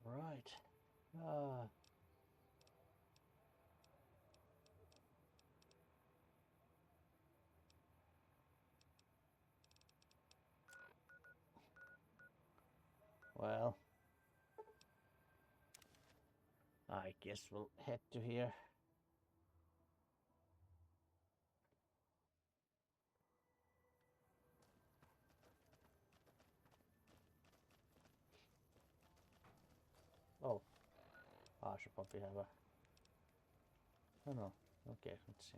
Right. Well, I guess we'll head to here. Oh, I should probably have a... Oh no, okay, let's see.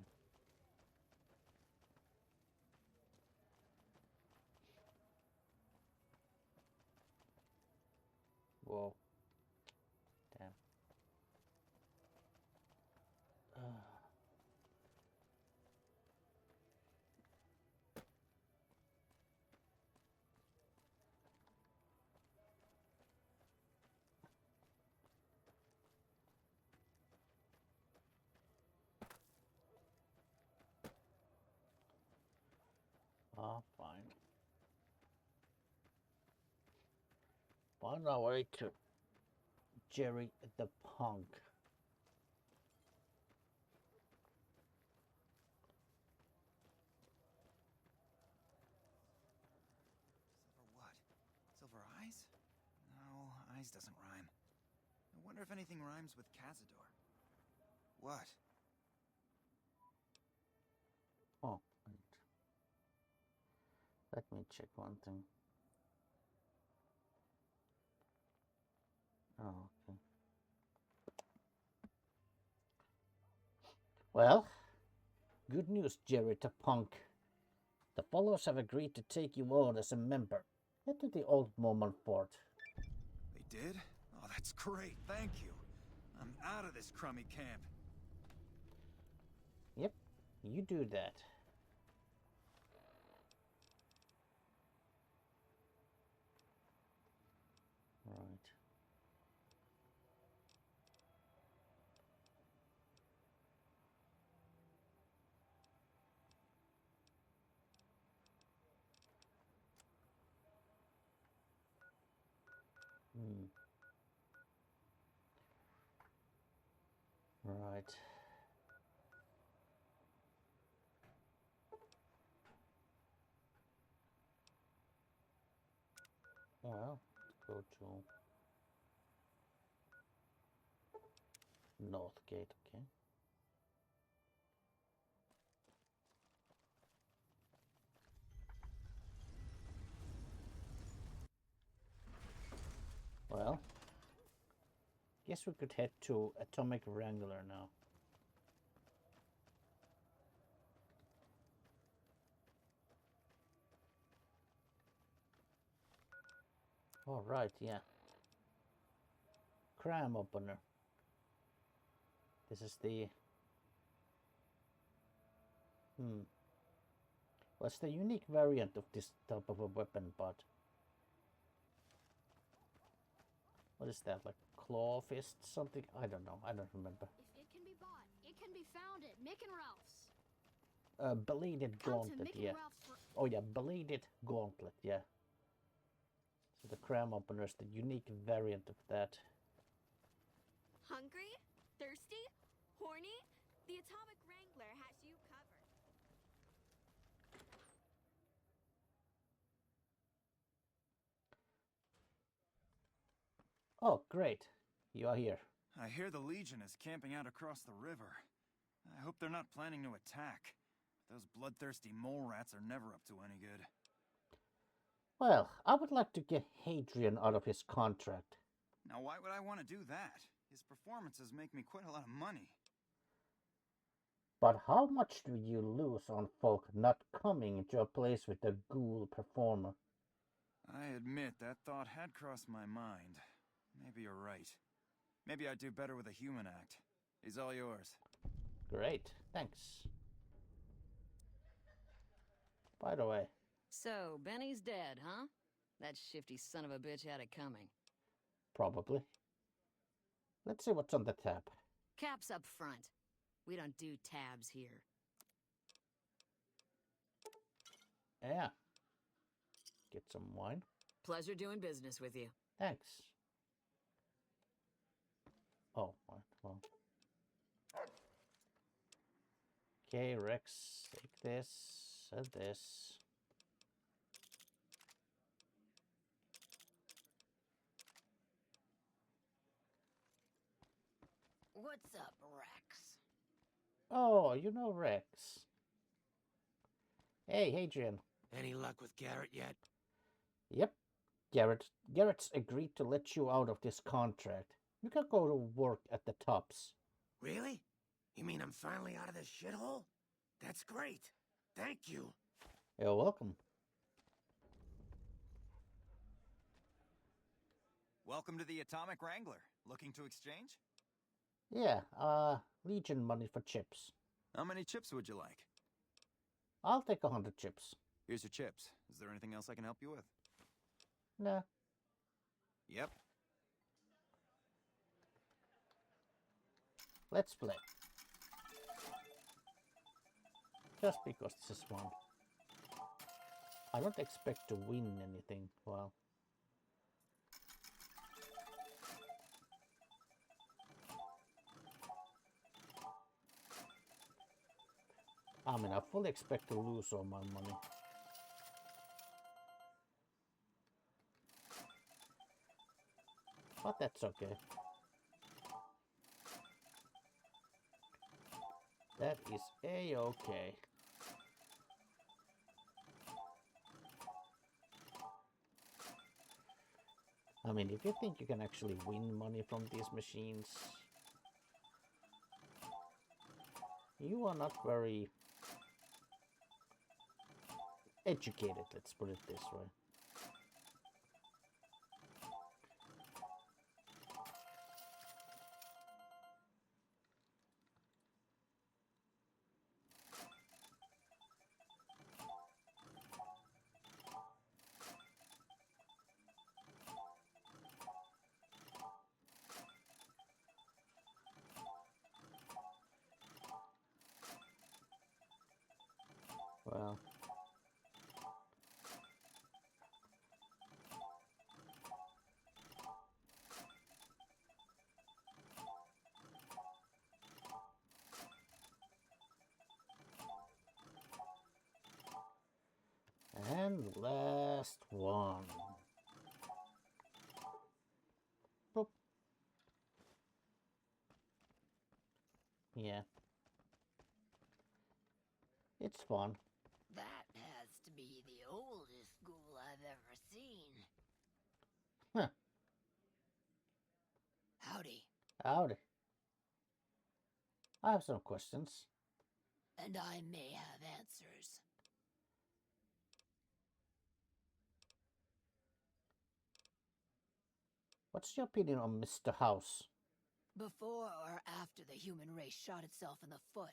Whoa. Damn. Fine. Find our way to Jerry the Punk.
Silver what? Silver eyes? No, eyes doesn't rhyme. I wonder if anything rhymes with Cazador. What?
Oh, wait. Let me check one thing. Oh, okay. Well, good news, Jerry the Punk. The followers have agreed to take you on as a member. Head to the old Mormon fort.
They did? Oh, that's great. Thank you. I'm out of this crummy camp.
Yep, you do that. Right. Hmm. Right. Well, let's go to North Gate, okay. Well, guess we could head to Atomic Wrangler now. All right, yeah. Cram opener. This is the well, it's the unique variant of this type of a weapon, but what is that, like claw fist something? I don't know. I don't remember.
If it can be bought, it can be found at Mick and Ralph's.
Bladed gauntlet, yeah. Oh yeah, bladed gauntlet, yeah. So the cram opener is the unique variant of that.
Hungry? Thirsty? Horny? The Atomic Wrangler has you covered.
Oh, great. You are here.
I hear the Legion is camping out across the river. I hope they're not planning to attack. Those bloodthirsty mole rats are never up to any good.
Well, I would like to get Hadrian out of his contract.
Now, why would I want to do that? His performances make me quite a lot of money.
But how much do you lose on folk not coming to a place with a ghoul performer?
I admit that thought had crossed my mind. Maybe you're right. Maybe I'd do better with a human act. He's all yours.
Great, thanks. By the way.
So, Benny's dead, huh? That shifty son of a bitch had it coming.
Probably. Let's see what's on the tab.
Caps up front. We don't do tabs here.
Yeah. Get some wine.
Pleasure doing business with you.
Thanks. Oh, right, well. Okay, Rex, take this and this.
What's up, Rex?
Oh, you know Rex. Hey, Hadrian.
Any luck with Garrett yet?
Yep. Garrett's agreed to let you out of this contract. You can go to work at the Tops.
Really? You mean I'm finally out of this shithole? That's great. Thank you.
You're welcome.
Welcome to the Atomic Wrangler. Looking to exchange?
Yeah, Legion money for chips.
How many chips would you like?
I'll take 100 chips.
Here's your chips. Is there anything else I can help you with?
Nah.
Yep.
Let's play. Just because this is one. I don't expect to win anything. Well. I mean, I fully expect to lose all my money. But that's okay. That is a-okay. I mean, if you think you can actually win money from these machines, you are not very educated, let's put it this way. Well, Yeah. It's fun.
That has to be the oldest school I've ever seen.
Huh.
Howdy.
Howdy. I have some questions.
And I may have answers.
What's your opinion on Mr. House?
Before or after the human race shot itself in the foot?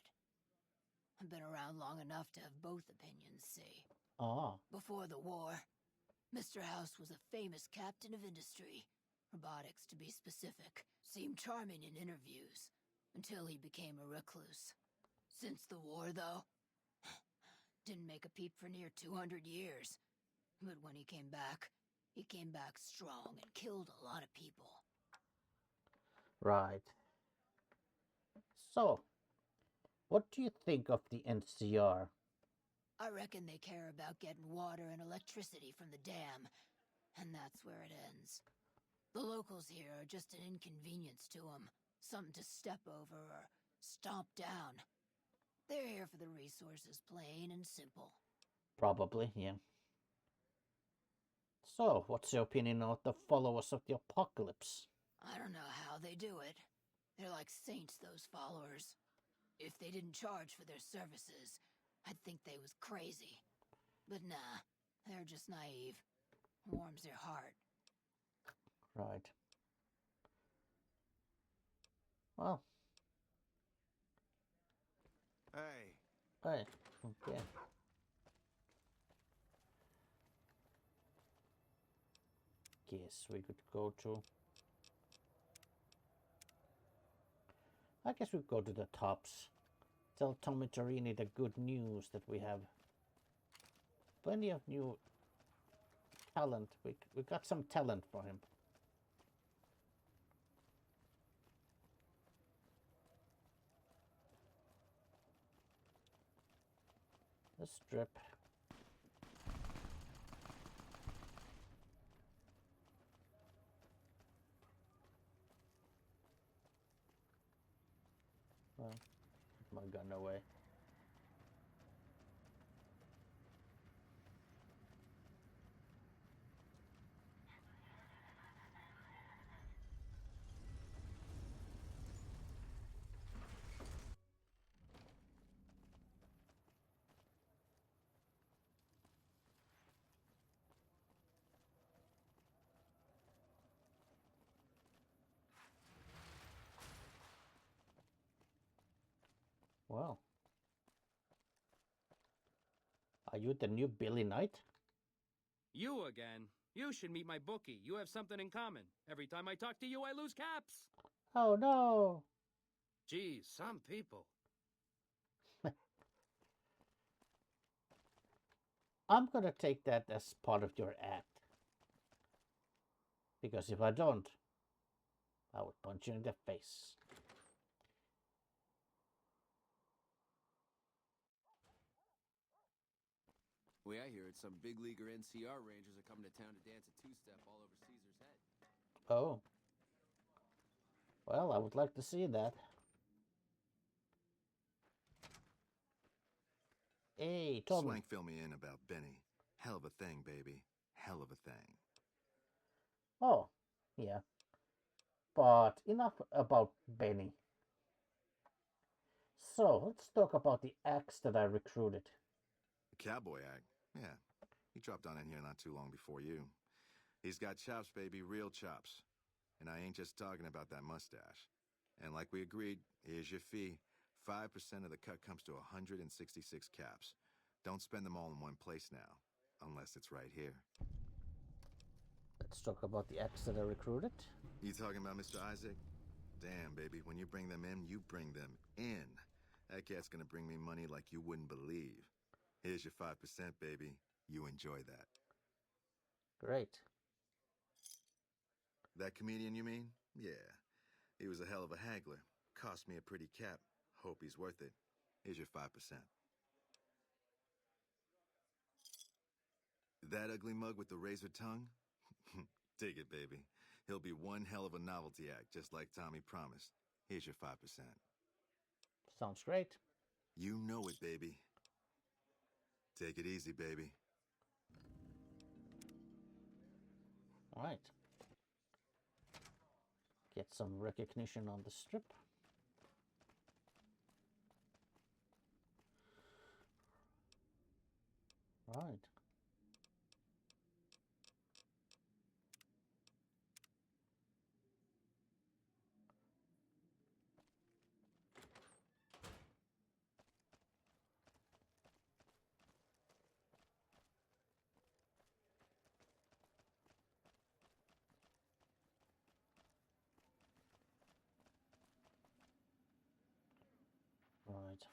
I've been around long enough to have both opinions, see.
Ah.
Before the war, Mr. House was a famous captain of industry. Robotics, to be specific. Seemed charming in interviews, until he became a recluse. Since the war, though, didn't make a peep for near 200 years. But when he came back strong and killed a lot of people.
Right. So, what do you think of the NCR?
I reckon they care about getting water and electricity from the dam, and that's where it ends. The locals here are just an inconvenience to them, something to step over or stomp down. They're here for the resources, plain and simple.
Probably, yeah. So, what's your opinion of the followers of the apocalypse?
I don't know how they do it. They're like saints, those followers. If they didn't charge for their services, I'd think they was crazy. But nah, they're just naive. Warms their heart.
Right. Well.
Hey.
Hey, okay. Guess we could go to... I guess we go to the tops. Tell Tommy Torini the good news that we have plenty of new talent. We got some talent for him. The strip. Well, put my gun away. Well. Are you the new Billy Knight?
You again. You should meet my bookie. You have something in common. Every time I talk to you, I lose caps.
Oh, no.
Geez, some people.
I'm gonna take that as part of your act. Because if I don't, I would punch you in the face.
Way I hear it, some big leaguer NCR Rangers are coming to town to dance a two-step all over Caesar's head.
Oh. Well, I would like to see that. Hey, Tom.
Swank fill me in about Benny. Hell of a thing, baby. Hell of a thing.
Oh, yeah. But enough about Benny. So, let's talk about the axe that I recruited.
The cowboy act. Yeah. He dropped on in here not too long before you. He's got chops, baby. Real chops. And I ain't just talking about that mustache. And like we agreed, here's your fee. 5% of the cut comes to 166 caps. Don't spend them all in one place now. Unless it's right here.
Let's talk about the axe that I recruited.
You talking about Mr. Isaac? Damn, baby. When you bring them in, you bring them in. That cat's gonna bring me money like you wouldn't believe. Here's your 5%, baby. You enjoy that.
Great.
That comedian, you mean? Yeah. He was a hell of a haggler. Cost me a pretty cap. Hope he's worth it. Here's your 5%. That ugly mug with the razor tongue? Take it, baby. He'll be one hell of a novelty act, just like Tommy promised. Here's your 5%.
Sounds great.
You know it, baby. Take it easy, baby.
All right. Get some recognition on the strip. Right. Right.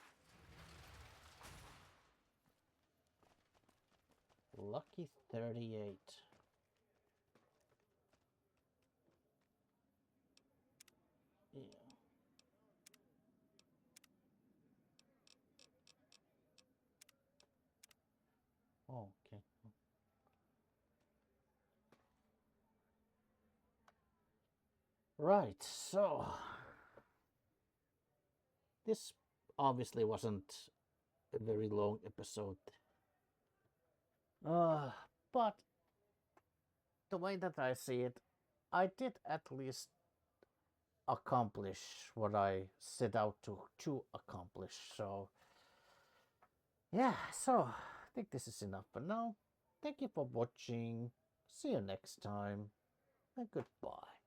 Lucky 38. Yeah. Oh, okay. Right, so this obviously wasn't a very long episode. But the way that I see it, I did at least accomplish what I set out to accomplish. So yeah, so I think this is enough for now. Thank you for watching. See you next time, and goodbye.